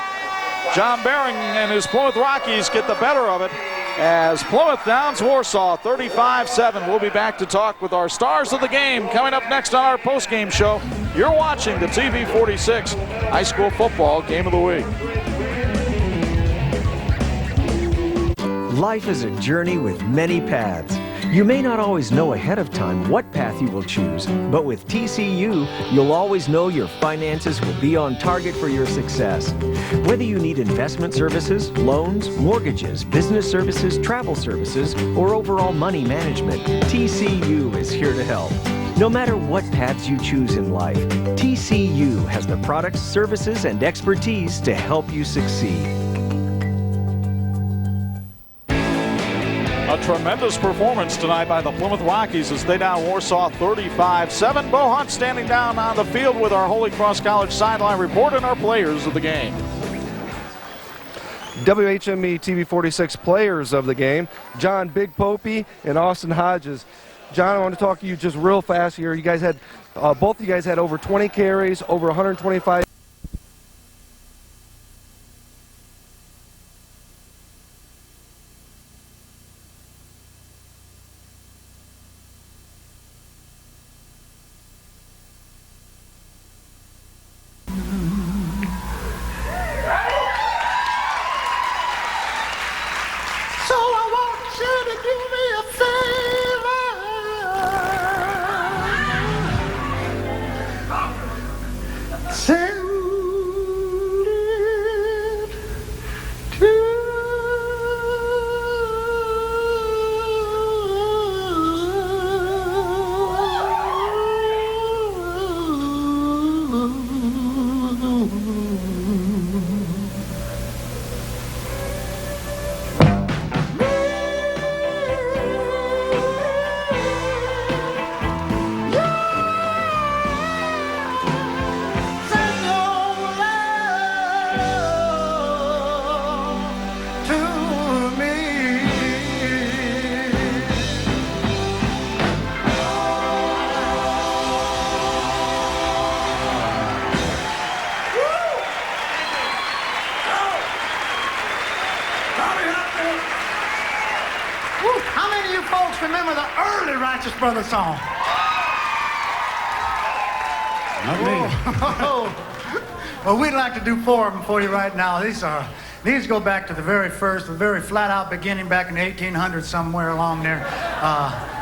John Barron and his Plymouth Rockies get the better of it as Plymouth downs Warsaw 35-7. We'll be back to talk with our stars of the game coming up next on our postgame show. You're watching the TV46 High School Football Game of the Week. Life is a journey with many paths. You may not always know ahead of time what path you will choose, but with TCU, you'll always know your finances will be on target for your success. Whether you need investment services, loans, mortgages, business services, travel services, or overall money management, TCU is here to help. No matter what paths you choose in life, TCU has the products, services, and expertise to help you succeed. A tremendous performance tonight by the Plymouth Rockies as they down Warsaw 35-7. Bo Hunt standing down on the field with our Holy Cross College sideline report and our players of the game. WHME TV46 players of the game, John Big Popey and Austin Hodges. John, I want to talk to you just real fast here. You guys had, both of you guys had over 20 carries, over 125. Brother song. Not me. Well, we'd like to do 4 of them for you right now. These go back to the very first, the very flat-out beginning back in the 1800s somewhere along there.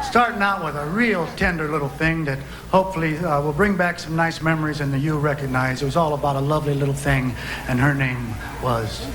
Starting out with a real tender little thing that hopefully will bring back some nice memories and that you'll recognize. It was all about a lovely little thing, and her name was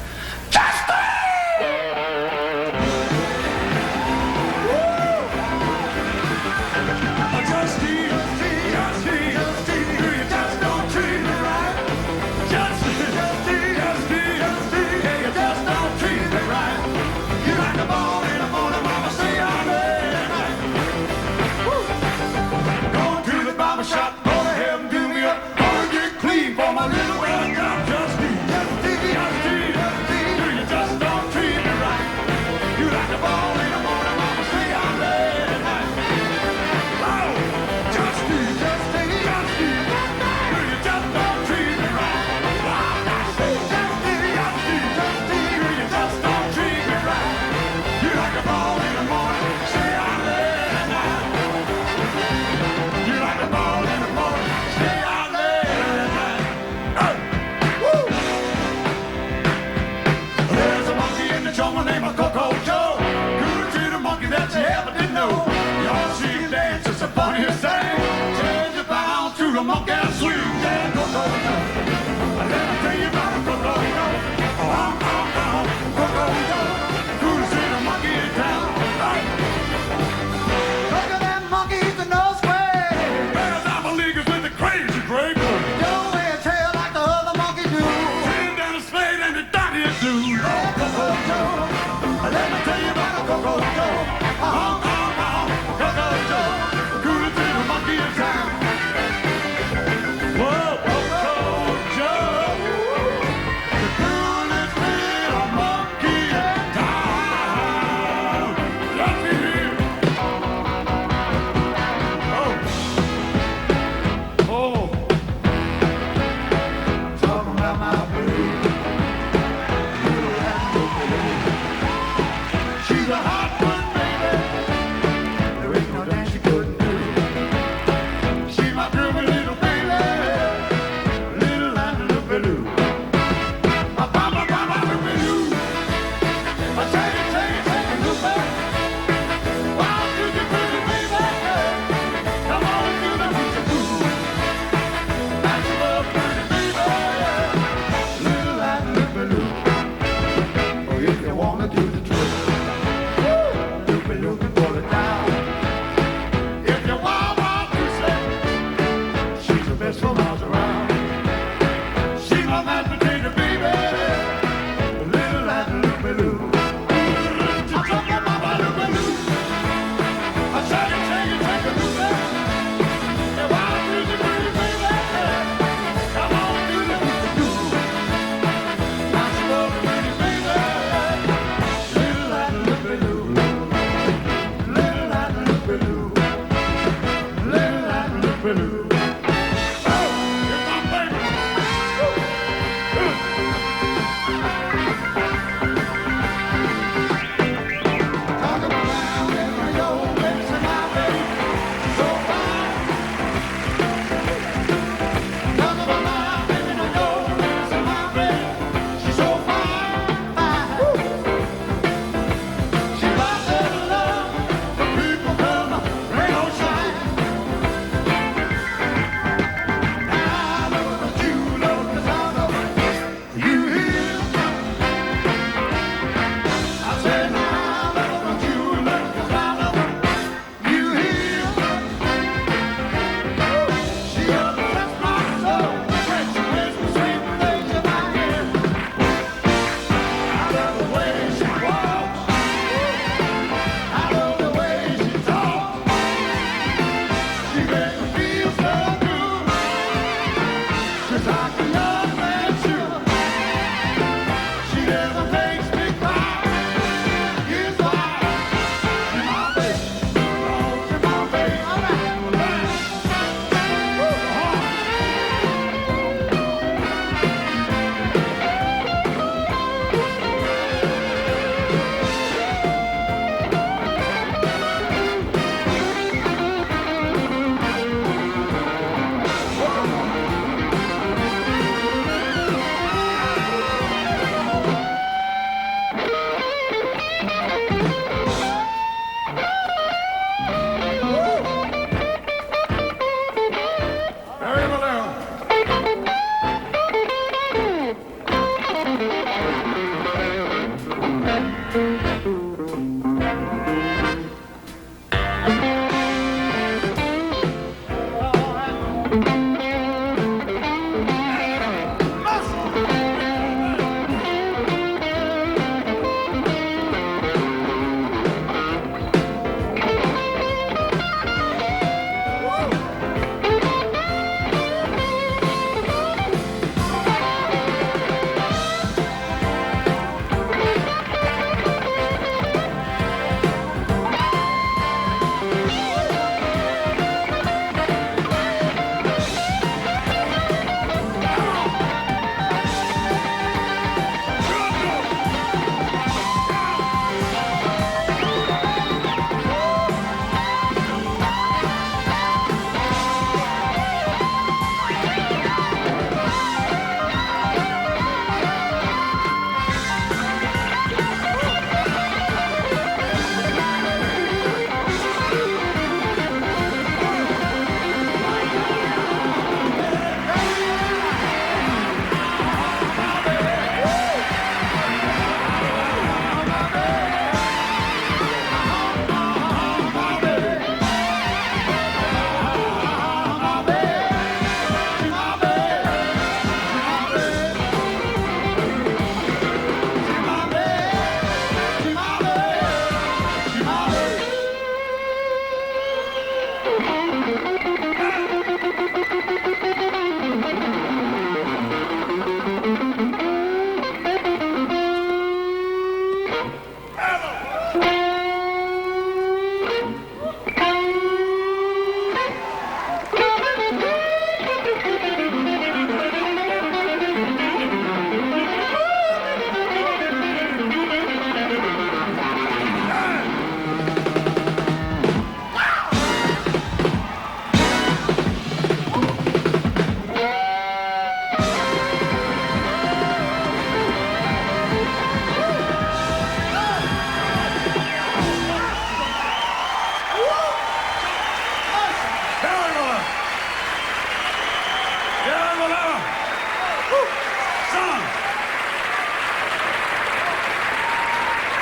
Song.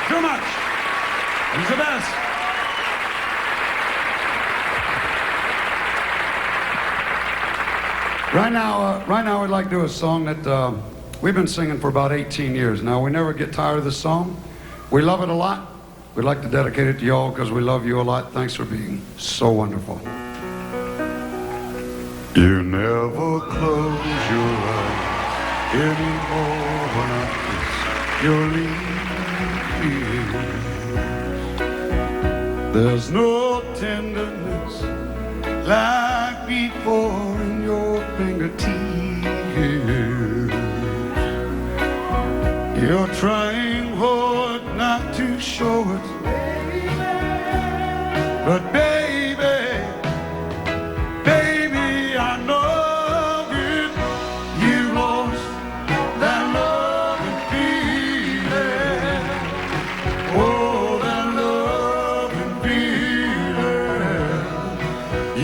Too much. He's the best. Right now, I'd like to do a song that we've been singing for about 18 years now. We never get tired of this song. We love it a lot. We'd like to dedicate it to y'all because we love you a lot. Thanks for being so wonderful. You never close your eyes anymore when I kiss your lips. There's no tenderness like before in your fingertips. You're trying hard not to show it, but baby, I know it. You lost that love and feeling. Oh, that love and feeling.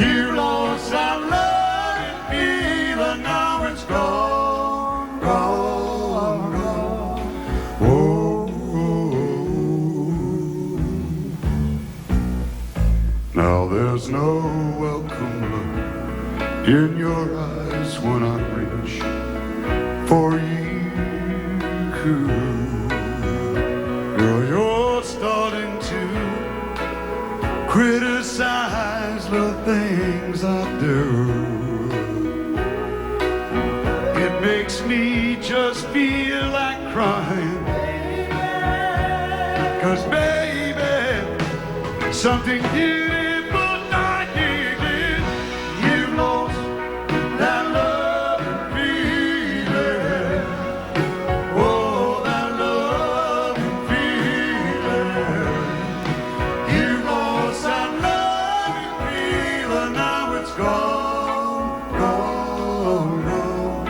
You lost that love and feeling. Now it's gone, gone, gone. Oh, now there's no welcome look in your eyes when I reach for you. Girl, you're starting to criticize the things I do. It makes me just feel like crying. 'Cause baby, something beautiful I did. You lost that love and feeling. Oh, that love and feeling. You lost that love and feeling. Now it's gone, gone, gone.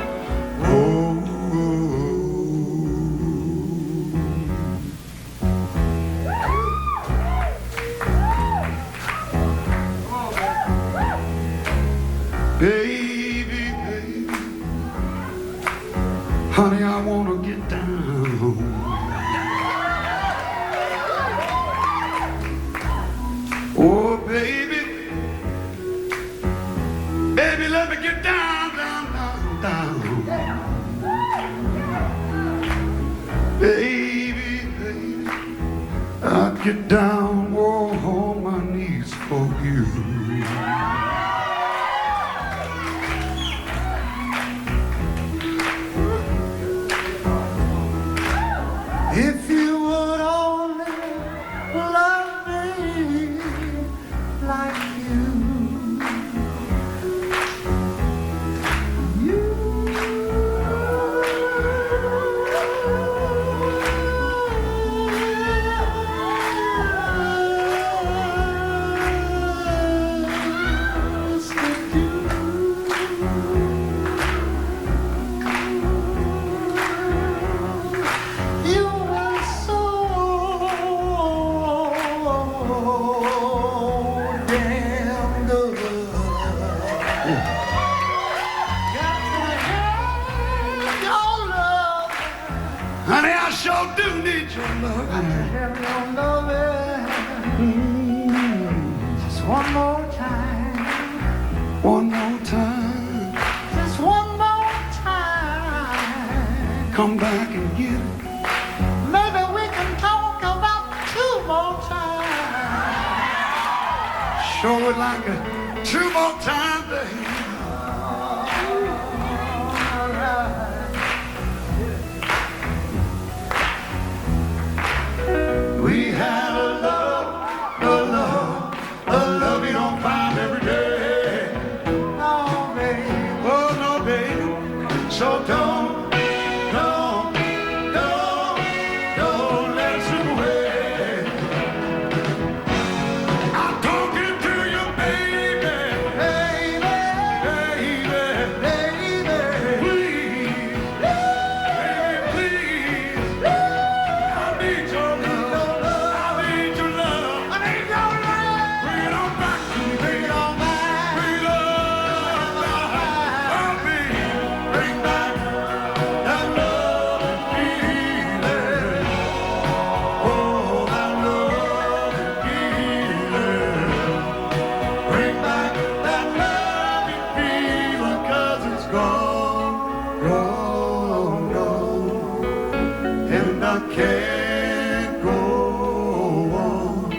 Baby, baby, honey, I wanna get down. Oh, baby, baby, let me get down, down, down, down. Baby, baby, I'll get down, whoa, on my knees for you. If you would only love me like you honey, I sure do need your love. I have your loving. Just one more time. One more time. Just one more time. Come back and get it. Maybe we can talk about 2 more times. Sure would like it 2 more times, baby. We had a love you don't find every day. No, baby. Oh, no, baby. So don't let it slip away. I'm talking to you, baby. Baby. I can't go on.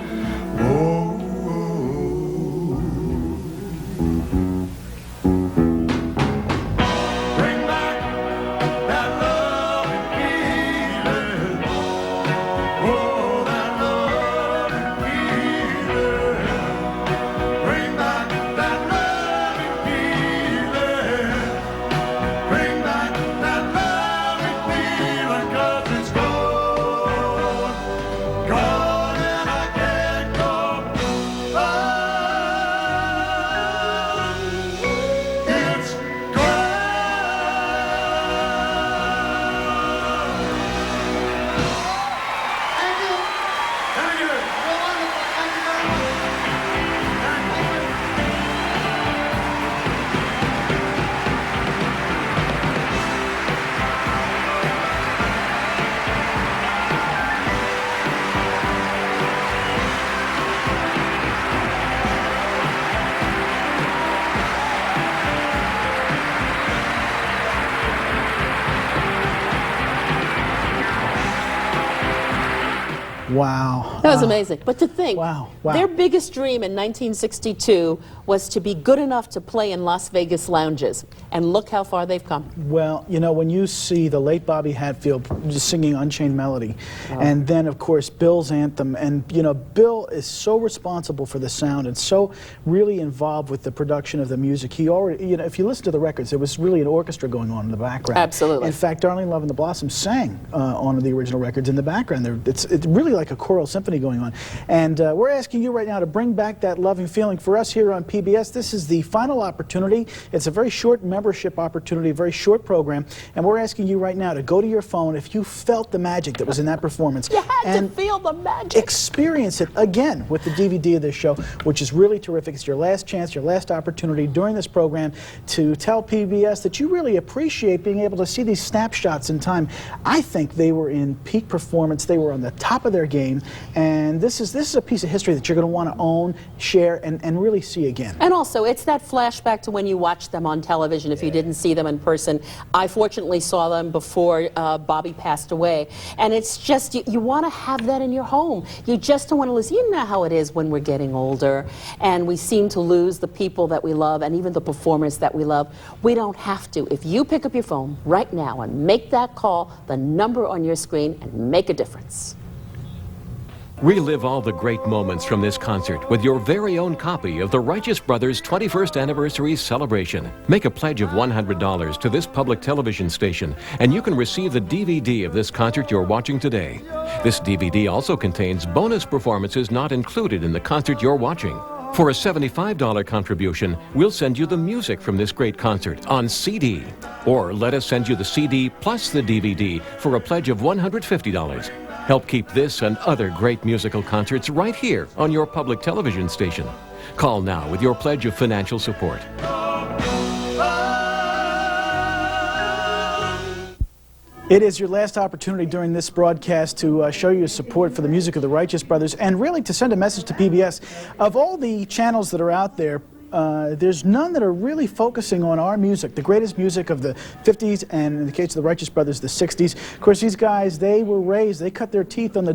Bring back that love and feeling. Oh, that love and feeling. Bring back that love and feeling. Bring back that love and feeling, 'cause it's gone, gone, and I can't go on. It's gone. Thank you. Thank you. You're wonderful. Thank you very much. Wow. That was amazing. But to think, wow. their biggest dream in 1962 was to be good enough to play in Las Vegas lounges. And look how far they've come. Well, you know, when you see the late Bobby Hatfield just singing Unchained Melody, and then, of course, Bill's anthem, and, you know, Bill is so responsible for the sound and so really involved with the production of the music. He already, you know, if you listen to the records, there was really an orchestra going on in the background. Absolutely. In fact, Darlene Love and the Blossoms sang on the original records in the background. It's really like a choral symphony going on. And we're asking you right now to bring back that loving feeling for us here on PBS. This is the final opportunity. It's a very short membership opportunity, a very short program. And we're asking you right now to go to your phone if you felt the magic that was in that performance. You had and to feel the magic. Experience it again with the DVD of this show, which is really terrific. It's your last chance, your last opportunity during this program to tell PBS that you really appreciate being able to see these snapshots in time. I think they were in peak performance. They were on the top of their game. And this is a piece of history that you're going to want to own, share, and really see again. And also, it's that flashback to when you watched them on television if you didn't see them in person. I fortunately saw them before Bobby passed away. And it's just, you want to have that in your home. You just don't want to lose. You know how it is when we're getting older and we seem to lose the people that we love and even the performers that we love. We don't have to. If you pick up your phone right now and make that call, the number on your screen, and make a difference. Relive all the great moments from this concert with your very own copy of the Righteous Brothers 21st Anniversary Celebration. Make a pledge of $100 to this public television station, and you can receive the DVD of this concert you're watching today. This DVD also contains bonus performances not included in the concert you're watching. For a $75 contribution, we'll send you the music from this great concert on CD. Or let us send you the CD plus the DVD for a pledge of $150. Help keep this and other great musical concerts right here on your public television station. Call now with your pledge of financial support. It is your last opportunity during this broadcast to show your support for the music of the Righteous Brothers and really to send a message to PBS. Of all the channels that are out there, there's none that are really focusing on our music, the greatest music of the 50s and, in the case of the Righteous Brothers, the 60s. Of course, these guys, they were raised, they cut their teeth on the